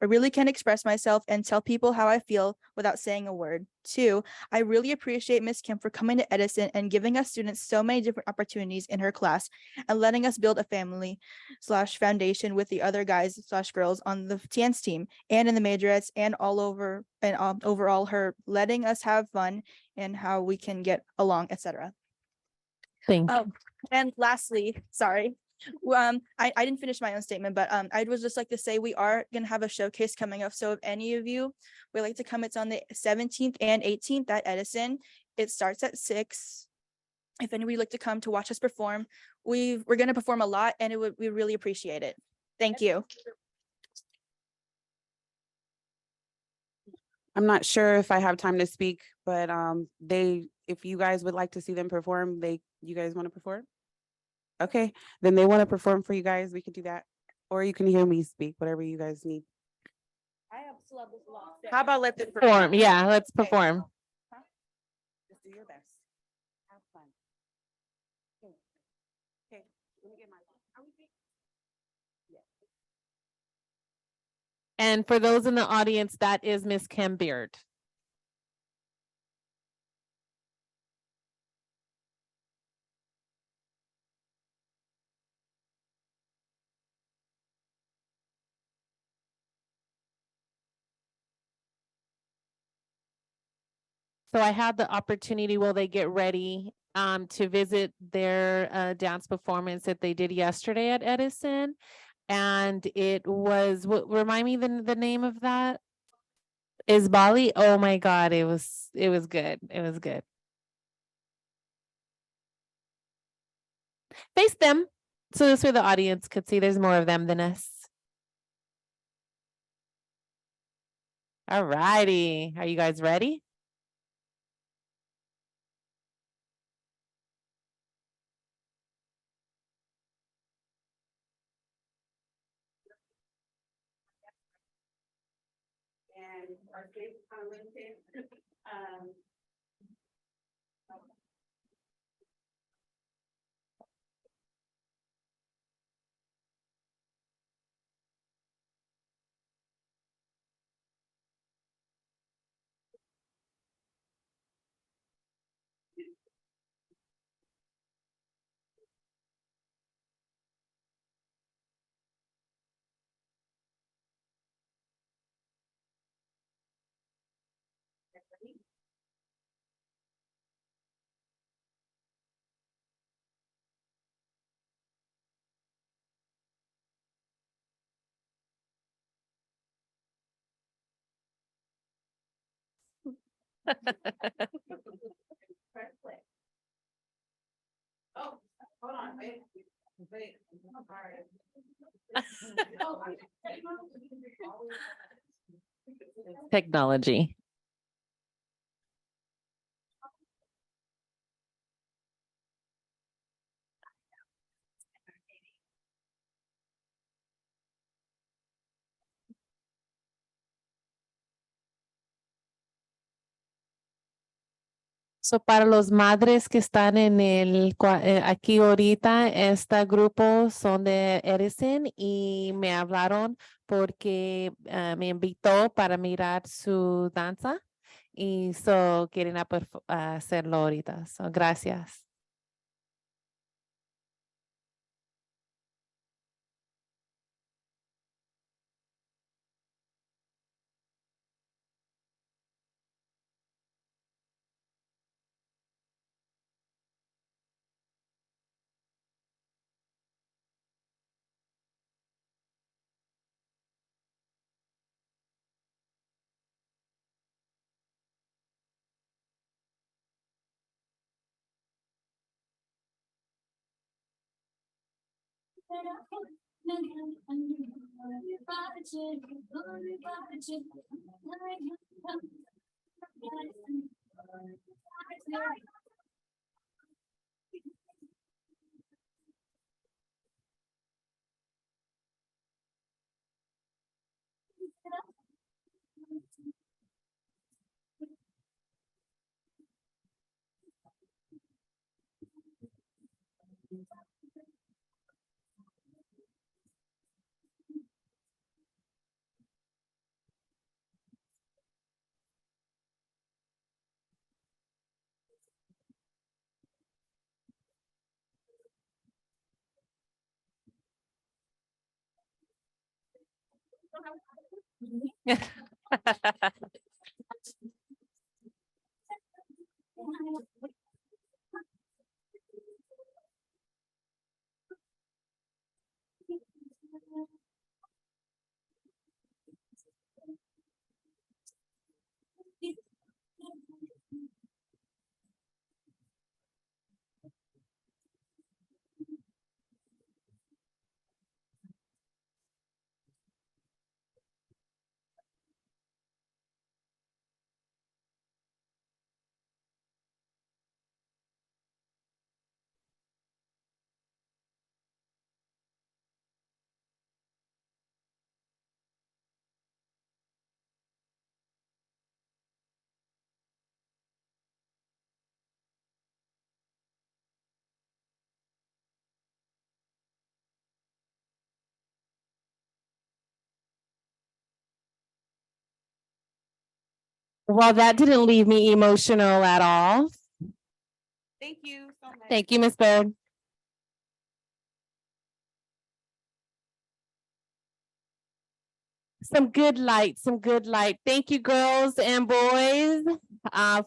S22: really can express myself and tell people how I feel without saying a word. Two, I really appreciate Miss Kim for coming to Edison and giving us students so many different opportunities in her class and letting us build a family/foundation with the other guys/girls on the dance team and in the majorettes and all over and overall her letting us have fun and how we can get along, etc.
S1: Thank you.
S22: Oh, and lastly, sorry. I didn't finish my own statement, but I would just like to say we are gonna have a showcase coming up. So if any of you would like to come, it's on the 17th and 18th at Edison. It starts at 6. If anybody would like to come to watch us perform, we're gonna perform a lot and we really appreciate it. Thank you.
S7: I'm not sure if I have time to speak, but if you guys would like to see them perform, you guys want to perform? Okay, then they want to perform for you guys. We can do that. Or you can hear me speak, whatever you guys need. How about let them
S1: Perform. Yeah, let's perform.
S7: Just do your best. Have fun. Okay, let me get my.
S1: And for those in the audience, that is Miss Kim Beard. So I had the opportunity while they get ready to visit their dance performance that they did yesterday at Edison. And it was, remind me the name of that? Is Bali? Oh my God, it was good. It was good. Face them. So this way the audience could see there's more of them than us. All righty. Are you guys ready?
S7: And our state on LinkedIn. Oh, hold on, wait. All right.
S1: Technology. So para los madres que están en aquí ahorita, este grupo son de Edison y me hablaron porque me invitó para mirar su danza y quieren hacerlo ahorita. So, gracias. Well, that didn't leave me emotional at all.
S9: Thank you so much.
S1: Thank you, Ms. Bird. Some good light, some good light. Thank you, girls and boys,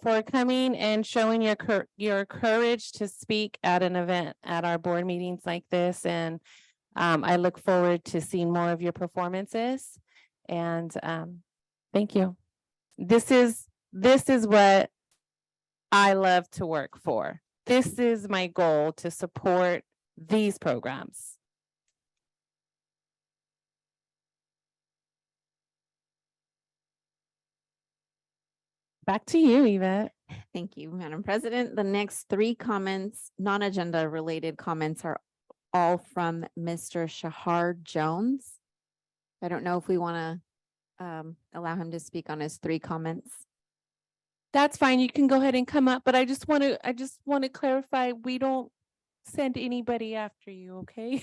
S1: for coming and showing your courage to speak at an event at our board meetings like this. And I look forward to seeing more of your performances. And thank you. This is what I love to work for. This is my goal, to support these programs. Back to you, Yvette.
S6: Thank you, Madam President. The next three comments, non-agenda related comments, are all from Mr. Shahar Jones. I don't know if we want to allow him to speak on his three comments.
S1: That's fine. You can go ahead and come up, but I just want to clarify, we don't send anybody after you, okay?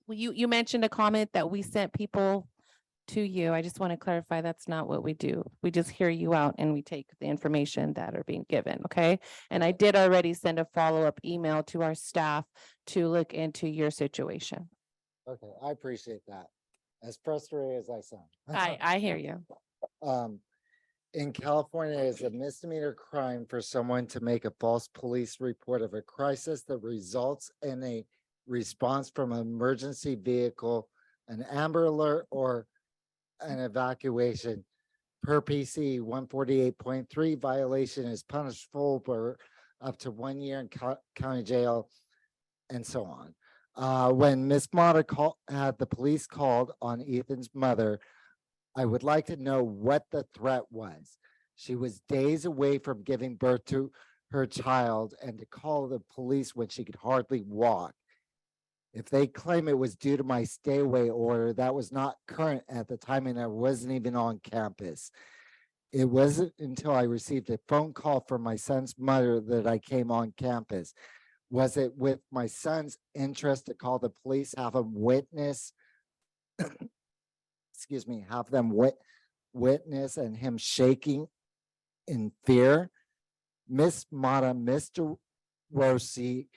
S1: Well, you mentioned a comment that we sent people to you. I just want to clarify that's not what we do. We just hear you out and we take the information that are being given, okay? And I did already send a follow-up email to our staff to look into your situation.
S2: Okay, I appreciate that. As frustrated as I sound.
S1: I hear you.
S2: In California, it is a misdemeanor crime for someone to make a false police report of a crisis that results in a response from an emergency vehicle, an Amber Alert, or an evacuation. Per PC 148.3, violation is punishable for up to 1 year in county jail, and so on. When Miss Mata had the police called on Ethan's mother, I would like to know what the threat was. She was days away from giving birth to her child, and to call the police when she could hardly walk. If they claim it was due to my stay away order, that was not current at the time and I wasn't even on campus. It wasn't until I received a phone call from my son's mother that I came on campus. Was it with my son's interest to call the police, have him witness, excuse me, have them witness and him shaking in fear? Miss Mata, Mr. Rossi,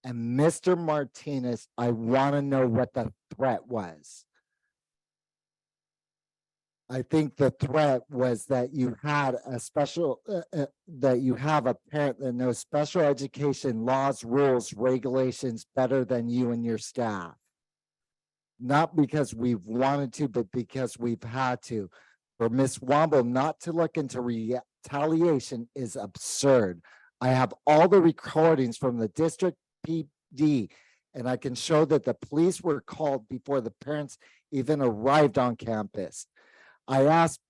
S2: and Mr. Martinez, I want to know what the threat was. I think the threat was that you had a special, that you have a parent that knows special education laws, rules, regulations better than you and your staff. Not because we've wanted to, but because we've had to. For Miss Womble not to look into retaliation is absurd. I have all the recordings from the district PD, and I can show that the police were called before the parents even arrived on campus. I asked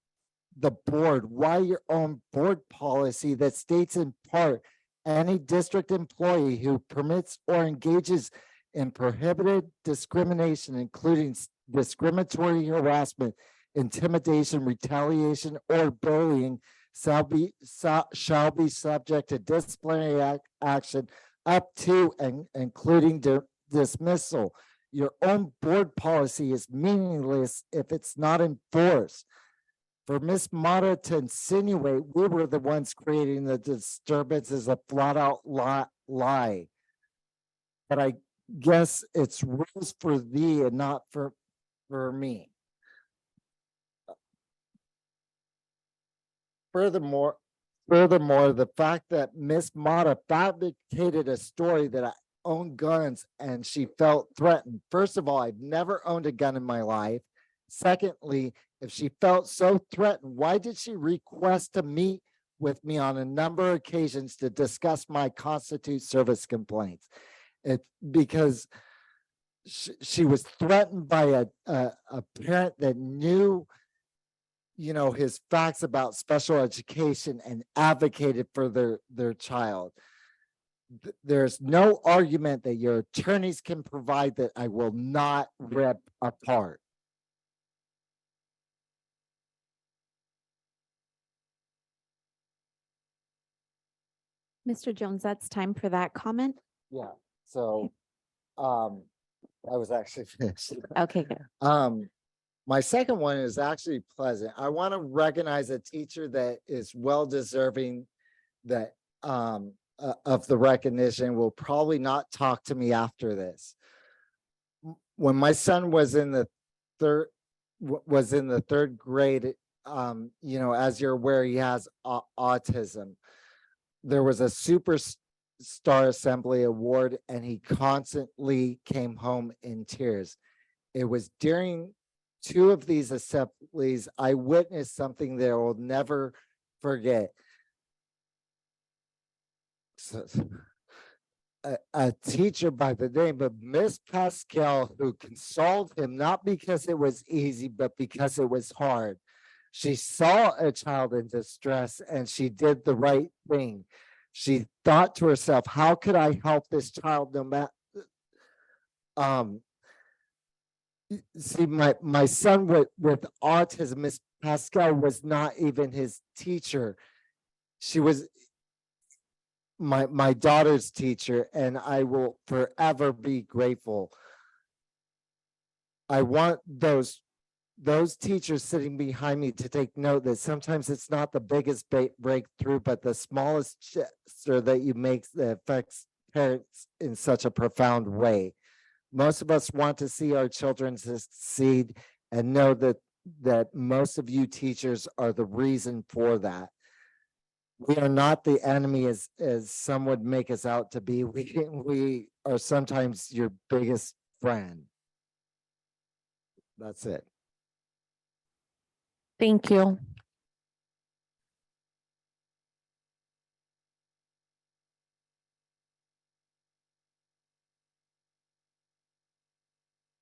S2: the board why your own board policy that states in part any district employee who permits or engages in prohibited discrimination, including discriminatory harassment, intimidation, retaliation, or bullying shall be subject to disciplinary action up to and including dismissal. Your own board policy is meaningless if it's not enforced. For Ms. Mata to insinuate we were the ones creating the disturbance is a flat out lie. But I guess it's rules for thee and not for me. Furthermore, the fact that Miss Mata fabricated a story that I own guns and she felt threatened. First of all, I've never owned a gun in my life. Secondly, if she felt so threatened, why did she request to meet with me on a number of occasions to discuss my constitute service complaints? It's because she was threatened by a parent that knew, you know, his facts about special education and advocated for their child. There's no argument that your attorneys can provide that I will not rip apart.
S6: Mr. Jones, that's time for that comment.
S2: Yeah, so I was actually finished.
S6: Okay, good.
S2: My second one is actually pleasant. I want to recognize a teacher that is well deserving that of the recognition, will probably not talk to me after this. When my son was in the third grade, you know, as you're aware, he has autism. There was a Superstar Assembly award, and he constantly came home in tears. It was during two of these assemblies I witnessed something that I will never forget. A teacher by the name of Miss Pascal, who consoled him not because it was easy, but because it was hard. She saw a child in distress and she did the right thing. She thought to herself, how could I help this child no matter? See, my son with autism, Miss Pascal was not even his teacher. She was my daughter's teacher, and I will forever be grateful. I want those teachers sitting behind me to take note that sometimes it's not the biggest breakthrough, but the smallest gesture that you make that affects parents in such a profound way. Most of us want to see our children succeed and know that most of you teachers are the reason for that. We are not the enemy as some would make us out to be. We are sometimes your biggest friend. That's it.
S1: Thank you.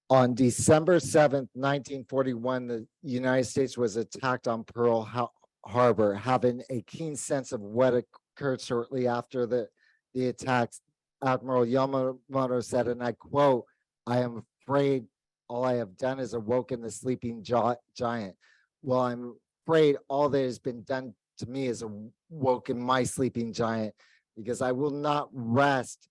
S2: On December 7th, 1941, the United States was attacked on Pearl Harbor. Having a keen sense of what occurred shortly after the attacks, Admiral Yamamoto said, and I quote, "I am afraid all I have done is awoken the sleeping giant." Well, I'm afraid all that has been done to me has awoken my sleeping giant, because I will not rest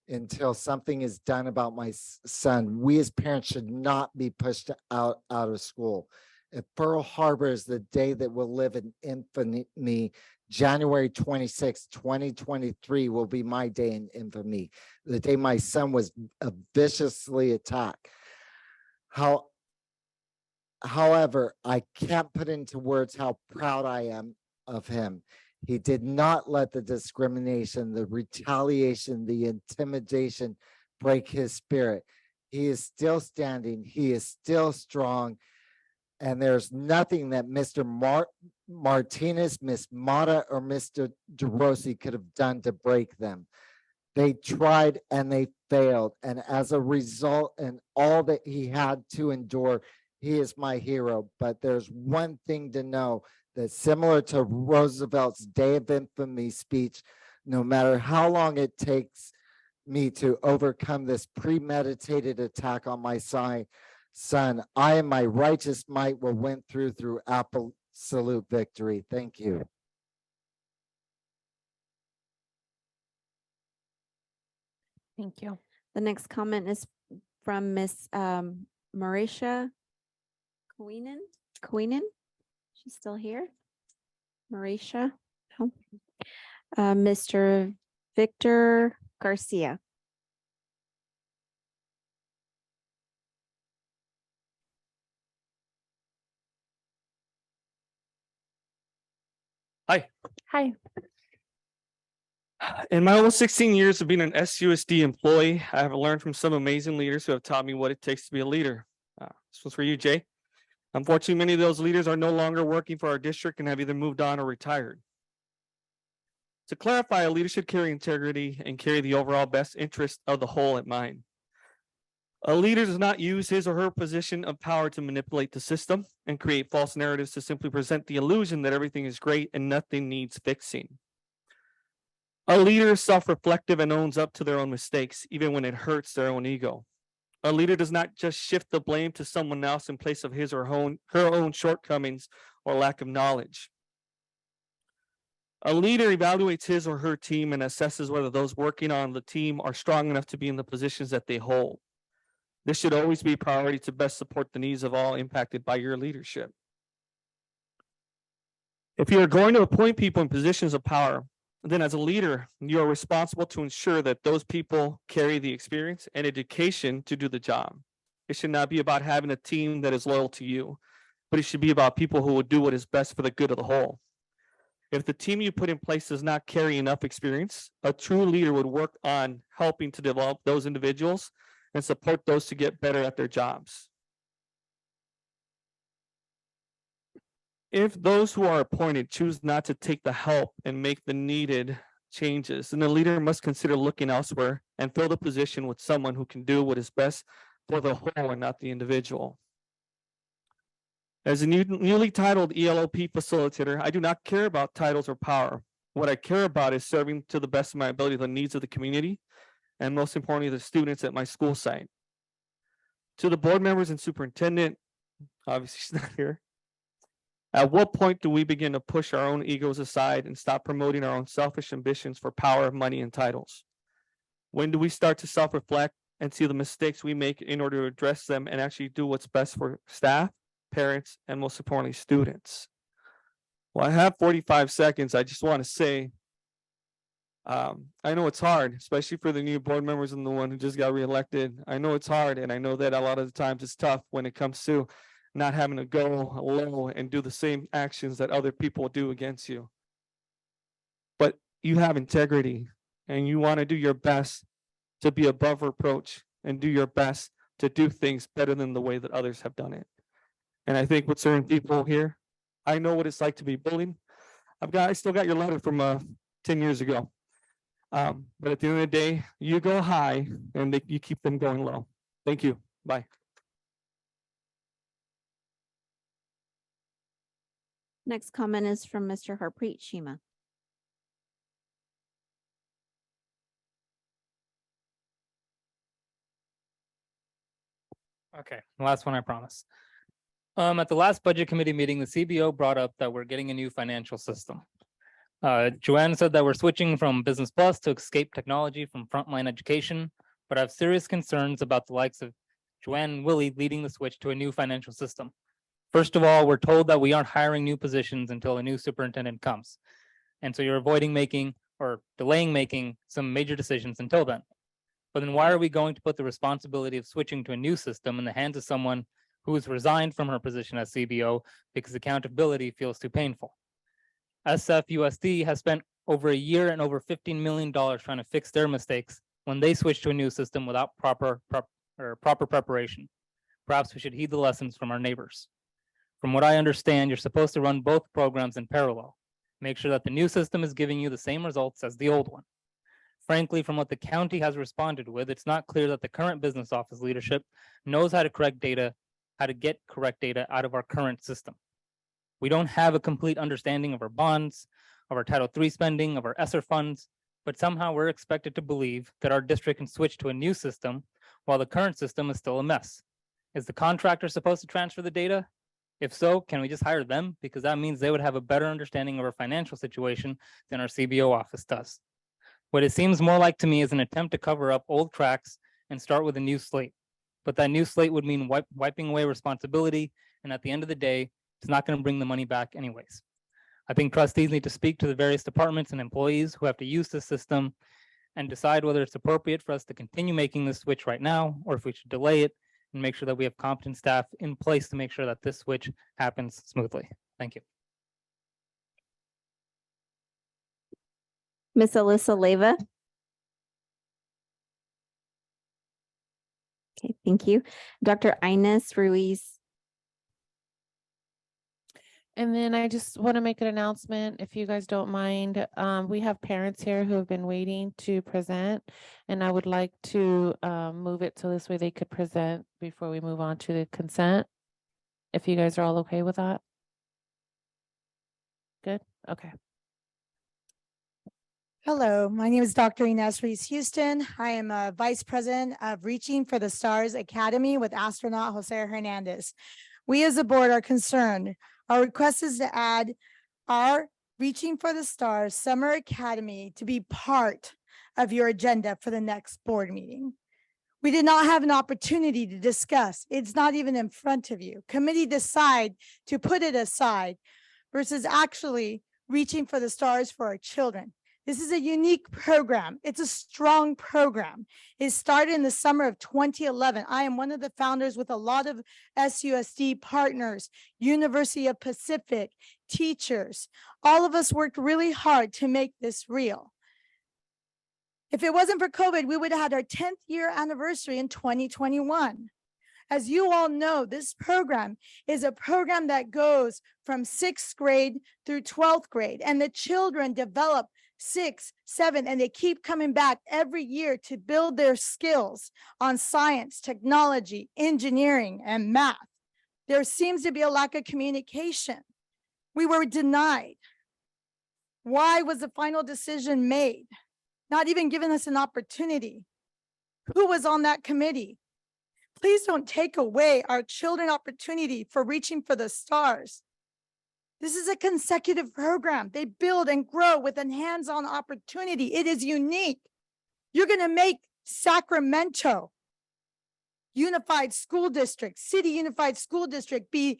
S2: until something is done about my son. We as parents should not be pushed out of school. If Pearl Harbor is the day that will live in infamy, January 26, 2023 will be my day in infamy, the day my son was viciously attacked. However, I can't put into words how proud I am of him. He did not let the discrimination, the retaliation, the intimidation break his spirit. He is still standing. He is still strong. And there's nothing that Mr. Martinez, Miss Mata, or Mr. DeRossi could have done to break them. They tried and they failed. And as a result, and all that he had to endure, he is my hero. But there's one thing to know, that similar to Roosevelt's Day of Infamy speech, no matter how long it takes me to overcome this premeditated attack on my son, I and my righteous might will win through absolute victory. Thank you.
S1: Thank you.
S6: The next comment is from Miss Marisha Queenan. She's still here. Marisha. No. Mr. Victor Garcia.
S4: Hi.
S1: Hi.
S4: In my almost 16 years of being an SUSD employee, I have learned from some amazing leaders who have taught me what it takes to be a leader. This was for you, Jay. Unfortunately, many of those leaders are no longer working for our district and have either moved on or retired. To clarify, a leader should carry integrity and carry the overall best interest of the whole at mind. A leader does not use his or her position of power to manipulate the system and create false narratives to simply present the illusion that everything is great and nothing needs fixing. A leader is self-reflective and owns up to their own mistakes, even when it hurts their own ego. A leader does not just shift the blame to someone else in place of his or her own shortcomings or lack of knowledge. A leader evaluates his or her team and assesses whether those working on the team are strong enough to be in the positions that they hold. This should always be a priority to best support the needs of all impacted by your leadership. If you are going to appoint people in positions of power, then as a leader, you are responsible to ensure that those people carry the experience and education to do the job. It should not be about having a team that is loyal to you, but it should be about people who will do what is best for the good of the whole. If the team you put in place does not carry enough experience, a true leader would work on helping to develop those individuals and support those to get better at their jobs. If those who are appointed choose not to take the help and make the needed changes, then the leader must consider looking elsewhere and fill the position with someone who can do what is best for the whole and not the individual. As a newly titled ELOP facilitator, I do not care about titles or power. What I care about is serving to the best of my ability the needs of the community, and most importantly, the students at my school site. To the board members and superintendent, obviously she's not here. At what point do we begin to push our own egos aside and stop promoting our own selfish ambitions for power, money, and titles? When do we start to self-reflect and see the mistakes we make in order to address them and actually do what's best for staff, parents, and most importantly, students? Well, I have 45 seconds. I just want to say, I know it's hard, especially for the new board members and the one who just got reelected. I know it's hard, and I know that a lot of the times it's tough when it comes to not having to go low and do the same actions that other people do against you. But you have integrity, and you want to do your best to be above reproach and do your best to do things better than the way that others have done it. And I think with certain people here, I know what it's like to be bullied. I still got your letter from 10 years ago. But at the end of the day, you go high and you keep them going low. Thank you. Bye.
S6: Next comment is from Mr. Harpreet Shima.
S8: Okay, last one, I promise. At the last budget committee meeting, the CBO brought up that we're getting a new financial system. Joanne said that we're switching from Business Plus to Escape Technology from Frontline Education, but I have serious concerns about the likes of Joanne and Willie leading the switch to a new financial system. First of all, we're told that we aren't hiring new positions until a new superintendent comes. And so you're avoiding making or delaying making some major decisions until then. But then why are we going to put the responsibility of switching to a new system in the hands of someone who has resigned from her position as CBO because accountability feels too painful? SFUSD has spent over a year and over $15 million trying to fix their mistakes when they switched to a new system without proper preparation. Perhaps we should heed the lessons from our neighbors. From what I understand, you're supposed to run both programs in parallel. Make sure that the new system is giving you the same results as the old one. Frankly, from what the county has responded with, it's not clear that the current business office leadership knows how to get correct data out of our current system. We don't have a complete understanding of our bonds, of our Title III spending, of our ESSER funds, but somehow we're expected to believe that our district can switch to a new system while the current system is still a mess. Is the contractor supposed to transfer the data? If so, can we just hire them? Because that means they would have a better understanding of our financial situation than our CBO office does. What it seems more like to me is an attempt to cover up old tracks and start with a new slate. But that new slate would mean wiping away responsibility, and at the end of the day, it's not going to bring the money back anyways. I think trustees need to speak to the various departments and employees who have to use this system and decide whether it's appropriate for us to continue making this switch right now, or if we should delay it and make sure that we have competent staff in place to make sure that this switch happens smoothly. Thank you.
S6: Miss Alyssa Leyva. Okay, thank you. Dr. Ines Ruiz.
S1: And then I just want to make an announcement, if you guys don't mind. We have parents here who have been waiting to present, and I would like to move it so this way they could present before we move on to the consent. If you guys are all okay with that? Good? Okay.
S3: Hello, my name is Dr. Ines Reese Houston. I am a Vice President of Reaching for the Stars Academy with astronaut Jose Hernandez. We as a board are concerned. Our request is to add our Reaching for the Stars Summer Academy to be part of your agenda for the next board meeting. We did not have an opportunity to discuss. It's not even in front of you. Committee decide to put it aside versus actually reaching for the stars for our children. This is a unique program. It's a strong program. It started in the summer of 2011. I am one of the founders with a lot of SUSD partners, University of Pacific, teachers. All of us worked really hard to make this real. If it wasn't for COVID, we would have had our 10th year anniversary in 2021. As you all know, this program is a program that goes from 6th grade through 12th grade, and the children develop 6, 7, and they keep coming back every year to build their skills on science, technology, engineering, and math. There seems to be a lack of communication. We were denied. Why was the final decision made? Not even giving us an opportunity. Who was on that committee? Please don't take away our children opportunity for reaching for the stars. This is a consecutive program. They build and grow with a hands-on opportunity. It is unique. You're going to make Sacramento Unified School District, City Unified School District be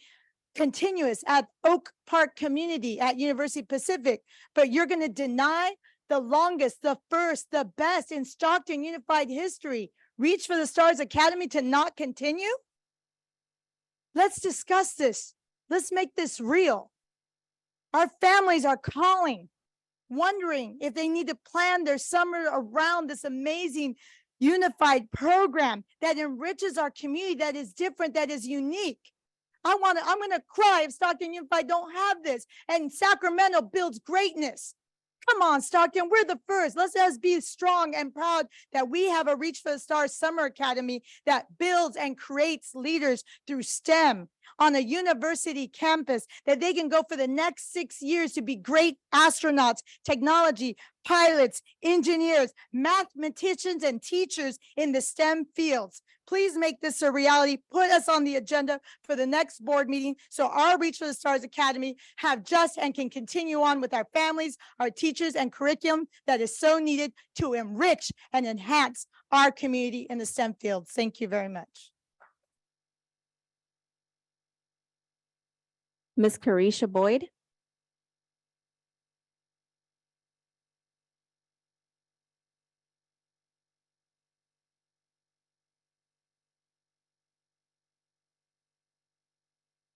S3: continuous at Oak Park Community at University Pacific, but you're going to deny the longest, the first, the best in Stockton Unified history, Reach for the Stars Academy, to not continue? Let's discuss this. Let's make this real. Our families are calling, wondering if they need to plan their summer around this amazing unified program that enriches our community, that is different, that is unique. I'm gonna cry if Stockton Unified don't have this, and Sacramento builds greatness. Come on, Stockton, we're the first. Let's be strong and proud that we have a Reach for the Stars Summer Academy that builds and creates leaders through STEM, on a university campus, that they can go for the next 6 years to be great astronauts, technology, pilots, engineers, mathematicians, and teachers in the STEM fields. Please make this a reality. Put us on the agenda for the next board meeting so our Reach for the Stars Academy have just and can continue on with our families, our teachers, and curriculum that is so needed to enrich and enhance our community in the STEM fields. Thank you very much.
S6: Ms. Carisha Boyd.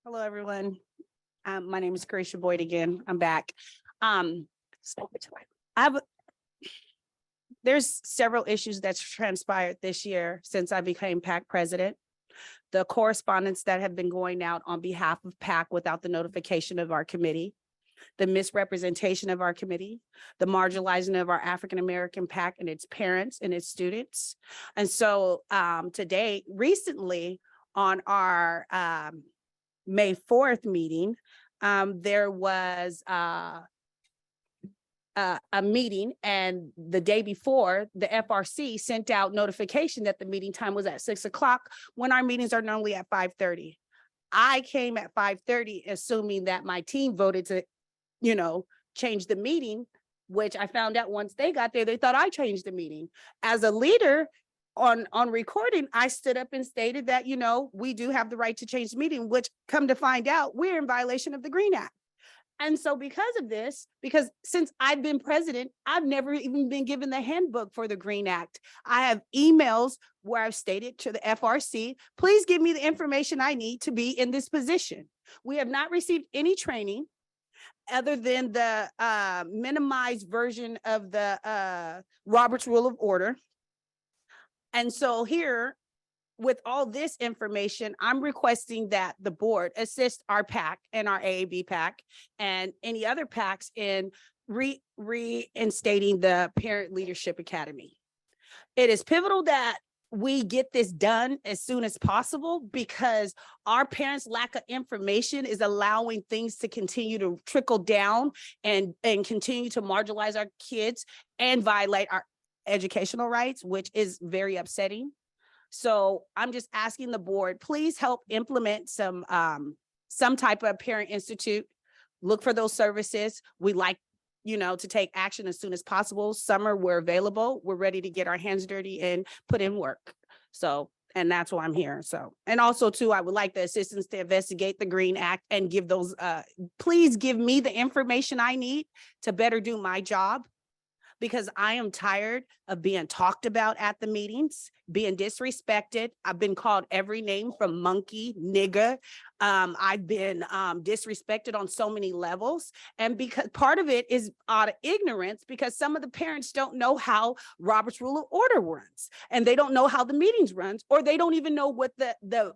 S7: Hello, everyone. My name is Carisha Boyd again. I'm back. There's several issues that's transpired this year since I became PAC president. The correspondence that have been going out on behalf of PAC without the notification of our committee, the misrepresentation of our committee, the marginalizing of our African-American PAC and its parents and its students. And so today, recently on our May 4th meeting, there was a meeting, and the day before, the FRC sent out notification that the meeting time was at 6 o'clock when our meetings are normally at 5:30. I came at 5:30, assuming that my team voted to, change the meeting, which I found out once they got there, they thought I changed the meeting. As a leader, on recording, I stood up and stated that, we do have the right to change the meeting, which come to find out we're in violation of the Green Act. And so because of this, because since I've been president, I've never even been given the handbook for the Green Act. I have emails where I've stated to the FRC, please give me the information I need to be in this position. We have not received any training other than the minimized version of the Robert's Rule of Order. And so here, with all this information, I'm requesting that the board assist our PAC and our AAB PAC and any other PACs in reinstating the Parent Leadership Academy. It is pivotal that we get this done as soon as possible because our parents' lack of information is allowing things to continue to trickle down and continue to marginalize our kids and violate our educational rights, which is very upsetting. So I'm just asking the board, please help implement some type of parent institute, look for those services. We like, to take action as soon as possible. Summer, we're available. We're ready to get our hands dirty and put in work. So, and that's why I'm here. So, and also too, I would like the assistance to investigate the Green Act and give those, please give me the information I need to better do my job. Because I am tired of being talked about at the meetings, being disrespected. I've been called every name from monkey, nigger. I've been disrespected on so many levels. And because part of it is out of ignorance, because some of the parents don't know how Robert's Rule of Order runs, and they don't know how the meetings runs, or they don't even know what the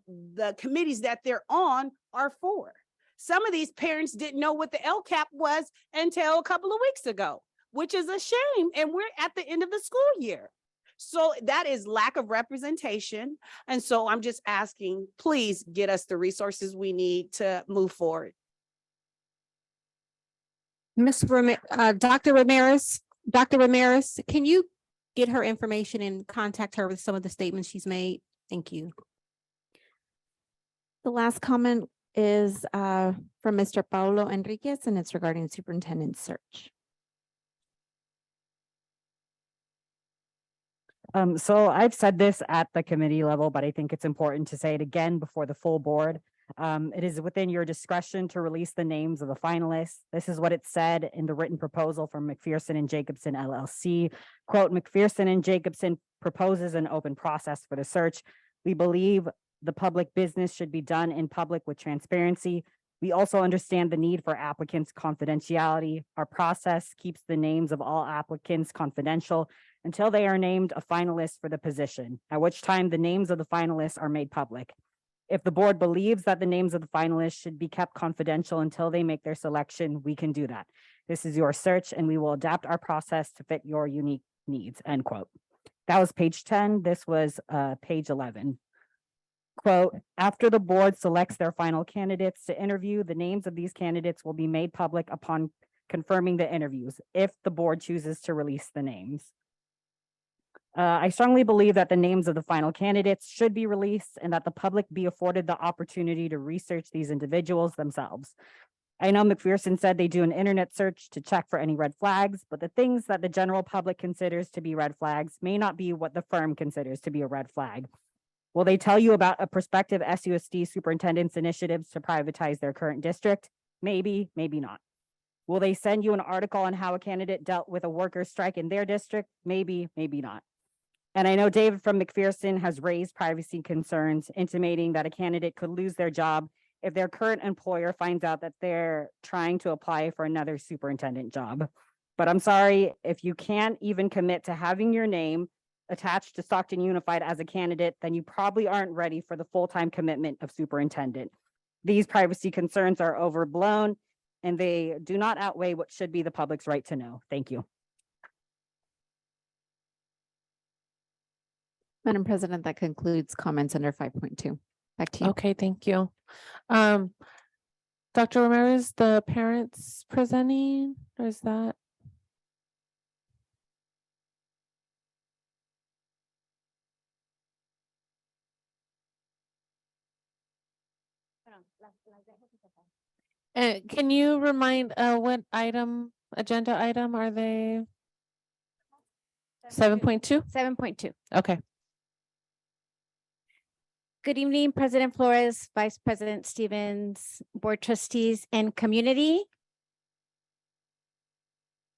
S7: committees that they're on are for. Some of these parents didn't know what the LCAP was until a couple of weeks ago, which is a shame. And we're at the end of the school year. So that is lack of representation. And so I'm just asking, please get us the resources we need to move forward.
S6: Dr. Ramirez, can you get her information and contact her with some of the statements she's made? Thank you. The last comment is from Mr. Paulo Enriquez, and it's regarding the superintendent's search.
S13: So I've said this at the committee level, but I think it's important to say it again before the full board. It is within your discretion to release the names of the finalists. This is what it said in the written proposal from McPherson and Jacobson LLC. Quote, McPherson and Jacobson proposes an open process for the search. We believe the public business should be done in public with transparency. We also understand the need for applicants' confidentiality. Our process keeps the names of all applicants confidential until they are named a finalist for the position, at which time the names of the finalists are made public. If the board believes that the names of the finalists should be kept confidential until they make their selection, we can do that. This is your search, and we will adapt our process to fit your unique needs, end quote. That was page 10. This was page 11. Quote, after the board selects their final candidates to interview, the names of these candidates will be made public upon confirming the interviews, if the board chooses to release the names. I strongly believe that the names of the final candidates should be released and that the public be afforded the opportunity to research these individuals themselves. I know McPherson said they do an internet search to check for any red flags, but the things that the general public considers to be red flags may not be what the firm considers to be a red flag. Will they tell you about a prospective SUSD superintendent's initiatives to privatize their current district? Maybe, maybe not. Will they send you an article on how a candidate dealt with a workers' strike in their district? Maybe, maybe not. And I know David from McPherson has raised privacy concerns, intimating that a candidate could lose their job if their current employer finds out that they're trying to apply for another superintendent job. But I'm sorry, if you can't even commit to having your name attached to Stockton Unified as a candidate, then you probably aren't ready for the full-time commitment of superintendent. These privacy concerns are overblown and they do not outweigh what should be the public's right to know. Thank you.
S6: Madam President, that concludes comments under 5.2. Back to you.
S1: Okay, thank you. Dr. Ramirez, the parents presenting, or is that? Can you remind what agenda item are they? 7.2?
S14: 7.2.
S1: Okay.
S14: Good evening, President Flores, Vice President Stevens, Board Trustees, and community.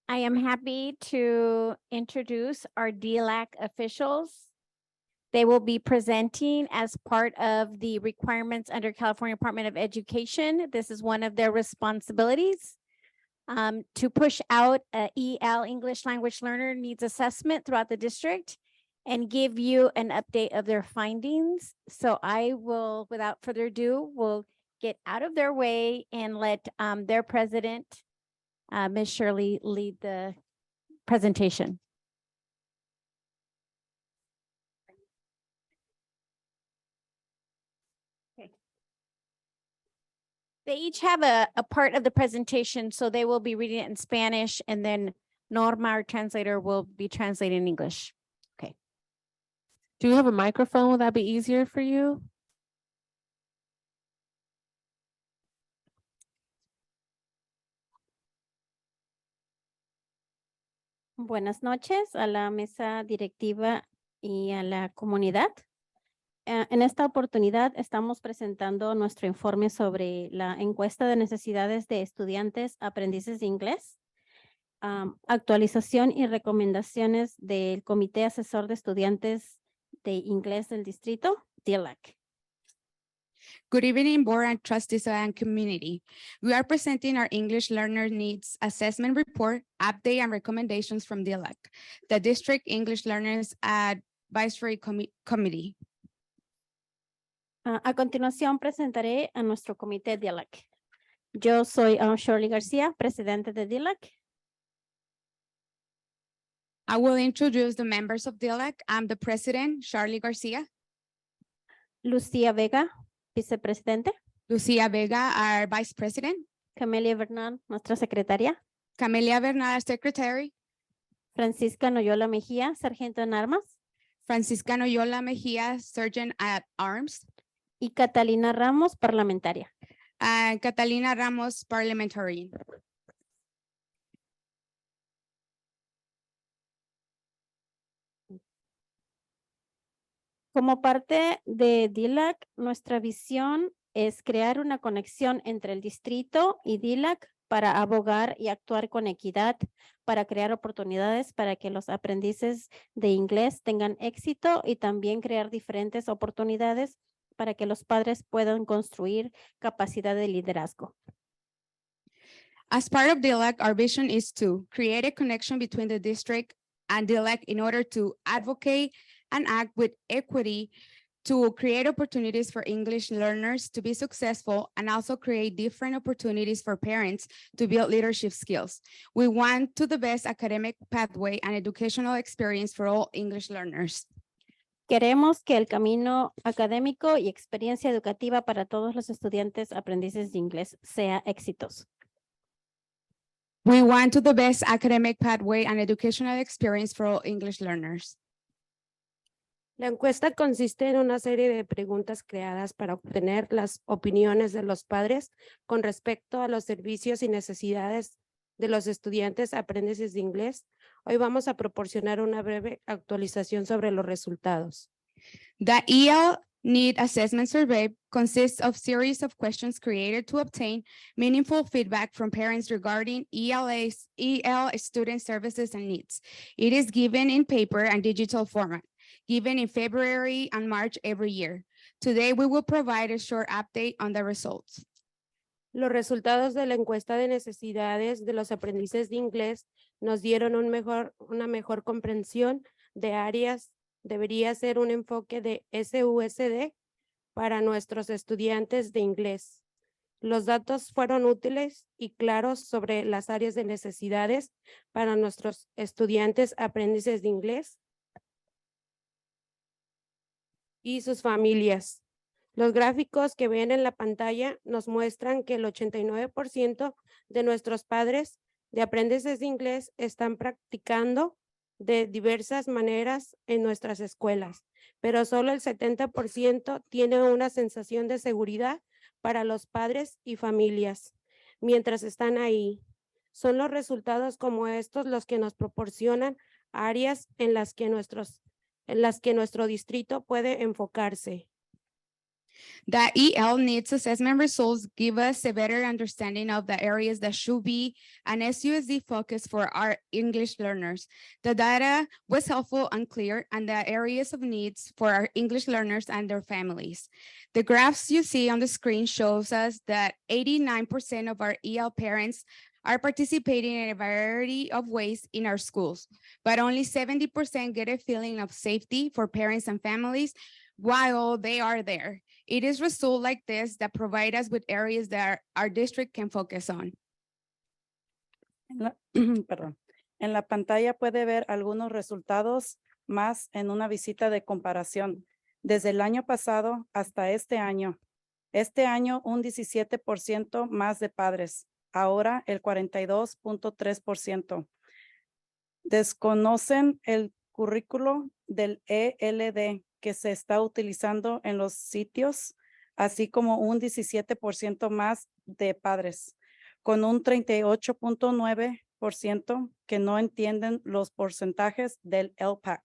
S14: I am happy to introduce our DLAC officials. They will be presenting as part of the requirements under California Department of Education. This is one of their responsibilities to push out a EL, English Language Learner Needs Assessment throughout the district and give you an update of their findings. So I will, without further ado, will get out of their way and let their president, Ms. Shirley, lead the presentation. They each have a part of the presentation, so they will be reading it in Spanish, and then Norma, our translator, will be translating in English. Okay.
S1: Do you have a microphone? Will that be easier for you?
S14: Buenas noches a la mesa directiva y a la comunidad. En esta oportunidad estamos presentando nuestro informe sobre la encuesta de necesidades de estudiantes aprendices de inglés, actualización y recomendaciones del Comité Asesor de Estudiantes de Inglés del Distrito, ELAC.
S15: Good evening, board and trustees and community. We are presenting our English Learner Needs Assessment Report, update and recommendations from ELAC, the District English Learners Advisory Committee.
S14: A continuación presentaré a nuestro comité de ELAC. Yo soy Shirley García, presidente de ELAC.
S15: I will introduce the members of ELAC. I'm the president, Shirley Garcia.
S14: Lucía Vega, vicepresidente.
S15: Lucía Vega, our vice president.
S14: Camelia Bernal, nuestra secretaria.
S15: Camelia Bernal, our secretary.
S14: Francisca Noyola Mejía, sargento en armas.
S15: Francisca Noyola Mejía, sergeant at arms.
S14: Y Catalina Ramos, parlamentaria.
S15: Catalina Ramos, parliamentarian.
S14: Como parte de DLAC, nuestra visión es crear una conexión entre el distrito y DLAC para abogar y actuar con equidad, para crear oportunidades para que los aprendices de inglés tengan éxito y también crear diferentes oportunidades para que los padres puedan construir capacidad de liderazgo.
S15: As part of DLAC, our vision is to create a connection between the district and DLAC in order to advocate and act with equity to create opportunities for English learners to be successful and also create different opportunities for parents to build leadership skills. We want to the best academic pathway and educational experience for all English learners.
S14: Queremos que el camino académico y experiencia educativa para todos los estudiantes aprendices de inglés sea exitoso.
S15: We want to the best academic pathway and educational experience for all English learners.
S5: La encuesta consiste en una serie de preguntas creadas para obtener las opiniones de los padres con respecto a los servicios y necesidades de los estudiantes aprendices de inglés. Hoy vamos a proporcionar una breve actualización sobre los resultados.
S15: The EL Need Assessment Survey consists of series of questions created to obtain meaningful feedback from parents regarding EL student services and needs. It is given in paper and digital format, given in February and March every year. Today, we will provide a short update on the results.
S5: Los resultados de la encuesta de necesidades de los aprendices de inglés nos dieron una mejor comprensión de áreas. Debería ser un enfoque de SUSD para nuestros estudiantes de inglés. Los datos fueron útiles y claros sobre las áreas de necesidades para nuestros estudiantes aprendices de inglés y sus familias. Los gráficos que ven en la pantalla nos muestran que el 89% de nuestros padres de aprendices de inglés están practicando de diversas maneras en nuestras escuelas, pero solo el 70% tiene una sensación de seguridad para los padres y familias mientras están ahí. Son los resultados como estos los que nos proporcionan áreas en las que nuestro distrito puede enfocarse.
S15: The EL Needs Assessment results give us a better understanding of the areas that should be an SUSD focus for our English learners. The data was helpful and clear, and the areas of needs for our English learners and their families. The graphs you see on the screen shows us that 89% of our EL parents are participating in a variety of ways in our schools, but only 70% get a feeling of safety for parents and families while they are there. It is results like this that provide us with areas that our district can focus on.
S16: Perdón. En la pantalla puede ver algunos resultados más en una visita de comparación desde el año pasado hasta este año. Este año un 17% más de padres, ahora el 42.3%. Desconocen el currículo del ELD que se está utilizando en los sitios, así como un 17% más de padres, con un 38.9% que no entienden los porcentajes del ELPAC.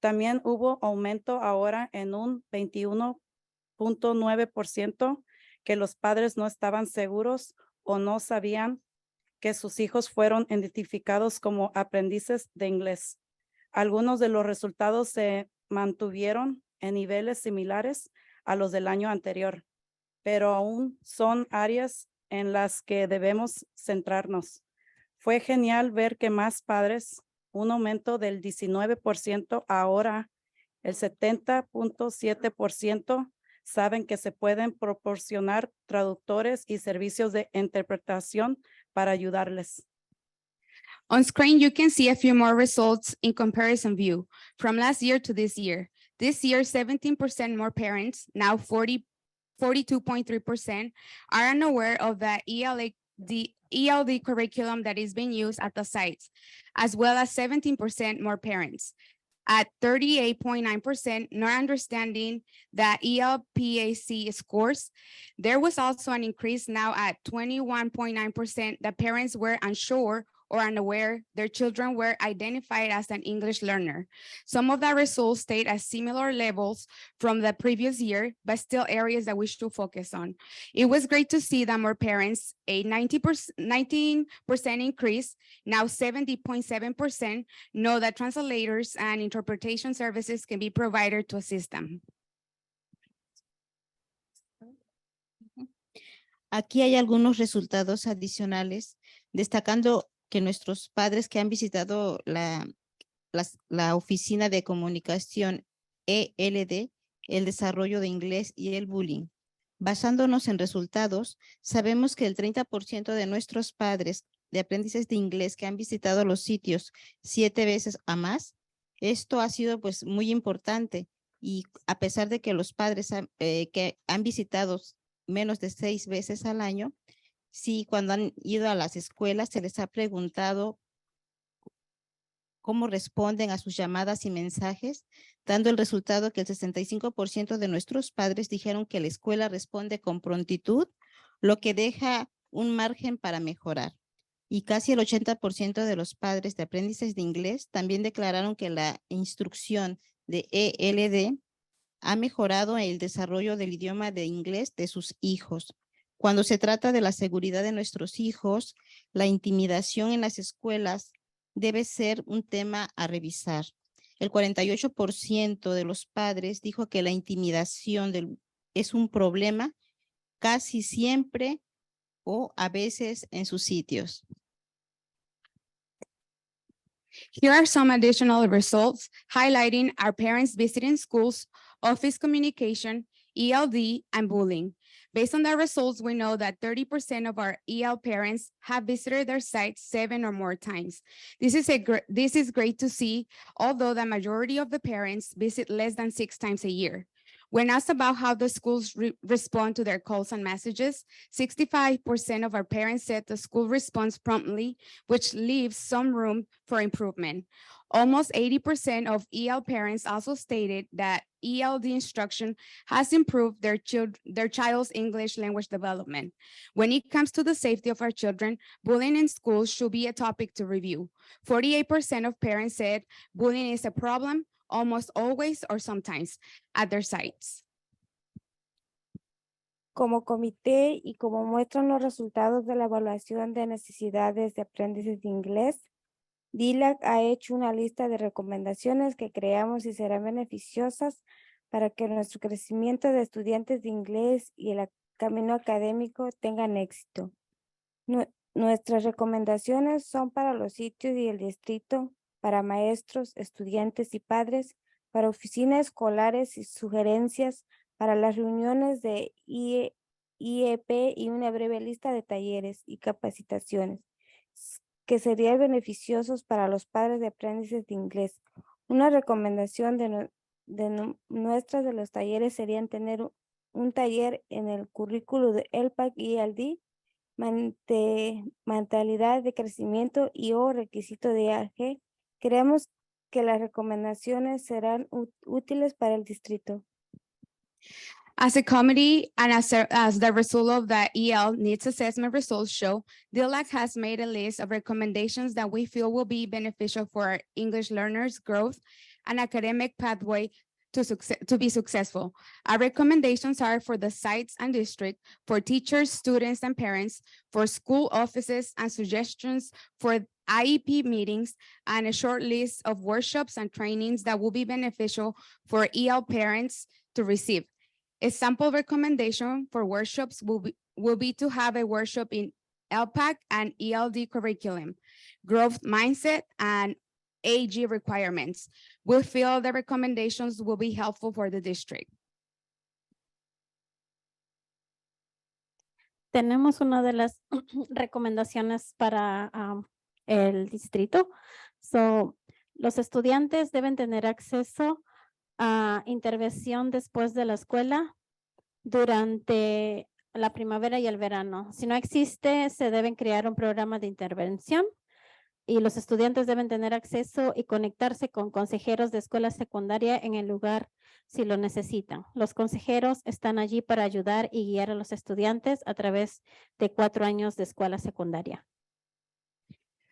S16: También hubo aumento ahora en un 21.9% que los padres no estaban seguros o no sabían que sus hijos fueron identificados como aprendices de inglés. Algunos de los resultados se mantuvieron en niveles similares a los del año anterior, pero aún son áreas en las que debemos centrarnos. Fue genial ver que más padres, un aumento del 19%, ahora el 70.7% saben que se pueden proporcionar traductores y servicios de interpretación para ayudarles.
S15: On screen, you can see a few more results in comparison view from last year to this year. This year, 17% more parents, now 42.3%, are unaware of the ELD curriculum that is being used at the sites, as well as 17% more parents. At 38.9%, not understanding the ELPAC scores. There was also an increase now at 21.9% that parents were unsure or unaware their children were identified as an English learner. Some of the results stayed at similar levels from the previous year, but still areas that we should focus on. It was great to see that more parents, a 19% increase, now 70.7%, know that translators and interpretation services can be provided to assist them.
S18: Aquí hay algunos resultados adicionales, destacando que nuestros padres que han visitado la oficina de comunicación ELD, el desarrollo de inglés y el bullying. Basándonos en resultados, sabemos que el 30% de nuestros padres de aprendices de inglés que han visitado los sitios 7 veces a más, esto ha sido pues muy importante, y a pesar de que los padres que han visitado menos de 6 veces al año, sí, cuando han ido a las escuelas se les ha preguntado cómo responden a sus llamadas y mensajes, dando el resultado que el 65% de nuestros padres dijeron que la escuela responde con prontitud, lo que deja un margen para mejorar. Y casi el 80% de los padres de aprendices de inglés también declararon que la instrucción de ELD ha mejorado el desarrollo del idioma de inglés de sus hijos. Cuando se trata de la seguridad de nuestros hijos, la intimidación en las escuelas debe ser un tema a revisar. El 48% de los padres dijo que la intimidación es un problema casi siempre o a veces en sus sitios.
S15: Here are some additional results highlighting our parents visiting schools, office communication, ELD, and bullying. Based on the results, we know that 30% of our EL parents have visited their site 7 or more times. This is great to see, although the majority of the parents visit less than 6 times a year. When asked about how the schools respond to their calls and messages, 65% of our parents said the school responds promptly, which leaves some room for improvement. Almost 80% of EL parents also stated that ELD instruction has improved their child's English language development. When it comes to the safety of our children, bullying in schools should be a topic to review. 48% of parents said bullying is a problem almost always or sometimes at their sites.
S5: Como comité y como muestran los resultados de la evaluación de necesidades de aprendices de inglés, ELAC ha hecho una lista de recomendaciones que creamos y serán beneficiosas para que nuestro crecimiento de estudiantes de inglés y el camino académico tengan éxito. Nuestras recomendaciones son para los sitios y el distrito, para maestros, estudiantes y padres, para oficinas escolares y sugerencias, para las reuniones de IEP y una breve lista de talleres y capacitaciones que serían beneficiosos para los padres de aprendices de inglés. Una recomendación de nuestras de los talleres serían tener un taller en el currículo de ELPAC y ELD, mentalidad de crecimiento y o requisito de AG. Creemos que las recomendaciones serán útiles para el distrito.
S15: As a committee and as the result of the EL needs assessment results show, the ELAC has made a list of recommendations that we feel will be beneficial for our English learners' growth and academic pathway to be successful. Our recommendations are for the sites and district, for teachers, students, and parents, for school offices, and suggestions for IEP meetings, and a short list of workshops and trainings that will be beneficial for EL parents to receive. A sample recommendation for workshops will be to have a workshop in LPAC and ELD curriculum, growth mindset, and AG requirements. We feel the recommendations will be helpful for the district.
S14: Tenemos una de las recomendaciones para el distrito. Los estudiantes deben tener acceso a intervención después de la escuela durante la primavera y el verano. Si no existe, se deben crear un programa de intervención y los estudiantes deben tener acceso y conectarse con consejeros de escuela secundaria en el lugar si lo necesitan. Los consejeros están allí para ayudar y guiar a los estudiantes a través de 4 años de escuela secundaria.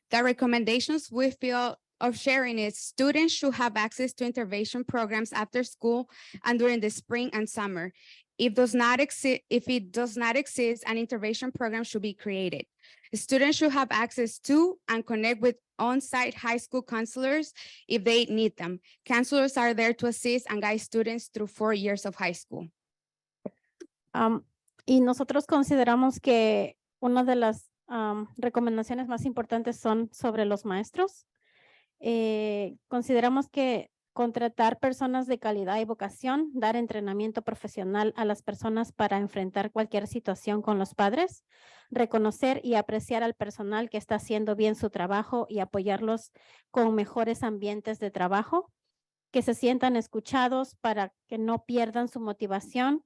S15: The recommendations we feel of sharing is students should have access to intervention programs after school and during the spring and summer. If it does not exist, an intervention program should be created. Students should have access to and connect with on-site high school counselors if they need them. Counselors are there to assist and guide students through 4 years of high school.
S14: Y nosotros consideramos que una de las recomendaciones más importantes son sobre los maestros. Consideramos que contratar personas de calidad y vocación, dar entrenamiento profesional a las personas para enfrentar cualquier situación con los padres, reconocer y apreciar al personal que está haciendo bien su trabajo y apoyarlos con mejores ambientes de trabajo. que se sientan escuchados para que no pierdan su motivación,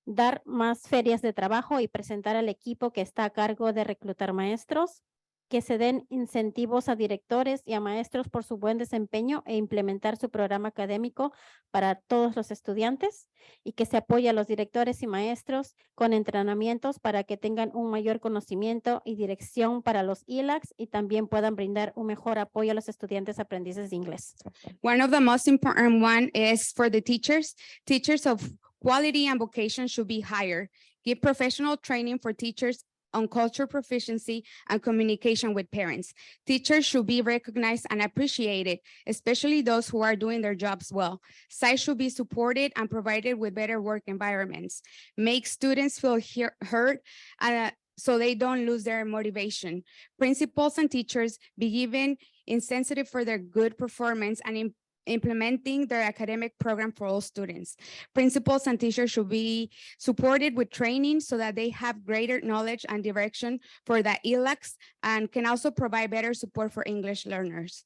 S14: dar más ferias de trabajo y presentar al equipo que está a cargo de reclutar maestros, que se den incentivos a directores y a maestros por su buen desempeño e implementar su programa académico para todos los estudiantes y que se apoye a los directores y maestros con entrenamientos para que tengan un mayor conocimiento y dirección para los ELACs y también puedan brindar un mejor apoyo a los estudiantes aprendices de inglés.
S15: One of the most important one is for the teachers. Teachers of quality and vocation should be hired. Give professional training for teachers on culture proficiency and communication with parents. Teachers should be recognized and appreciated, especially those who are doing their jobs well. Sites should be supported and provided with better work environments. Make students feel heard so they don't lose their motivation. Principals and teachers be given incentive for their good performance and implementing their academic program for all students. Principals and teachers should be supported with training so that they have greater knowledge and direction for the ELACs and can also provide better support for English learners.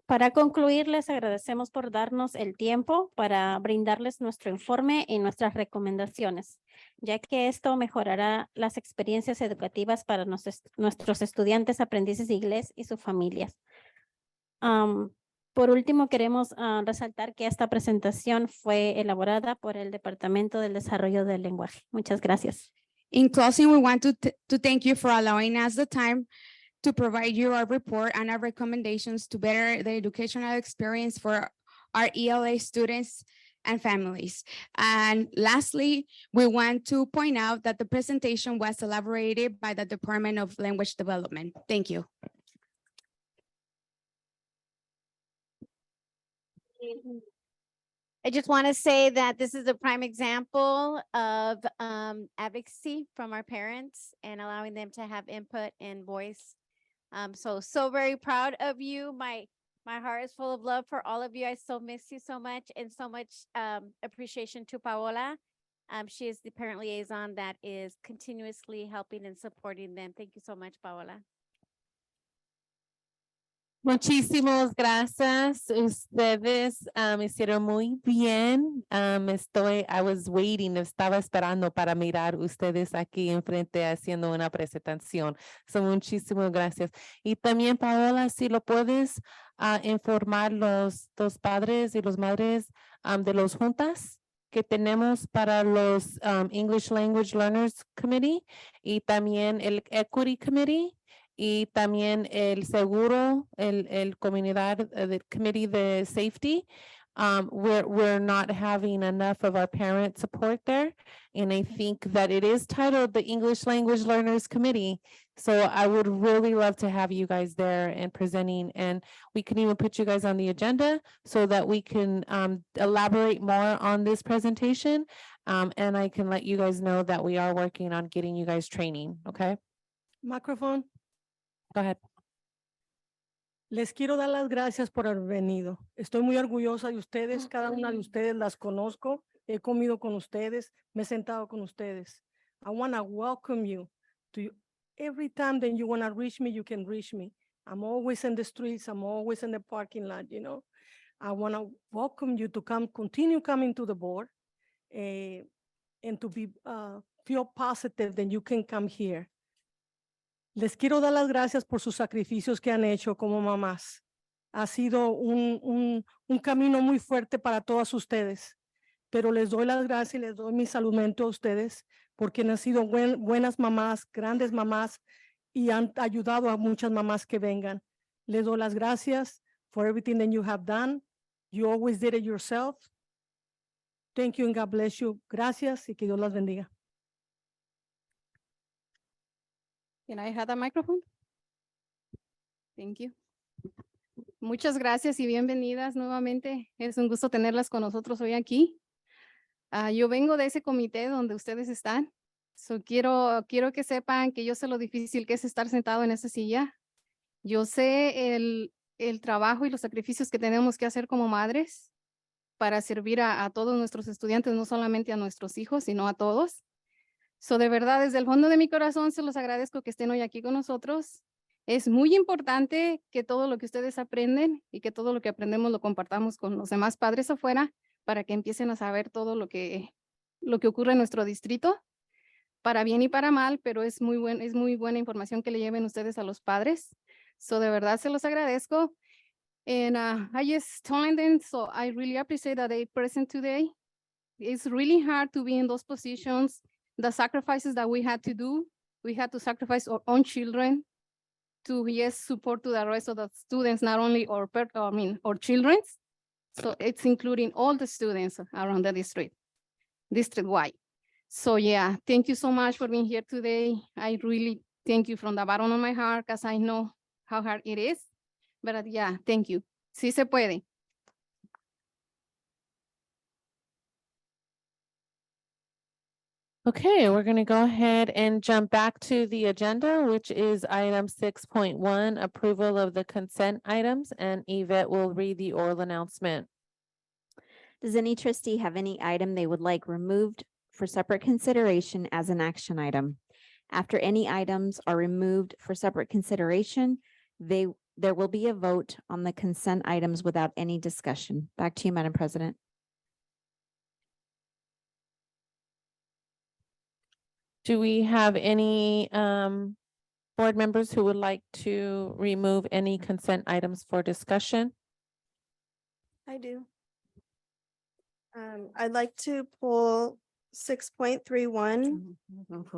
S14: Para concluir, les agradecemos por darnos el tiempo para brindarles nuestro informe y nuestras recomendaciones, ya que esto mejorará las experiencias educativas para nuestros estudiantes aprendices de inglés y sus familias. Por último, queremos resaltar que esta presentación fue elaborada por el Departamento del Desarrollo del Lenguaje. Muchas gracias.
S15: In closing, we want to thank you for allowing us the time to provide you our report and our recommendations to better the educational experience for our ELA students and families. And lastly, we want to point out that the presentation was elaborated by the Department of Language Development. Thank you.
S14: I just want to say that this is a prime example of advocacy from our parents and allowing them to have input and voice. So very proud of you. My heart is full of love for all of you. I so miss you so much, and so much appreciation to Paola. She is the parent liaison that is continuously helping and supporting them. Thank you so much, Paola.
S1: Muchísimas gracias. Ustedes hicieron muy bien. I was waiting, estaba esperando para mirar ustedes aquí enfrente haciendo una presentación. So, muchísimas gracias. Y también, Paola, si lo puedes informar los padres y los madres de los juntas que tenemos para los English Language Learners Committee y también el Equity Committee. Y también el seguro, el comunidad, the committee, the safety. We're not having enough of our parent support there. And I think that it is titled the English Language Learners Committee. So I would really love to have you guys there and presenting, and we can even put you guys on the agenda so that we can elaborate more on this presentation. And I can let you guys know that we are working on getting you guys training, okay?
S10: Microphone.
S1: Go ahead.
S10: Les quiero dar las gracias por haber venido. Estoy muy orgullosa de ustedes. Cada una de ustedes las conozco. He comido con ustedes. Me he sentado con ustedes. I want to welcome you to every time that you want to reach me, you can reach me. I'm always in the streets. I'm always in the parking lot, you know. I want to welcome you to continue coming to the board and to be feel positive that you can come here. Les quiero dar las gracias por sus sacrificios que han hecho como mamás. Ha sido un camino muy fuerte para todas ustedes, pero les doy las gracias y les doy mi saludamiento a ustedes porque han sido buenas mamás, grandes mamás y han ayudado a muchas mamás que vengan. Les doy las gracias for everything that you have done. You always did it yourself. Thank you and God bless you. Gracias y que Dios las bendiga.
S11: Can I have the microphone? Thank you. Muchas gracias y bienvenidas nuevamente. Es un gusto tenerlas con nosotros hoy aquí. Yo vengo de ese comité donde ustedes están. Quiero que sepan que yo sé lo difícil que es estar sentado en esa silla. Yo sé el trabajo y los sacrificios que tenemos que hacer como madres para servir a todos nuestros estudiantes, no solamente a nuestros hijos, sino a todos. De verdad, desde el fondo de mi corazón, se los agradezco que estén hoy aquí con nosotros Es muy importante que todo lo que ustedes aprenden y que todo lo que aprendemos lo compartamos con los demás padres afuera para que empiecen a saber todo lo que ocurre en nuestro distrito, para bien y para mal, pero es muy buena información que le lleven ustedes a los padres. So de verdad se los agradezco. And I just telling them, so I really appreciate that they present today. It's really hard to be in those positions. The sacrifices that we had to do, we had to sacrifice our own children to yes support to the rest of the students, not only our children. So it's including all the students around the district-wide. So yeah, thank you so much for being here today. I really thank you from the bottom of my heart, because I know how hard it is. But yeah, thank you. Sí se puede.
S1: Okay, we're going to go ahead and jump back to the agenda, which is item 6.1, approval of the consent items, and Yvette will read the oral announcement.
S6: Does any trustee have any item they would like removed for separate consideration as an action item? After any items are removed for separate consideration, there will be a vote on the consent items without any discussion. Back to you, Madam President.
S1: Do we have any board members who would like to remove any consent items for discussion?
S9: I do. I'd like to pull 6.31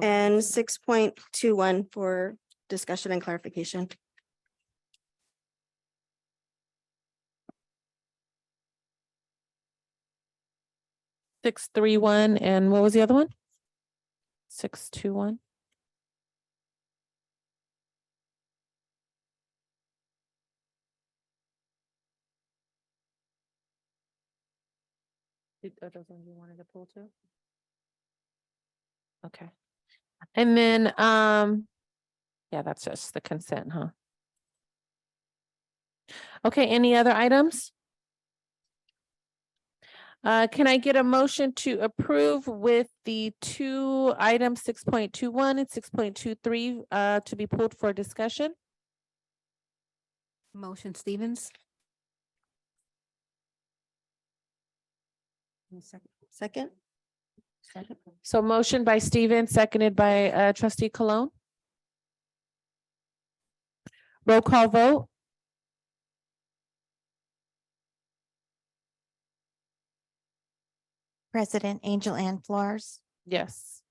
S9: and 6.21 for discussion and clarification.
S1: Six, 3, 1, and what was the other one? 6, 2, 1. Are those ones you wanted to pull too? Okay. And then, yeah, that's just the consent, huh? Okay, any other items? Can I get a motion to approve with the two items, 6.21 and 6.23, to be pulled for discussion?
S12: Motion Stevens.
S9: Second.
S1: So motion by Steven, seconded by trustee Cologne. Roll call vote.
S17: President Angel Ann Flores,
S1: Yes.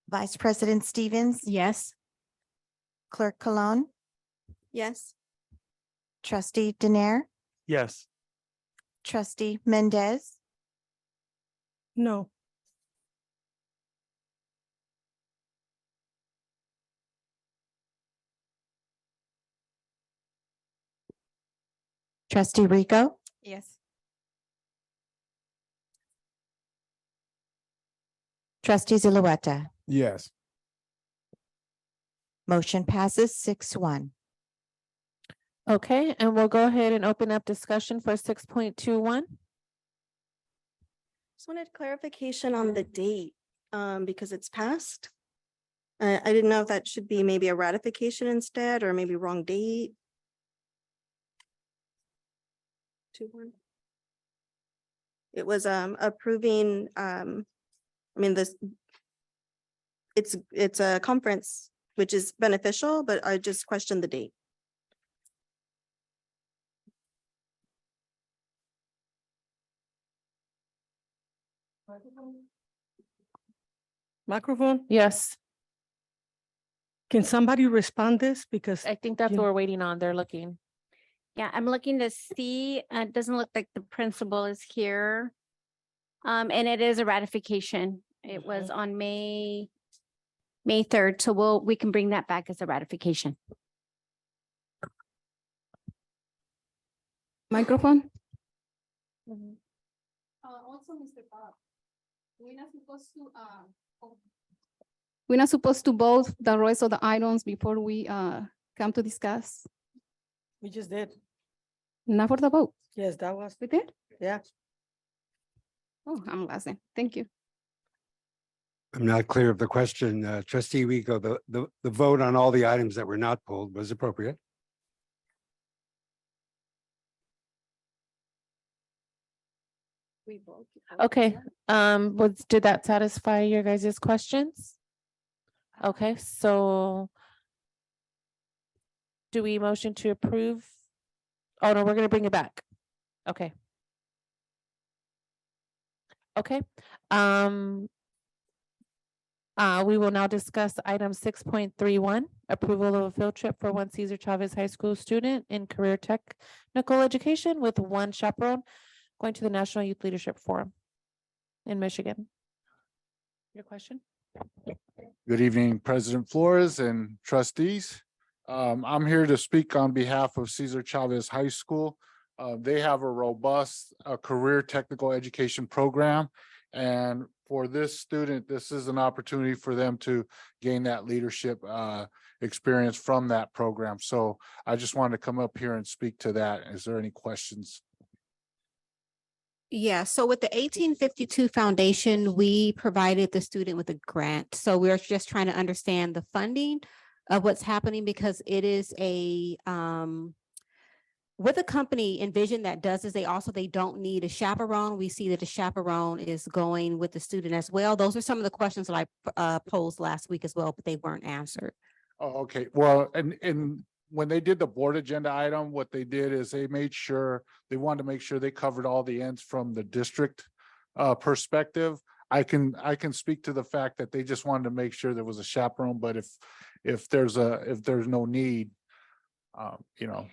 S17: Vice President Stevens,
S12: Yes.
S17: Clerk Cologne,
S9: Yes.
S17: Trustee Danair,
S4: Yes.
S17: Trustee Mendez,
S10: No.
S17: Trustee Rico,
S9: Yes.
S17: Trustee Zulueta.
S21: Yes.
S17: Motion passes 6-1.
S1: Okay, and we'll go ahead and open up discussion for 6.21.
S9: Just wanted clarification on the date, because it's passed. I didn't know if that should be maybe a ratification instead, or maybe wrong date. 2-1. It was approving, it's a conference, which is beneficial, but I just questioned the date.
S10: Microphone,
S1: Yes,
S10: can somebody respond this? Because
S1: I think that's
S10: you-
S1: what we're waiting on. They're looking.
S14: Yeah, I'm looking to see, it doesn't look like the principal is here. And it is a ratification. It was on May 3rd, so we can bring that back as a ratification.
S11: Microphone.
S5: Also, Mr. Bob, we're not supposed to vote the rest of the items before we come to discuss.
S10: we just did.
S5: Not for the vote.
S10: Yes, that was,
S5: We did?
S10: yeah.
S5: Oh, I'm listening. Thank you.
S12: I'm not clear of the question. Trustee Rico, the vote on all the items that were not pulled was appropriate.
S1: Okay, did that satisfy your guys' questions? Okay, so do we motion to approve? Oh, no, we're gonna bring it back. Okay. Okay, we will now discuss item 6.31, approval of a field trip for one Cesar Chavez High School student in career technical education with one chaperone going to the National Youth Leadership Forum in Michigan. Your question?
S19: Good evening, President Flores and trustees. I'm here to speak on behalf of Cesar Chavez High School. They have a robust career technical education program. And for this student, this is an opportunity for them to gain that leadership experience from that program. So I just wanted to come up here and speak to that. Is there any questions?
S21: Yeah, so with the 1852 Foundation, we provided the student with a grant. So we're just trying to understand the funding of what's happening because it is a with a company Envision that does is they don't need a chaperone. We see that the chaperone is going with the student as well. Those are some of the questions that I posed last week as well, but they weren't answered.
S19: Oh, okay. Well, and when they did the board agenda item, what they did is they wanted to make sure they covered all the ends from the district perspective. I can speak to the fact that they just wanted to make sure there was a chaperone, but if there's no need, you know.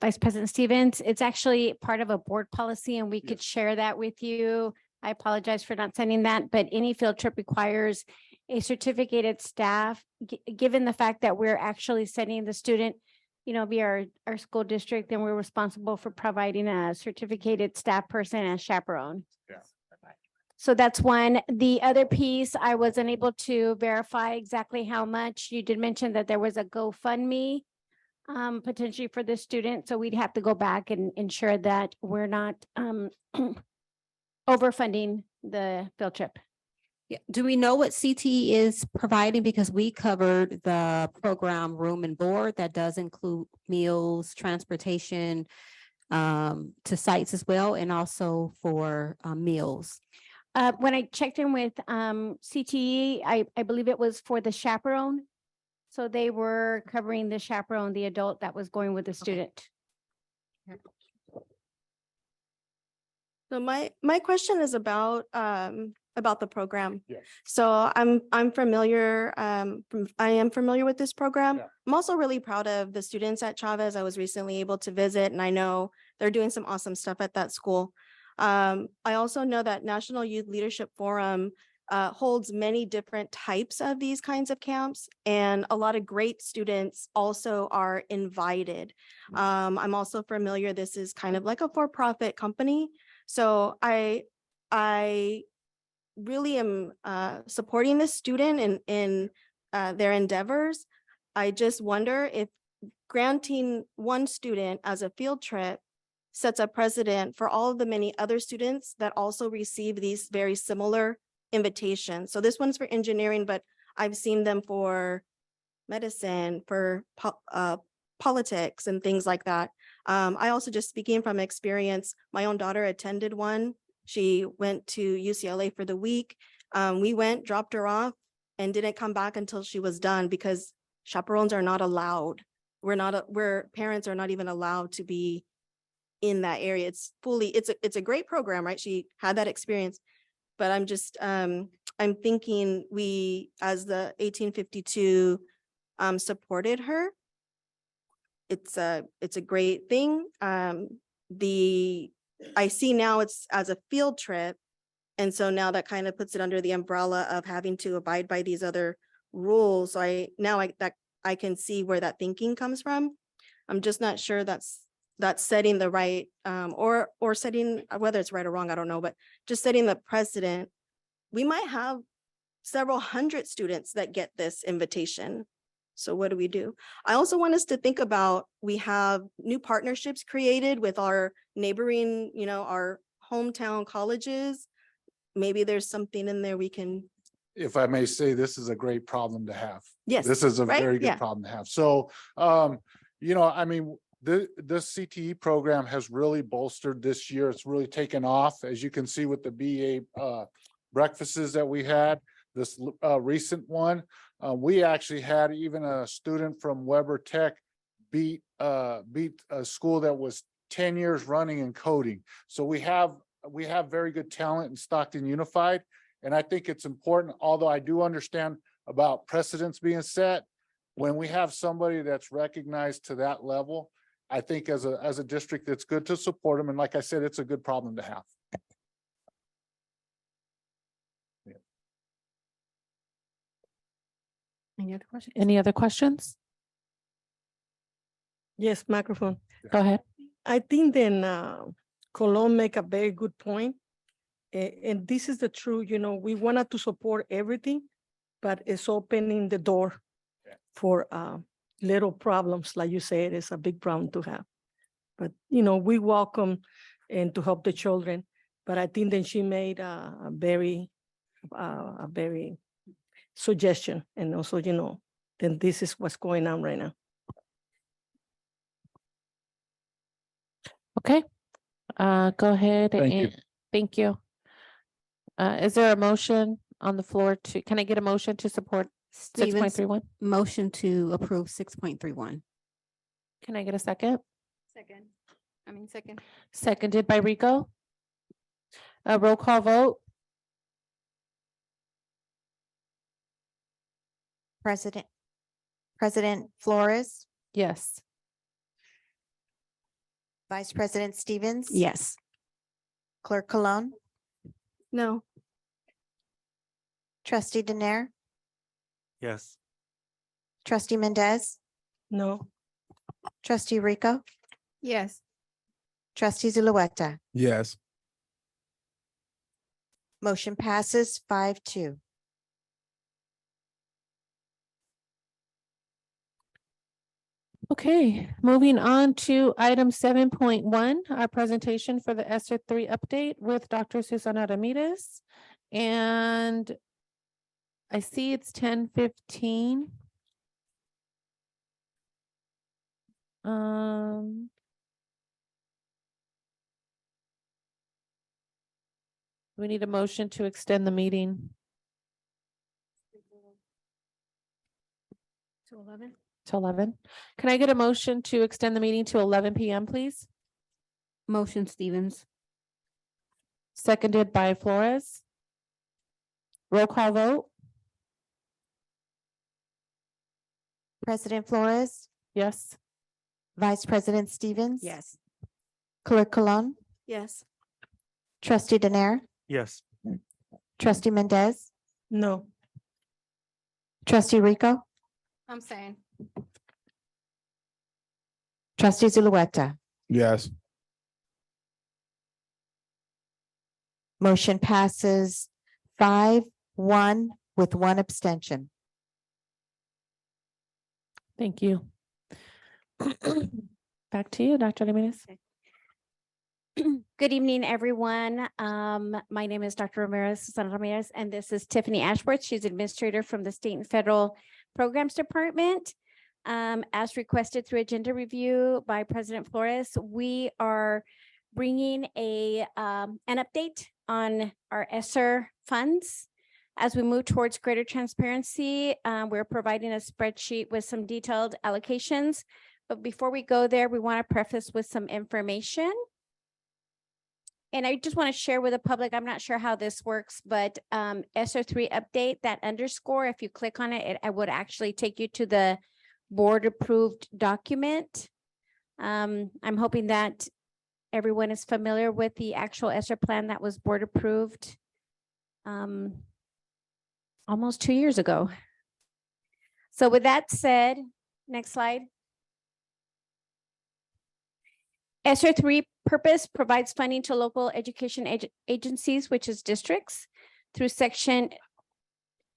S14: Vice President Stevens, it's actually part of a board policy and we could share that with you. I apologize for not sending that, but any field trip requires a certificated staff, given the fact that we're actually sending the student, you know, via our school district, and we're responsible for providing a certificated staff person and chaperone.
S19: Yeah.
S14: So that's one. The other piece, I was unable to verify exactly how much. You did mention that there was a GoFundMe potentially for the student. So we'd have to go back and ensure that we're not overfunding the field trip.
S21: Yeah. Do we know what CTE is providing? Because we covered the program room and board that does include meals, transportation to sites as well, and also for meals.
S14: When I checked in with CTE, I believe it was for the chaperone. So they were covering the chaperone, the adult that was going with the student.
S9: So my question is about the program.
S19: Yes.
S9: So I'm familiar, I am familiar with this program.
S19: Yeah.
S9: I'm also really proud of the students at Chavez. I was recently able to visit and I know they're doing some awesome stuff at that school. I also know that National Youth Leadership Forum holds many different types of these kinds of camps, and a lot of great students also are invited. I'm also familiar, this is kind of like a for-profit company. So I really am supporting this student in their endeavors. I just wonder if granting one student as a field trip sets a precedent for all of the many other students that also receive these very similar invitations. So this one's for engineering, but I've seen them for medicine, for politics and things like that. I also, just speaking from experience, my own daughter attended one. She went to UCLA for the week. We went, dropped her off, and didn't come back until she was done because chaperones are not allowed. Where parents are not even allowed to be in that area. It's a great program, right? She had that experience, but I'm just, I'm thinking we, as the 1852, supported her. It's a great thing. I see now it's as a field trip. And so now that kind of puts it under the umbrella of having to abide by these other rules. So I can see where that thinking comes from. I'm just not sure that's setting the right, or setting, whether it's right or wrong, I don't know, but just setting the precedent. We might have several hundred students that get this invitation. So what do we do? I also want us to think about, we have new partnerships created with our neighboring, our hometown colleges. maybe there's something in there we can,
S19: If I may say, this is a great problem to have.
S9: yes.
S19: This is a
S9: right?
S19: very
S9: Yeah.
S19: good problem to have. So, I mean, this CTE program has really bolstered this year. It's really taken off, as you can see with the BA breakfasts that we had, this recent one. We actually had even a student from Weber Tech beat a school that was 10 years running in coding. So we have very good talent in Stockton Unified. And I think it's important, although I do understand about precedents being set, when we have somebody that's recognized to that level, I think as a district, it's good to support them. And like I said, it's a good problem to have.
S1: Any other questions? Any other questions?
S10: Yes, microphone.
S1: Go ahead.
S10: I think then Colon make a very good point. And this is the truth, we wanted to support everything, but it's opening the door for little problems. Like you said, it's a big problem to have. But, we welcome and to help the children. But I think then she made a very suggestion. And also, then this is what's going on right now.
S1: Okay. Go ahead.
S19: Thank you.
S1: Thank you. Is there a motion on the floor can I get a motion to support
S21: Stevens,
S1: 6.31?
S21: motion to approve 6.31.
S1: Can I get a second?
S11: Second.
S1: Seconded by Rico. A roll call vote.
S17: President Flores,
S1: Yes.
S17: Vice President Stevens.
S21: Yes.
S17: Clerk Cologne,
S9: No.
S17: Trustee Denaire,
S4: Yes.
S17: Trustee Mendez,
S10: No,
S17: Trustee Rico,
S11: Yes.
S17: Trustee Zulueta.
S19: Yes.
S17: Motion passes 5-2.
S1: Okay, moving on to item 7.1, our presentation for the ESSER 3 update with Dr. Susana Ramirez. And I see it's 10:15. We need a motion to extend the meeting
S11: To 11.
S1: to 11. Can I get a motion to extend the meeting to 11 p.m., please?
S21: Motion Stevens.
S1: Seconded by Flores. Roll call vote.
S17: President Flores,
S1: Yes.
S17: Vice President Stevens.
S21: Yes.
S17: Clerk Cologne,
S9: Yes.
S17: Trustee Denaire,
S4: Yes.
S17: Trustee Mendez,
S10: no,
S17: Trustee Rico,
S11: I'm saying.
S17: Trustee Zulueta.
S19: Yes.
S17: Motion passes 5-1 with one abstention.
S1: Thank you. Back to you, Dr. Ramirez.
S14: Good evening, everyone. My name is Dr. Ramirez, Susana Ramirez, and this is Tiffany Ashworth. She's administrator from the State and Federal Programs Department. As requested through agenda review by President Flores, we are bringing an update on our ESSER funds. As we move towards greater transparency, we're providing a spreadsheet with some detailed allocations. But before we go there, we want to preface with some information. And I just want to share with the public, I'm not sure how this works, but ESSER 3 update, that underscore, if you click on it, I would actually take you to the board approved document. I'm hoping that everyone is familiar with the actual ESSER plan that was board approved almost 2 years ago. So with that said, next slide. ESSER 3 purpose provides funding to local education agencies, which is districts, through section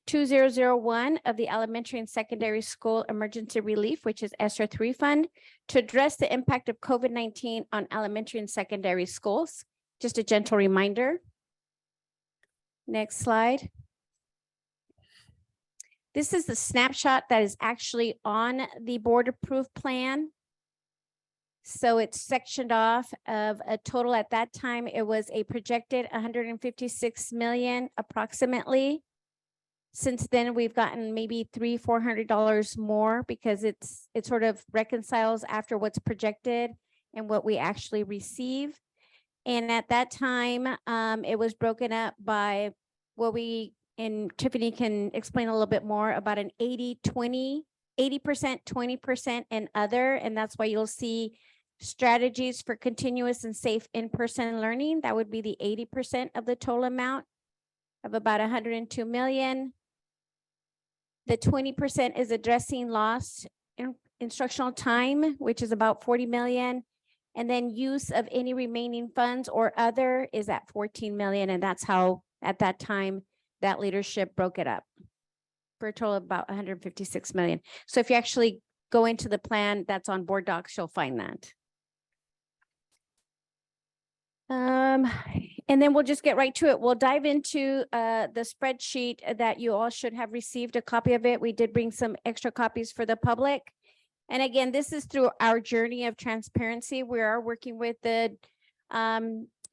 S14: 2001 of the Elementary and Secondary School Emergency Relief, which is ESSER 3 fund, to address the impact of COVID-19 on elementary and secondary schools. Just a gentle reminder. Next slide. This is the snapshot that is actually on the board approved plan. So it's sectioned off of a total at that time. It was a projected 156 million approximately. Since then, we've gotten maybe $300-400 more because it sort of reconciles after what's projected and what we actually receive. And at that time, it was broken up by what we, and Tiffany can explain a little bit more about an 80-20, 80%, 20% and other. And that's why you'll see strategies for continuous and safe in-person learning. That would be the 80% of the total amount of about 102 million. The 20% is addressing lost instructional time, which is about 40 million. And then use of any remaining funds or other is at 14 million. And that's how at that time that leadership broke it up for a total of about 156 million. So if you actually go into the plan that's on board docs, you'll find that. And then we'll just get right to it. We'll dive into the spreadsheet that you all should have received a copy of it. We did bring some extra copies for the public. And again, this is through our journey of transparency. We are working with the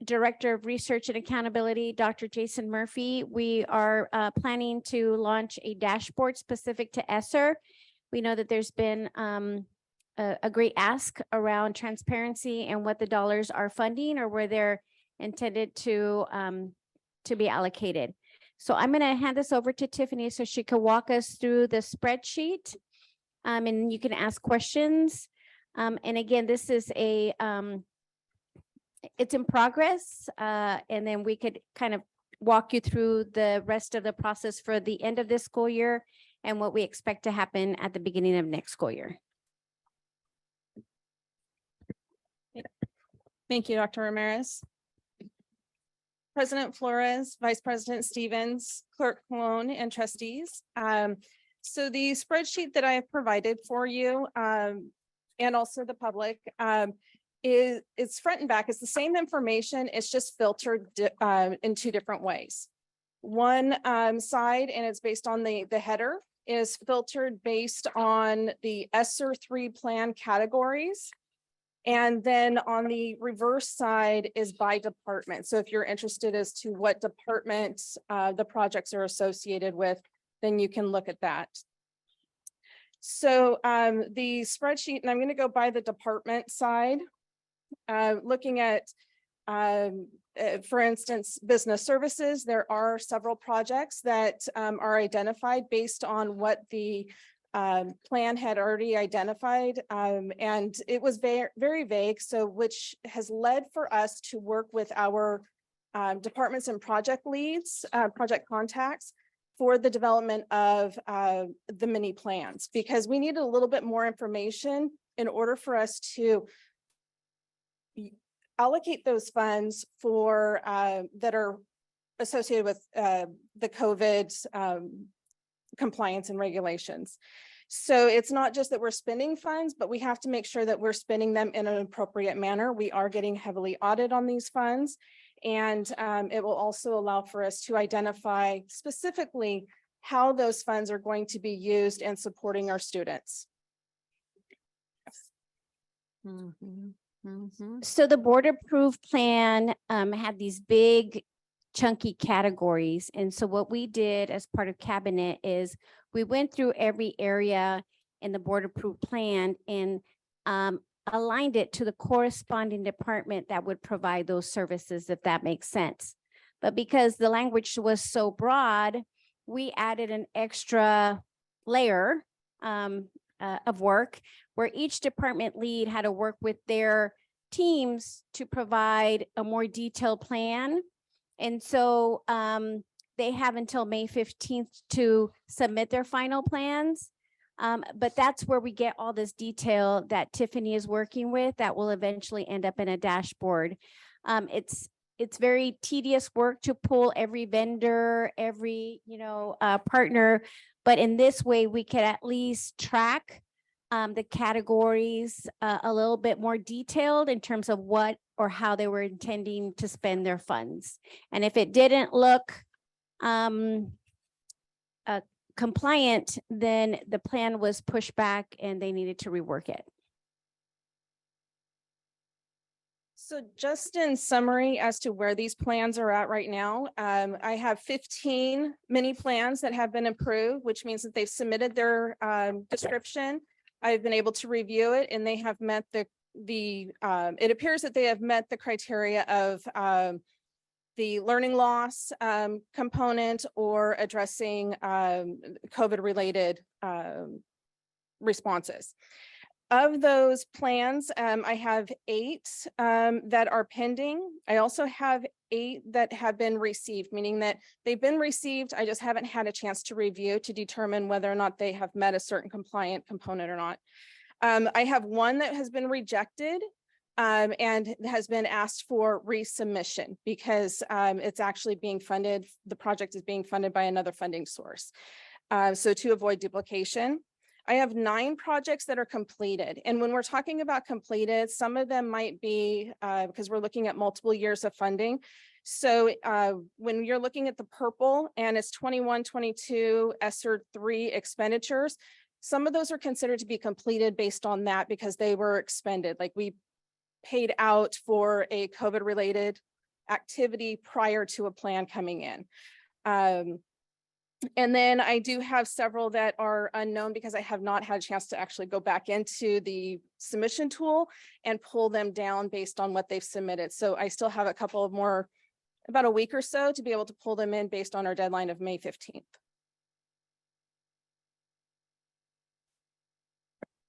S14: Director of Research and Accountability, Dr. Jason Murphy. We are planning to launch a dashboard specific to ESSER. We know that there's been a great ask around transparency and what the dollars are funding or where they're intended to be allocated. So I'm going to hand this over to Tiffany so she can walk us through the spreadsheet. And you can ask questions. And again, this is it's in progress. And then we could kind of walk you through the rest of the process for the end of this school year and what we expect to happen at the beginning of next school year.
S20: Thank you, Dr. Ramirez. President Flores, Vice President Stevens, Clerk Colon, and trustees. So the spreadsheet that I have provided for you and also the public it's front and back. It's the same information. It's just filtered in two different ways. One side, and it's based on the header, is filtered based on the ESSER 3 plan categories. And then on the reverse side is by department. So if you're interested as to what departments the projects are associated with, then you can look at that. So the spreadsheet, and I'm going to go by the department side, looking at, for instance, business services. There are several projects that are identified based on what the plan had already identified, and it was very vague, so which has led for us to work with our departments and project leads, project contacts for the development of the mini plans, because we needed a little bit more information in order for us to allocate those funds for that are associated with the COVID compliance and regulations. So it's not just that we're spending funds, but we have to make sure that we're spending them in an appropriate manner. We are getting heavily audited on these funds, and it will also allow for us to identify specifically how those funds are going to be used in supporting our students.
S14: So the board approved plan had these big chunky categories. And so what we did as part of cabinet is we went through every area in the board approved plan and aligned it to the corresponding department that would provide those services, if that makes sense. But because the language was so broad, we added an extra layer of work where each department lead had to work with their teams to provide a more detailed plan. And so they have until May 15th to submit their final plans. But that's where we get all this detail that Tiffany is working with that will eventually end up in a dashboard. It's very tedious work to pull every vendor, every partner, but in this way we could at least track the categories a little bit more detailed in terms of what or how they were intending to spend their funds. And if it didn't look compliant, then the plan was pushed back and they needed to rework it.
S20: So just in summary as to where these plans are at right now, I have 15 mini plans that have been approved, which means that they've submitted their description. I've been able to review it and they have met it appears that they have met the criteria of the learning loss component or addressing COVID-related responses. Of those plans, I have 8 that are pending. I also have 8 that have been received, meaning that they've been received. I just haven't had a chance to review to determine whether or not they have met a certain compliant component or not. I have 1 that has been rejected and has been asked for resubmission because it's actually being funded. The project is being funded by another funding source. So to avoid duplication. I have 9 projects that are completed. And when we're talking about completed, some of them might be because we're looking at multiple years of funding. So when you're looking at the purple and it's 21-22 ESSER 3 expenditures, some of those are considered to be completed based on that because they were expended. Like we paid out for a COVID-related activity prior to a plan coming in. And then I do have several that are unknown because I have not had a chance to actually go back into the submission tool and pull them down based on what they've submitted. So I still have a couple of more, about a week or so to be able to pull them in based on our deadline of May 15th.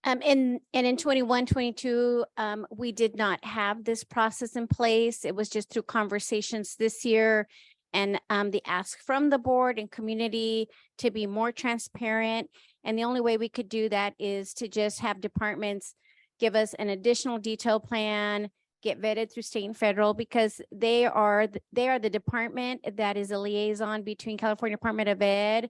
S14: And in 21-22, we did not have this process in place. It was just through conversations this year and the ask from the board and community to be more transparent. And the only way we could do that is to just have departments give us an additional detailed plan, get vetted through state and federal, because they are the department that is a liaison between California Department of Ed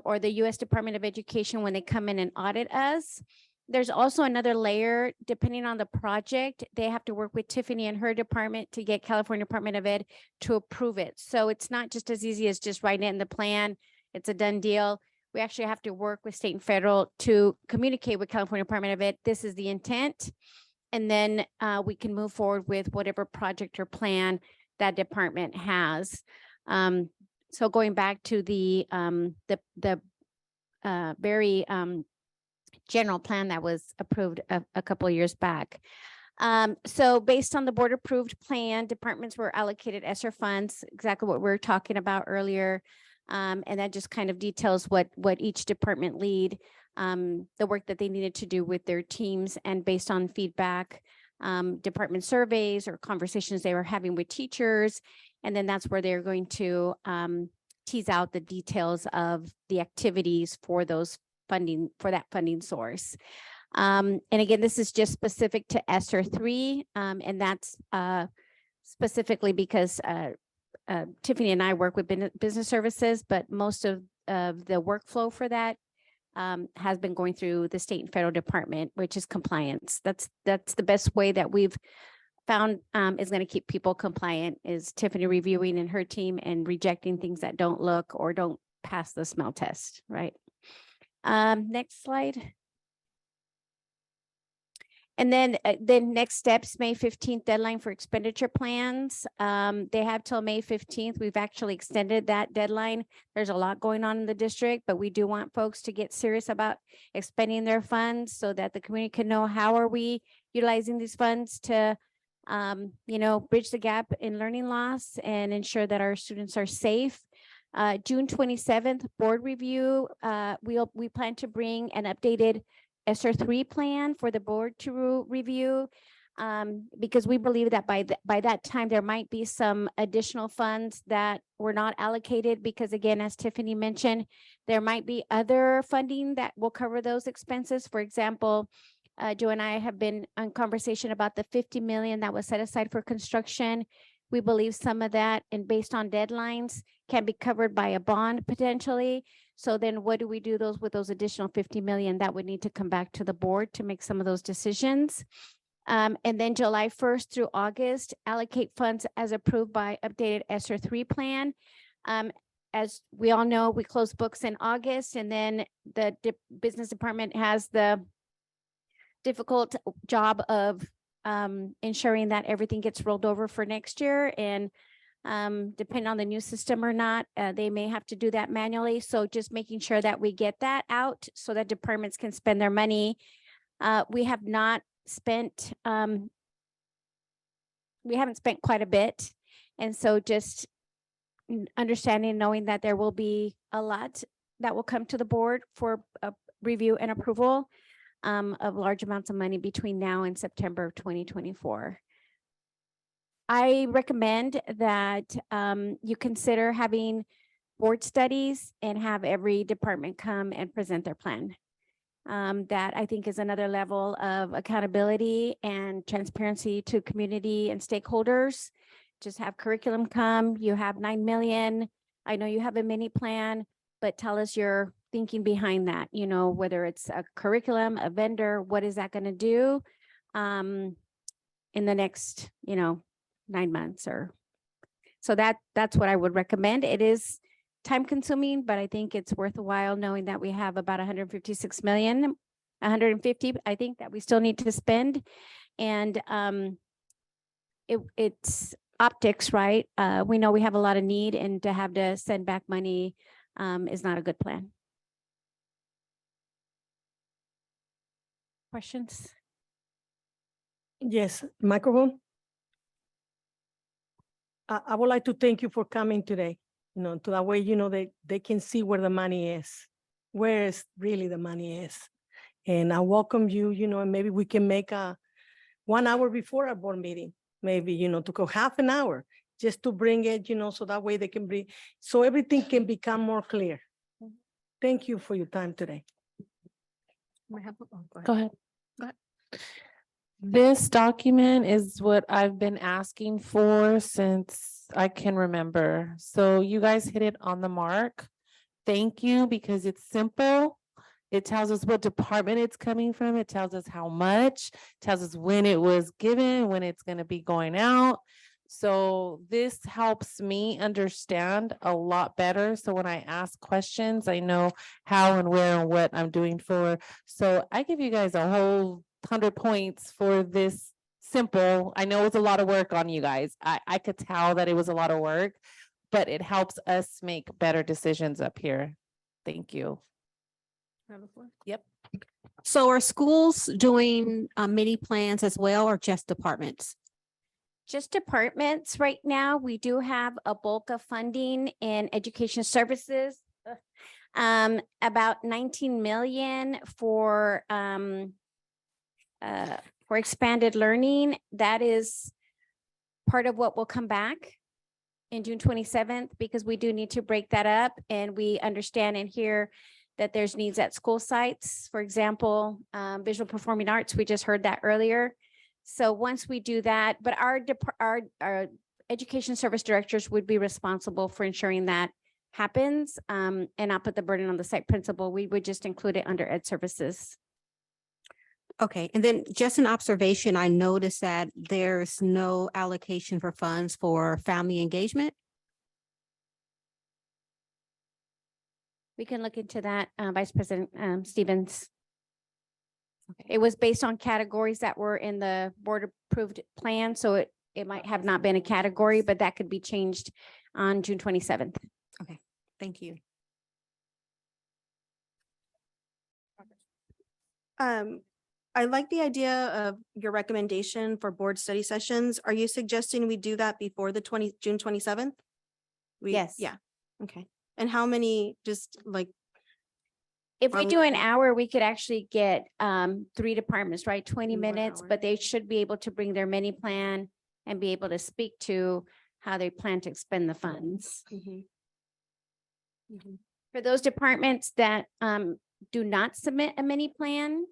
S14: or the U.S. Department of Education when they come in and audit us. There's also another layer, depending on the project, they have to work with Tiffany and her department to get California Department of Ed to approve it. So it's not just as easy as just writing it in the plan. It's a done deal. We actually have to work with state and federal to communicate with California Department of Ed. This is the intent. And then we can move forward with whatever project or plan that department has. So going back to the very general plan that was approved a couple of years back. So based on the board approved plan, departments were allocated ESSER funds, exactly what we were talking about earlier. And that just kind of details what each department lead, the work that they needed to do with their teams, and based on feedback, department surveys or conversations they were having with teachers. And then that's where they're going to tease out the details of the activities for those funding, for that funding source. And again, this is just specific to ESSER 3, and that's specifically because Tiffany and I work with business services, but most of the workflow for that has been going through the state and federal department, which is compliance. That's the best way that we've found is going to keep people compliant, is Tiffany reviewing and her team and rejecting things that don't look or don't pass the smell test, right? Next slide. And then next steps, May 15th deadline for expenditure plans. They have till May 15th. We've actually extended that deadline. There's a lot going on in the district, but we do want folks to get serious about expending their funds so that the community can know how are we utilizing these funds to, bridge the gap in learning loss and ensure that our students are safe. June 27th, board review. We plan to bring an updated ESSER 3 plan for the board to review, because we believe that by that time, there might be some additional funds that were not allocated, because again, as Tiffany mentioned, there might be other funding that will cover those expenses. For example, Joe and I have been on conversation about the $50 million that was set aside for construction. We believe some of that, and based on deadlines, can be covered by a bond potentially. So then what do we do with those additional $50 million? That would need to come back to the board to make some of those decisions. And then July 1st through August, allocate funds as approved by updated ESSER 3 plan. as we all know, we close books in August, and then the business department has the difficult job of ensuring that everything gets rolled over for next year. And depending on the new system or not, they may have to do that manually. So just making sure that we get that out so that departments can spend their money. We have not spent, we haven't spent quite a bit. And so just understanding, knowing that there will be a lot that will come to the board for review and approval of large amounts of money between now and September of 2024. I recommend that you consider having board studies and have every department come and present their plan. That I think is another level of accountability and transparency to community and stakeholders. Just have curriculum come, you have 9 million. I know you have a mini plan, but tell us your thinking behind that, you know, whether it's a curriculum, a vendor, what is that going to do in the next, 9 months or so. That's what I would recommend. It is time consuming, but I think it's worth a while knowing that we have about 156 million, 150, I think, that we still need to spend. And it's optics, right? We know we have a lot of need, and to have to send back money is not a good plan. Questions?
S10: Yes, microphone. I would like to thank you for coming today, to that way, they can see where the money is, where is really the money is. And I welcome you, and maybe we can make a 1 hour before our board meeting, maybe, to go half an hour, just to bring it, so that way they can bring, so everything can become more clear. Thank you for your time today.
S1: Go ahead. This document is what I've been asking for since I can remember. So you guys hit it on the mark. Thank you, because it's simple. It tells us what department it's coming from. It tells us how much, tells us when it was given, when it's going to be going out. So this helps me understand a lot better. So when I ask questions, I know how and where and what I'm doing for. So I give you guys a whole 100 points for this simple. I know it's a lot of work on you guys. I could tell that it was a lot of work, but it helps us make better decisions up here. Thank you. Yep.
S21: So are schools doing mini plans as well, or just departments?
S14: Just departments right now. We do have a bulk of funding in education services. About 19 million for expanded learning. That is part of what will come back in June 27th, because we do need to break that up, and we understand and hear that there's needs at school sites. For example, visual performing arts, we just heard that earlier. So once we do that, but our education service directors would be responsible for ensuring that happens, and not put the burden on the site principal. We would just include it under ed services.
S21: Okay, and then just an observation, I noticed that there's no allocation for funds for family engagement.
S14: We can look into that, Vice President Stevens. Okay. It was based on categories that were in the board approved plan, so it might have not been a category, but that could be changed on June 27th.
S21: Okay, thank you.
S2: I like the idea of your recommendation for board study sessions. Are you suggesting we do that before the June 27th?
S14: Yes.
S2: Yeah. Okay. And how many, just like,
S14: if we do an hour, we could actually get 3 departments, right? 20 minutes, but they should be able to bring their mini plan and be able to speak to how they plan to expend the funds. For those departments that do not submit a mini plan,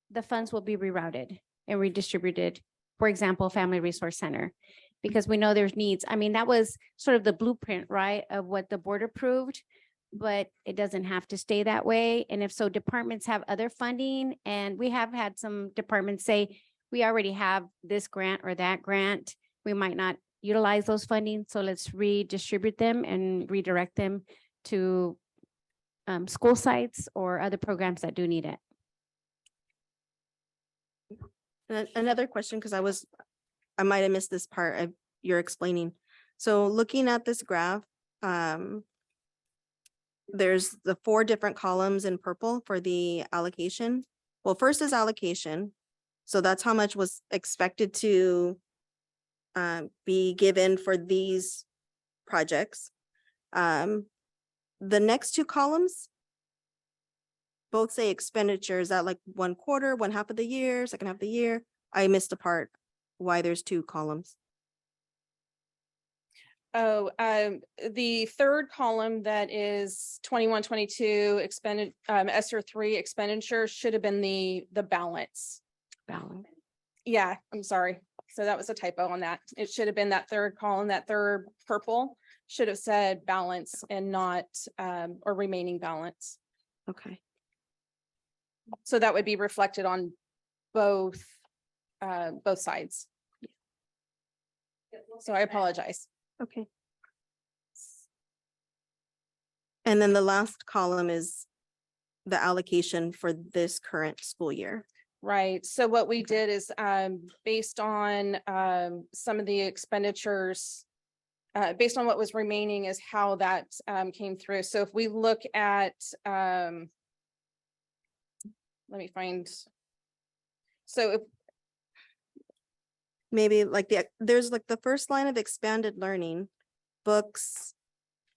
S14: the funds will be rerouted and redistributed. For example, Family Resource Center, because we know there's needs. I mean, that was sort of the blueprint, right, of what the board approved, but it doesn't have to stay that way. And if so, departments have other funding, and we have had some departments say, we already have this grant or that grant. We might not utilize those funding. So let's redistribute them and redirect them to school sites or other programs that do need it.
S2: And another question, because I might have missed this part of your explaining. So looking at this graph, there's the 4 different columns in purple for the allocation. Well, first is allocation. So that's how much was expected to be given for these projects. The next 2 columns both say expenditures at like 1/4, 1/2 of the year, second half of the year. I missed a part why there's 2 columns.
S20: Oh, the third column that is 21-22 expended, ESSER 3 expenditure should have been the balance.
S14: Balance.
S20: Yeah, I'm sorry. So that was a typo on that. It should have been that third column, that third purple should have said balance and not, or remaining balance.
S2: Okay.
S20: So that would be reflected on both sides. So I apologize.
S2: Okay. And then the last column is the allocation for this current school year.
S20: Right. So what we did is based on some of the expenditures, based on what was remaining is how that came through. So if we look at, let me find. So if
S2: maybe like there's like the first line of expanded learning, books,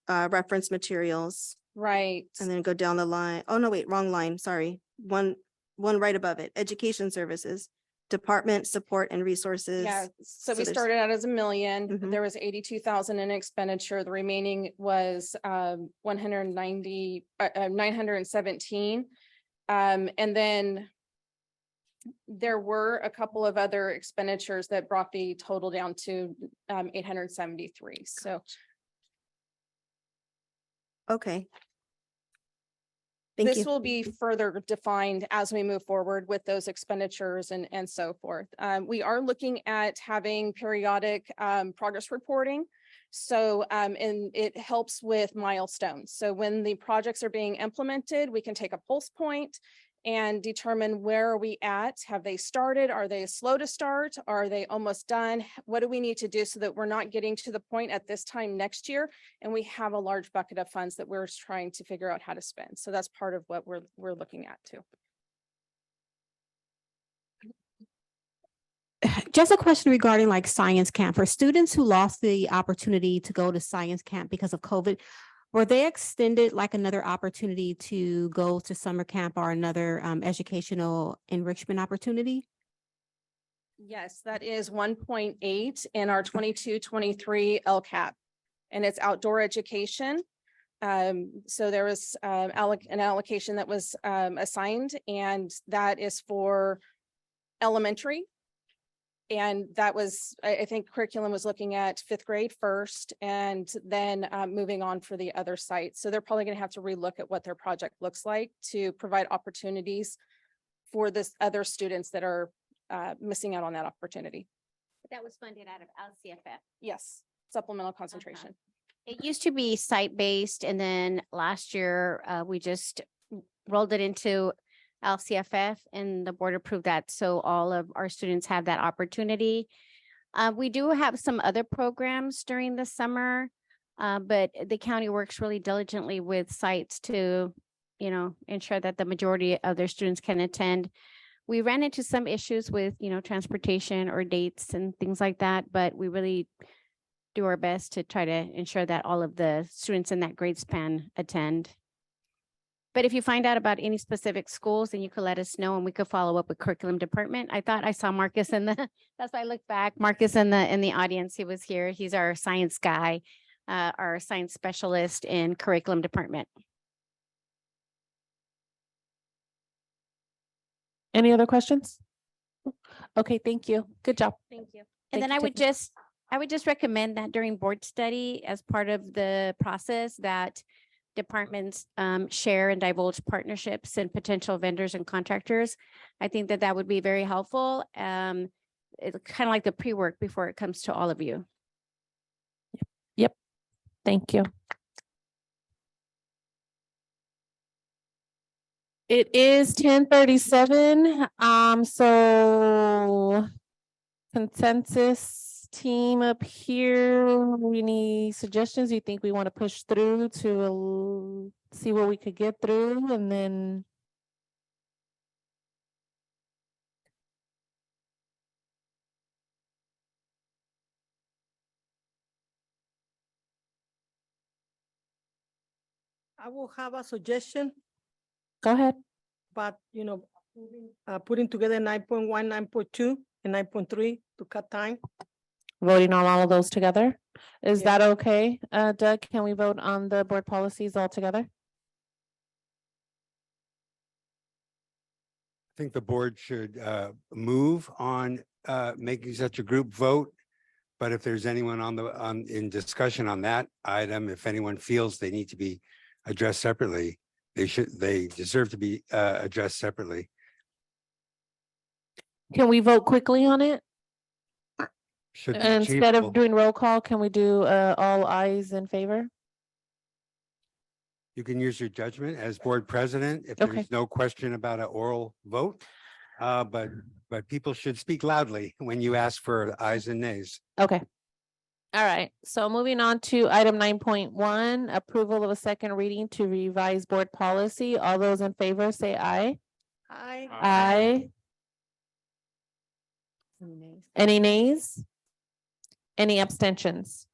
S2: reference materials.
S20: Right.
S2: And then go down the line. Oh, no, wait, wrong line. Sorry. One right above it, education services, department support and resources.
S20: Yeah, so we
S2: there's-
S20: started out as $1 million.
S2: Mhm.
S20: There was 82,000 in expenditure. The remaining was 917. And then there were a couple of other expenditures that brought the total down to 873. So
S2: Okay. Thank
S20: this
S2: you.
S20: will be further defined as we move forward with those expenditures and so forth. We are looking at having periodic progress reporting. So and it helps with milestones. So when the projects are being implemented, we can take a pulse point and determine where are we at? Have they started? Are they slow to start? Are they almost done? What do we need to do so that we're not getting to the point at this time next year and we have a large bucket of funds that we're trying to figure out how to spend? So that's part of what we're looking at too.
S21: Just a question regarding like science camp. For students who lost the opportunity to go to science camp because of COVID, were they extended like another opportunity to go to summer camp or another educational enrichment opportunity?
S20: Yes, that is 1.8 in our 22-23 LCAP, and it's outdoor education. So there was an allocation that was assigned, and that is for elementary. And that was, I think curriculum was looking at 5th grade first, and then moving on for the other sites. So they're probably going to have to relook at what their project looks like to provide opportunities for this other students that are missing out on that opportunity.
S14: That was funded out of LCFF.
S20: Yes, supplemental concentration.
S14: It used to be site-based, and then last year we just rolled it into LCFF, and the board approved that. So all of our students have that opportunity. We do have some other programs during the summer, but the county works really diligently with sites to, ensure that the majority of their students can attend. We ran into some issues with, transportation or dates and things like that, but we really do our best to try to ensure that all of the students in that grade span attend. But if you find out about any specific schools, then you could let us know and we could follow up with curriculum department. I thought I saw Marcus that's why I looked back. Marcus in the audience, he was here. He's our science guy, our science specialist in curriculum department.
S1: Any other questions? Okay, thank you. Good job.
S14: Thank you.
S1: Thank
S14: And then
S1: you,
S14: I would just recommend that during board study, as part of the process, that departments share and divulge partnerships and potential vendors and contractors. I think that would be very helpful. It's kind of like the pre-work before it comes to all of you.
S1: Thank you. It is 10:37, so consensus team up here, any suggestions you think we want to push through to see what we could get through and then
S10: I will have a suggestion,
S1: go ahead.
S10: but putting together 9.1, 9.2, and 9.3 to cut time.
S1: Voting on all of those together. Is
S10: Yeah.
S1: that okay? Doug, can we vote on the board policies all together?
S12: I think the board should move on making such a group vote. But if there's anyone in discussion on that item, if anyone feels they need to be addressed separately, they deserve to be addressed separately.
S1: Can we vote quickly on it?
S12: Should be
S1: Instead
S12: achievable.
S1: of doing roll call, can we do all ayes in favor?
S12: You can use your judgment as board president if
S1: Okay.
S12: there's no question about an oral vote. But people should speak loudly when you ask for ayes and nays.
S1: Okay. All right, so moving on to item 9.1, approval of a second reading to revise board policy. All those in favor say aye.
S10: Aye.
S1: Aye. Any nays? Any abstentions?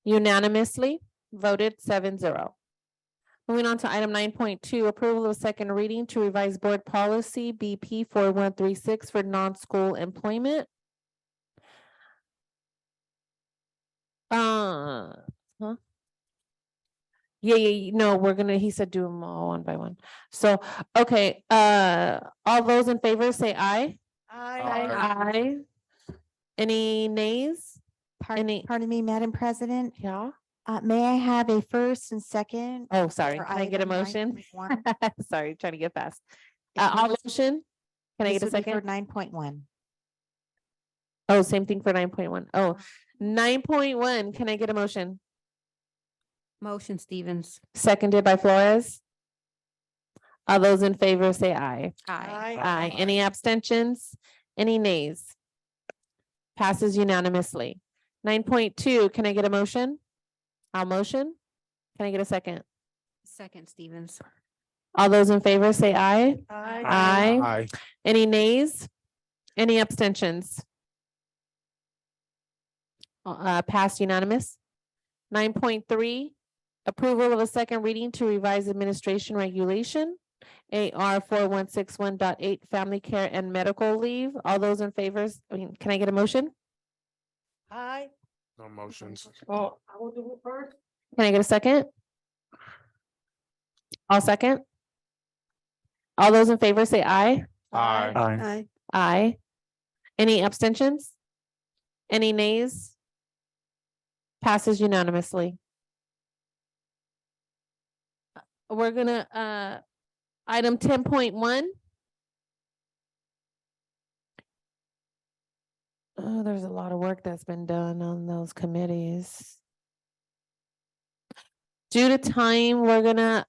S1: Unanimously voted 7-0. Moving on to item 9.2, approval of a second reading to revise board policy BP 4136 for non-school employment. Huh? Yeah, no, he said do them all one by one. So, okay, all those in favor say aye. Aye. Any nays?
S17: Pardon me, Madam President.
S1: Yeah.
S17: May I have a first and second?
S1: Oh, sorry.
S17: for
S1: Can I get a
S17: item
S1: motion?
S17: 9.1?
S1: Sorry, trying to get fast.
S17: If you
S1: All
S17: would-
S1: motion? Can I
S17: This
S1: get a
S17: would be for
S1: second?
S17: 9.1.
S1: Oh, same thing for 9.1. Oh, 9.1. Can I get a motion?
S21: Motion Stevens.
S1: Seconded by Flores. All those in favor say aye.
S21: Aye.
S1: Aye. Any abstentions? Any nays? Passes unanimously. 9.2, can I get a motion? I'll motion. Can I get a second?
S21: Second Stevens.
S1: All those in favor say aye.
S10: Aye.
S1: Aye.
S19: Aye.
S1: Any nays? Any abstentions? Passed unanimous. 9.3, approval of a second reading to revise administration regulation. AR 4161.8 family care and medical leave. All those in favor, can I get a motion?
S10: Aye.
S19: No motions.
S10: Oh, I will do it first.
S1: Can I get a second? I'll second. All those in favor say aye.
S19: Aye.
S2: Aye.
S1: Aye. Any abstentions? Any nays? Passes unanimously. We're gonna, item 10.1. Oh, there's a lot of work that's been done on those committees. Due to time, we're gonna,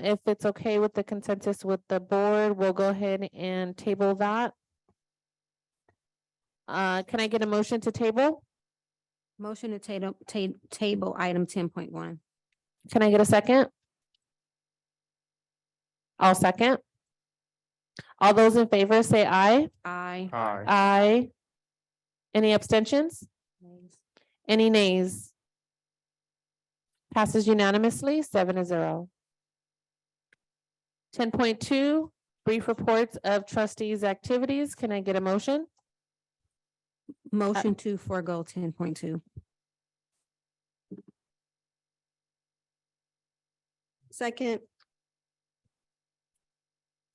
S1: if it's okay with the consensus with the board, we'll go ahead and table that. Can I get a motion to table?
S21: Motion to table item 10.1.
S1: Can I get a second? I'll second. All those in favor say aye.
S21: Aye.
S19: Aye.
S1: Aye. Any abstentions? Any nays? Passes unanimously, 7-0. 10.2, brief reports of trustees' activities. Can I get a motion?
S21: Motion to forego 10.2.
S2: Second.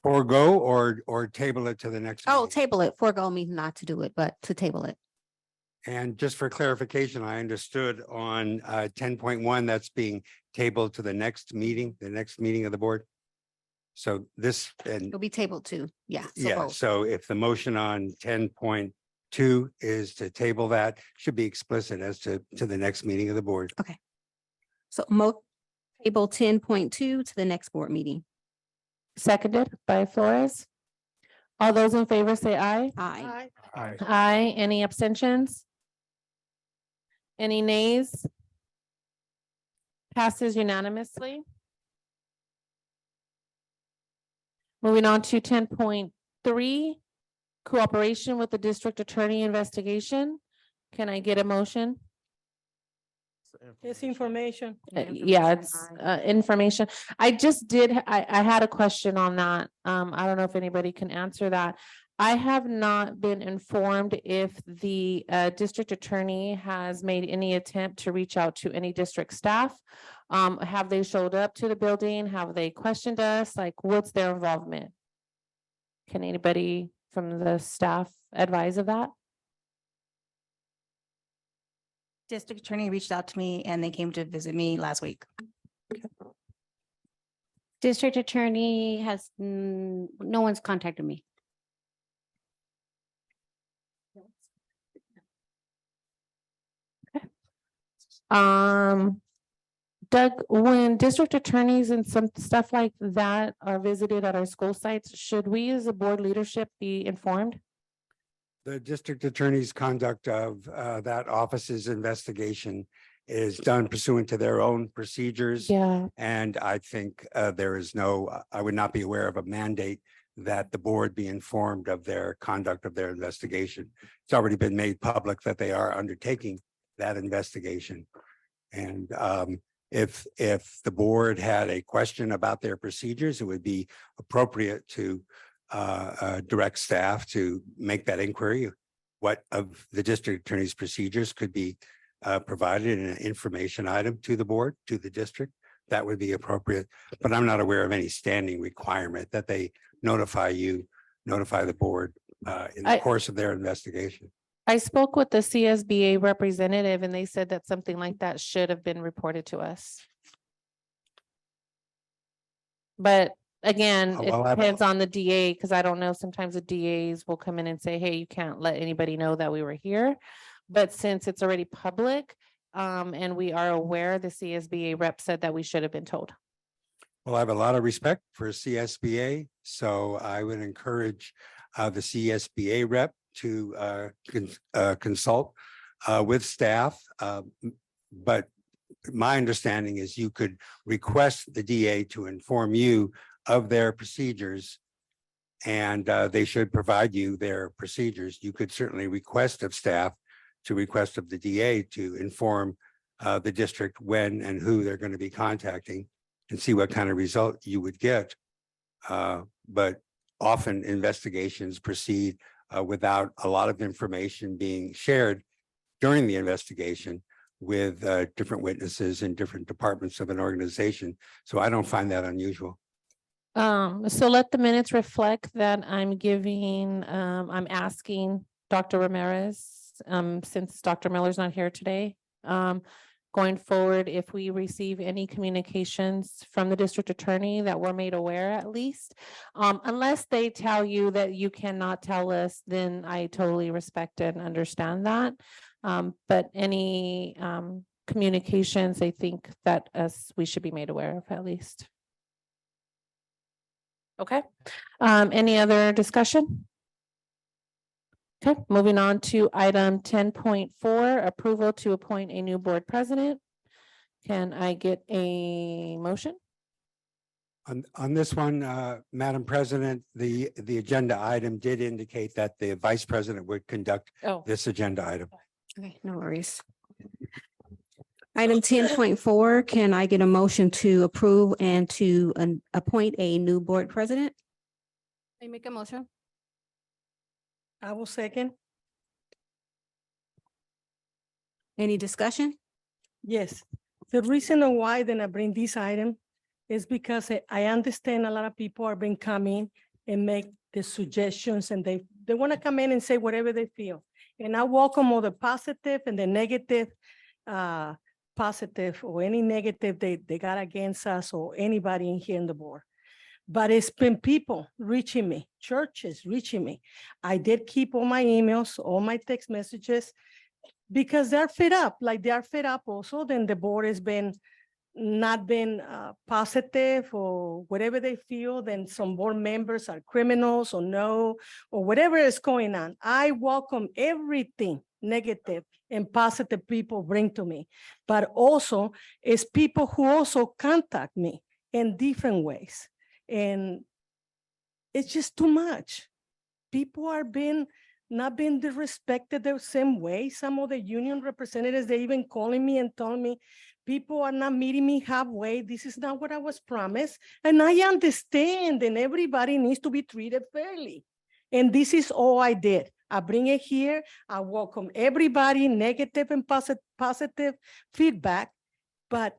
S12: Forego or table it to the next.
S21: Oh,
S12: meeting?
S21: table it. Forego means not to do it, but to table it.
S12: And just for clarification, I understood on 10.1, that's being tabled to the next meeting of the board. So this and
S21: It'll be tabled too. Yeah. So
S12: yeah,
S21: both.
S12: so if the motion on 10.2 2 is to table that, should be explicit as to the next meeting of the board.
S21: So table 10.2 to the next board meeting.
S1: Seconded by Flores. All those in favor say aye.
S21: Aye.
S1: Aye. Any abstentions? Any nays? Passes unanimously. Moving on to 10.3, cooperation with the district attorney investigation. Can I get a motion?
S10: It's information.
S1: Yeah, it's information. I just did, I had a question on that. I don't know if anybody can answer that. I have not been informed if the district attorney has made any attempt to reach out to any district staff. Have they showed up to the building? Have they questioned us? Like, what's their involvement? Can anybody from the staff advise of that?
S8: District attorney reached out to me and they came to visit me last week.
S14: District attorney has, no one's contacted me.
S1: Doug, when district attorneys and some stuff like that are visited at our school sites, should we as a board leadership be informed?
S12: The district attorney's conduct of that office's investigation is done pursuant to their own procedures.
S1: Yeah.
S12: And I think there is I would not be aware of a mandate that the board be informed of their conduct of their investigation. It's already been made public that they are undertaking that investigation. And if the board had a question about their procedures, it would be appropriate to direct staff to make that inquiry. What of the district attorney's procedures could be provided in an information item to the board, to the district, that would be appropriate. But I'm not aware of any standing requirement that they notify the board in the course of their investigation.
S1: I spoke with the CSBA representative and they said that something like that should have been reported to us. But again, it
S12: Well,
S1: depends on the DA, because I don't know, sometimes the DAs will come in and say, hey, you can't let anybody know that we were here. But since it's already public, and we are aware, the CSBA rep said that we should have been told.
S12: Well, I have a lot of respect for CSBA, so I would encourage the CSBA rep to consult with staff. But my understanding is you could request the DA to inform you of their procedures, and they should provide you their procedures. You could certainly request of staff to request of the DA to inform the district when and who they're going to be contacting and see what kind of result you would get. But often investigations proceed without a lot of information being shared during the investigation with different witnesses in different departments of an organization. So I don't find that unusual.
S1: So let the minutes reflect that I'm asking Dr. Ramirez, since Dr. Miller's not here today, going forward, if we receive any communications from the district attorney that we're made aware at least, unless they tell you that you cannot tell us, then I totally respect and understand that. But any communications, I think that we should be made aware of at least. Okay, any other discussion? Okay, moving on to item 10.4, approval to appoint a new board president. Can I get a motion?
S12: On this one, Madam President, the agenda item did indicate that the vice president would conduct this agenda item.
S21: Okay, no worries. Item 10.4, can I get a motion to approve and to appoint a new board president?
S11: I make a motion.
S10: I will second.
S21: Any discussion?
S10: Yes, the reason why then I bring this item is because I understand a lot of people are been coming and make the suggestions, and they want to come in and say whatever they feel. And I welcome all the positive and the negative, positive or any negative they got against us or anybody in here in the board. but it's been people reaching me, churches reaching me. I did keep all my emails, all my text messages, because they're fed up, like they are fed up also. Then the board has been not been positive or whatever they feel, then some board members are criminals or no, or whatever is going on. I welcome everything negative and positive people bring to me, but also it's people who also contact me in different ways. And it's just too much. People are not being respected the same way. Some of the union representatives, they even calling me and telling me, people are not meeting me halfway. This is not what I was promised. And I understand, and everybody needs to be treated fairly. And this is all I did. I bring it here. I welcome everybody, negative and positive feedback, but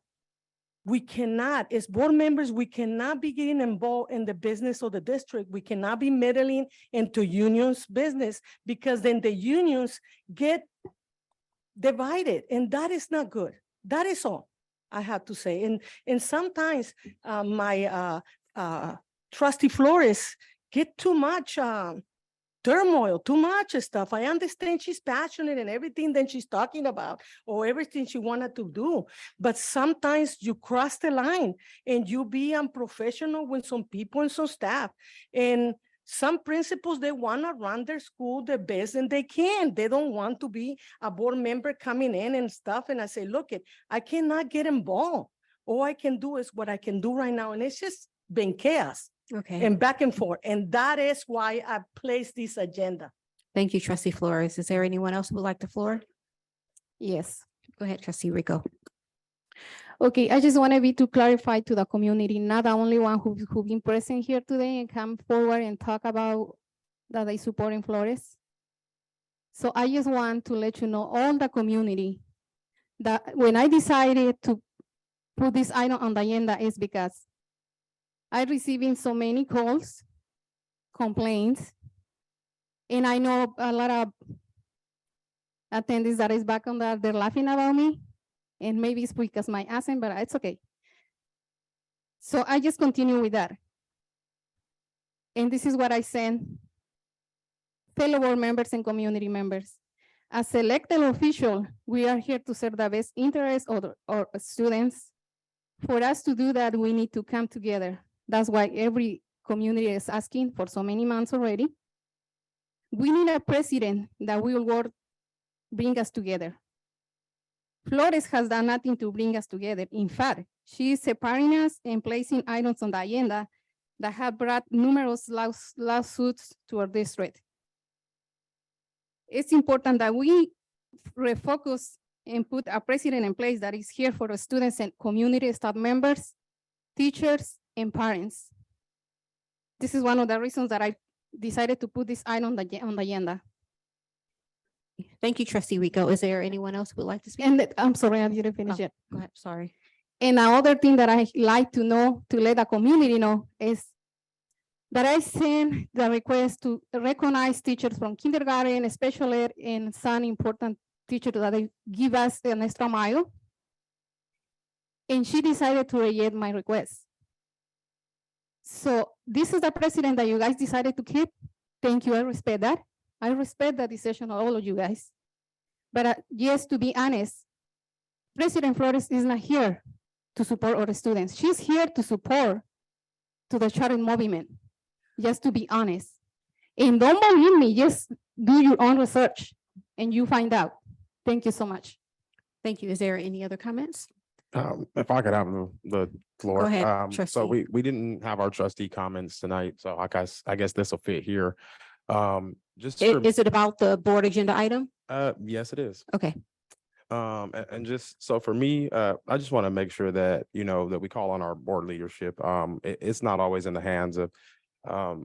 S10: we cannot, as board members, we cannot be getting involved in the business of the district. We cannot be meddling into unions' business, because then the unions get divided, and that is not good. That is all I have to say. And sometimes my trustee Flores get too much turmoil, too much stuff. I understand she's passionate and everything that she's talking about, or everything she wanted to do. But sometimes you cross the line and you be unprofessional with some people and some staff. And some principals, they want to run their school the best and they can. They don't want to be a board member coming in and stuff. And I say, look, I cannot get involved. All I can do is what I can do right now. And it's just been chaos.
S21: Okay.
S10: And back and forth. And that is why I placed this agenda.
S21: Thank you, trustee Flores. Is there anyone else who would like the floor?
S11: Yes.
S21: Go ahead, trustee Rico.
S11: Okay, I just want to be to clarify to the community, not the only one who been present here today and come forward and talk about that they support in Flores. So I just want to let you know, all the community, that when I decided to put this item on the agenda is because I'm receiving so many calls, complaints, and I know a lot of attendees that is back on that, they're laughing about me. And maybe it's because my accent, but it's okay. So I just continue with that. And this is what I send fellow board members and community members. As elected official, we are here to serve the best interests of our students. For us to do that, we need to come together. That's why every community is asking for so many months already. We need a president that will work, bring us together. Flores has done nothing to bring us together. In fact, she is separating us and placing items on the agenda that have brought numerous lawsuits to our district. It's important that we refocus and put a president in place that is here for the students and community staff members, teachers, and parents. This is one of the reasons that I decided to put this item on the agenda.
S21: Thank you, trustee Rico. Is there anyone else who would like to speak?
S11: And I'm sorry, I didn't finish yet.
S21: Go ahead, sorry.
S11: And another thing that I like to know, to let the community know, is that I send the request to recognize teachers from kindergarten, special ed, and some important teachers that they give us an extra mile. And she decided to reject my request. So this is the president that you guys decided to keep. Thank you, I respect that. I respect the decision of all of you guys. But yes, to be honest, President Flores is not here to support our students. She's here to support to the child movement, just to be honest. And don't believe me, just do your own research and you find out. Thank you so much.
S21: Thank you. Is there any other comments?
S3: If I could have the floor.
S21: Go ahead,
S3: So
S21: trustee.
S3: we didn't have our trustee comments tonight, so I guess this will fit here. Just
S21: Is it about the board agenda item?
S3: yes, it is.
S21: Okay.
S3: And just so for me, I just want to make sure that, that we call on our board leadership. It's not always in the hands of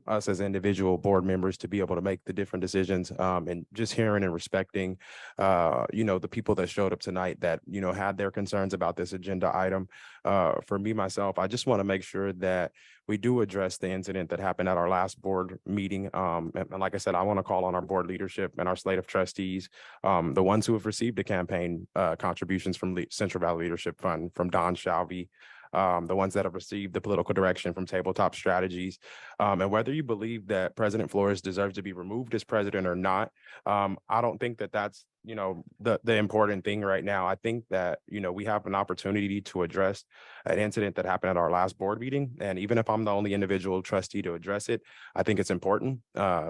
S3: us as individual board members to be able to make the different decisions, and just hearing and respecting, the people that showed up tonight that, had their concerns about this agenda item. For me, myself, I just want to make sure that we do address the incident that happened at our last board meeting. And like I said, I want to call on our board leadership and our slate of trustees, the ones who have received the campaign contributions from Central Valley Leadership Fund, from Don Shalvey, the ones that have received the political direction from tabletop strategies. And whether you believe that President Flores deserves to be removed as president or not, I don't think that that's, the important thing right now. I think that, we have an opportunity to address an incident that happened at our last board meeting. And even if I'm the only individual trustee to address it, I think it's important.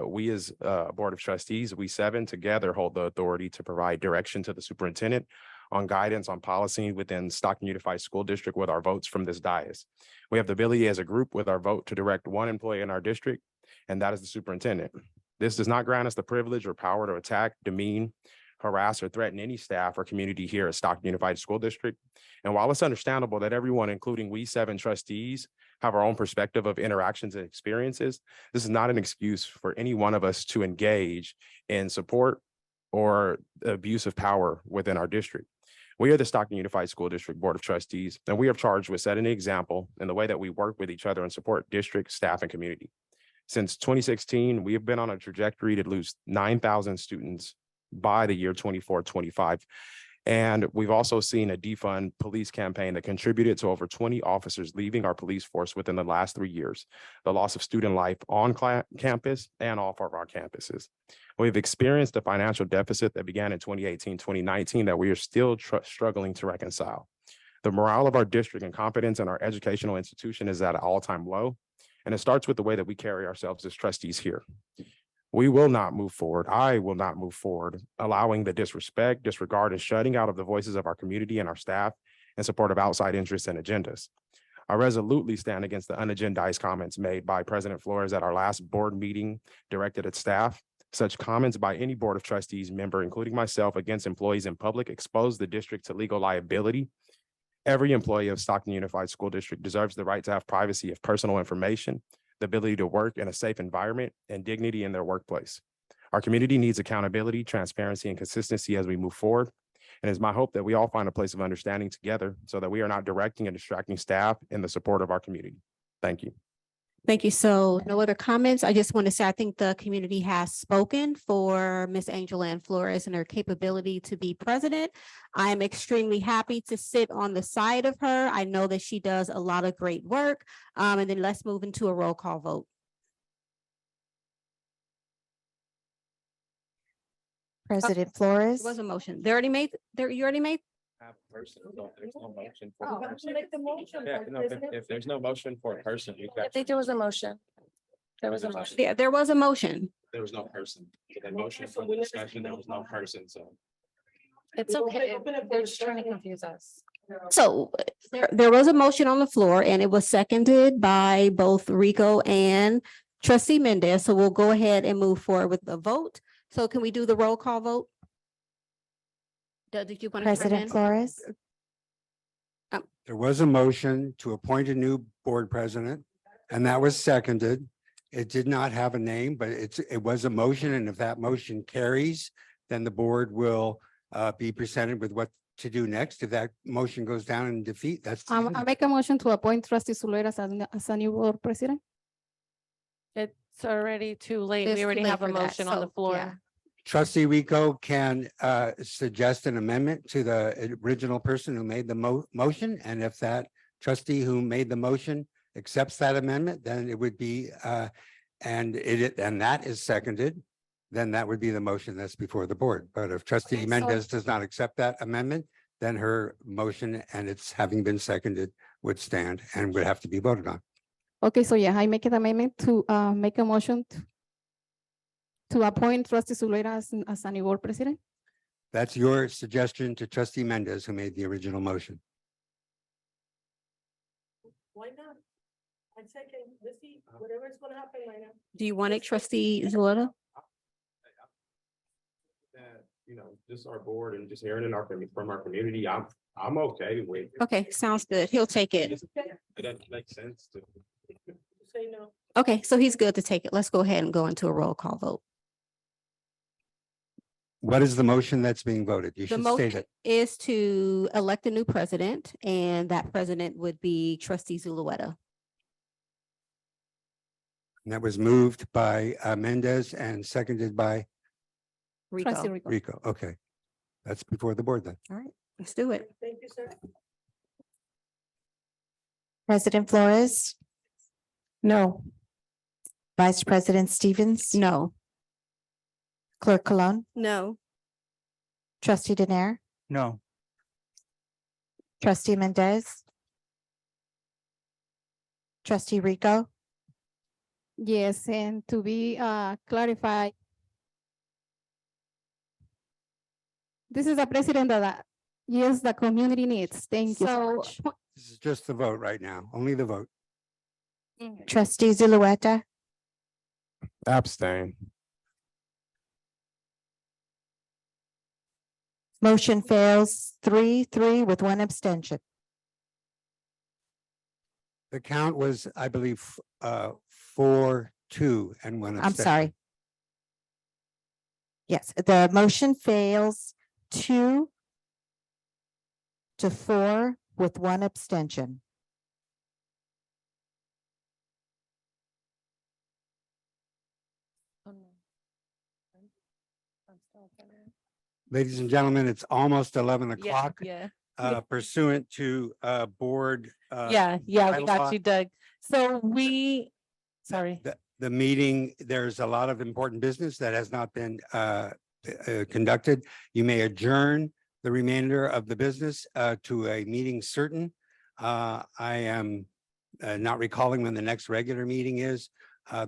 S3: We as Board of Trustees, we 7 together hold the authority to provide direction to the superintendent on guidance on policy within Stockton Unified School District with our votes from this dais. We have the ability as a group with our vote to direct one employee in our district, and that is the superintendent. This does not grant us the privilege or power to attack, demean, harass, or threaten any staff or community here at Stockton Unified School District. And while it's understandable that everyone, including we 7 trustees, have our own perspective of interactions and experiences, this is not an excuse for any one of us to engage in support or abuse of power within our district. We are the Stockton Unified School District Board of Trustees, and we are charged with setting an example in the way that we work with each other and support district, staff, and community. Since 2016, we have been on a trajectory to lose 9,000 students by the year 24-25. And we've also seen a defund police campaign that contributed to over 20 officers leaving our police force within the last 3 years, the loss of student life on campus and off of our campuses. We've experienced a financial deficit that began in 2018, 2019 that we are still struggling to reconcile. The morale of our district and confidence in our educational institution is at an all-time low, and it starts with the way that we carry ourselves as trustees here. We will not move forward. I will not move forward, allowing the disrespect, disregard, and shutting out of the voices of our community and our staff in support of outside interests and agendas. I resolutely stand against the unagendized comments made by President Flores at our last board meeting directed at staff. Such comments by any Board of Trustees member, including myself, against employees in public expose the district to legal liability. Every employee of Stockton Unified School District deserves the right to have privacy of personal information, the ability to work in a safe environment, and dignity in their workplace. Our community needs accountability, transparency, and consistency as we move forward. And it's my hope that we all find a place of understanding together so that we are not directing and distracting staff in the support of our community. Thank you.
S21: Thank you. So no other comments. I just want to say, I think the community has spoken for Ms. Angela Ann Flores and her capability to be president. I am extremely happy to sit on the side of her. I know that she does a lot of great work. And then let's move into a roll call vote.
S17: President Flores.
S21: There was a motion. You already made?
S3: There's no motion for a person. Yeah, no, if there's no motion for a person, you
S9: I think there was a motion. There was a motion.
S21: Yeah, there was a motion.
S3: there was no person. For the motion for the discussion, there was no person, so.
S9: It's okay. They're just trying to confuse us.
S21: So there was a motion on the floor and it was seconded by both Rico and trustee Mendez. So we'll go ahead and move forward with the vote. So can we do the roll call vote? Did you want to?
S17: President Flores.
S12: There was a motion to appoint a new board president, and that was seconded. It did not have a name, but it was a motion, and if that motion carries, then the board will be presented with what to do next. If that motion goes down in defeat, that's. the end.
S11: I make a motion to appoint trustee Zulera as a new board president.
S1: It's already too late.
S21: It's
S1: We
S21: too
S1: already
S21: late
S1: have a
S21: for that,
S1: motion on the
S21: so,
S1: floor.
S21: yeah.
S12: Trustee Rico can suggest an amendment to the original person who made the motion, and if that trustee who made the motion accepts that amendment, then it would be and that is seconded, then that would be the motion that's before the board. But if trustee
S21: Okay, so-
S12: Mendez does not accept that amendment, then her motion and it's having been seconded would stand and would have to be voted on.
S11: Okay, so yeah, I make an amendment to make a motion to appoint trustee Zulera as a new board president.
S12: That's your suggestion to trustee Mendez, who made the original motion.
S10: Why not? I second, let's see, whatever is gonna happen right now.
S21: Do you want it, trustee Zuleta?
S3: That, just our board and just hearing from our community, I'm okay with.
S21: Okay, sounds good. He'll take it.
S3: It doesn't make sense to.
S10: Say no.
S21: Okay, so he's good to take it. Let's go ahead and go into a roll call vote.
S12: What is the motion that's being voted? You
S21: The
S12: should state
S21: motion
S12: it.
S21: is to elect a new president, and that president would be trustee Zulueta.
S12: And that was moved by Mendez and seconded by
S11: Trustee
S21: Rico.
S11: Rico.
S12: Rico. Okay. That's before the board then.
S21: All right, let's do it.
S10: Thank you, sir.
S17: President Flores,
S1: No.
S17: Vice President Stevens,
S21: No.
S17: Clerk Cologne,
S2: No.
S17: Trustee Denaire,
S12: No.
S17: Trustee Mendez, Trustee Rico,
S11: Yes, and to be clarified. This is a president that, yes, the community needs. Thank you so much.
S12: This is just the vote right now, only the vote.
S17: Trustee Zulueta,
S3: Abstain.
S17: motion fails 3-3 with one abstention.
S12: The count was, I believe, 4-2 and one
S17: I'm
S12: abstention.
S17: sorry. Yes, the motion fails 2-4 with one abstention.
S12: Ladies and gentlemen, it's almost 11
S1: Yeah,
S12: o'clock.
S1: yeah.
S12: Pursuant to board.
S1: Yeah, we got
S12: bylaw,
S1: you, Doug. So we, sorry.
S12: The meeting, there's a lot of important business that has not been conducted. You may adjourn the remainder of the business to a meeting certain. I am not recalling when the next regular meeting is.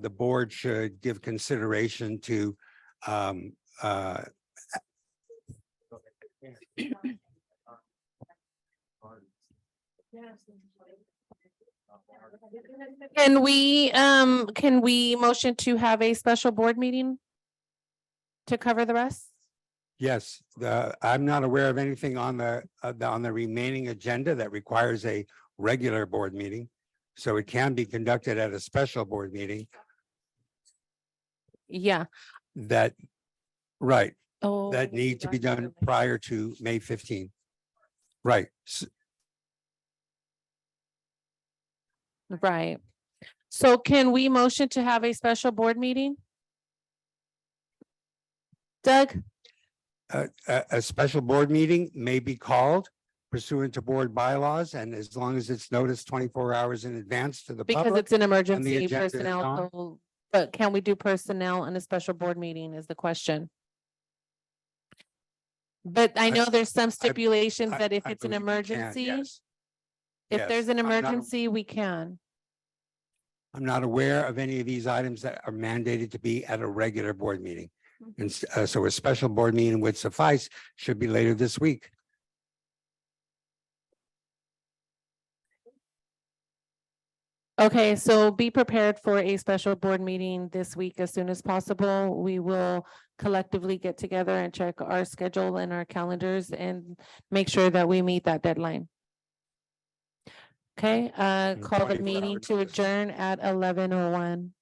S12: The board should give consideration to
S1: Can we motion to have a special board meeting to cover the rest?
S12: Yes, I'm not aware of anything on the remaining agenda that requires a regular board meeting. So it can be conducted at a special board meeting
S1: Yeah.
S12: that, right,
S1: Oh.
S12: that need to be done prior to May 15th. Right.
S1: Right. So can we motion to have a special board meeting? Doug?
S12: A special board meeting may be called pursuant to board bylaws, and as long as it's noticed 24 hours in advance to the
S1: Because
S12: public.
S1: it's an
S12: and the
S1: emergency
S12: agenda is
S1: personnel,
S12: on.
S1: so- but can we do personnel in a special board meeting is the question. But I know there's some stipulations that if
S12: I
S1: it's an
S12: believe we can,
S1: emergency,
S12: yes.
S1: if
S12: Yes,
S1: there's an
S12: I'm not-
S1: emergency, we can.
S12: I'm not aware of any of these items that are mandated to be at a regular board meeting. And so a special board meeting would suffice, should be later this week.
S1: Okay, so be prepared for a special board meeting this week as soon as possible. We will collectively get together and check our schedule and our calendars and make sure that we meet that deadline. Okay, call the
S12: 24
S1: meeting
S12: hours
S1: to
S12: notice.
S1: adjourn at 11:01.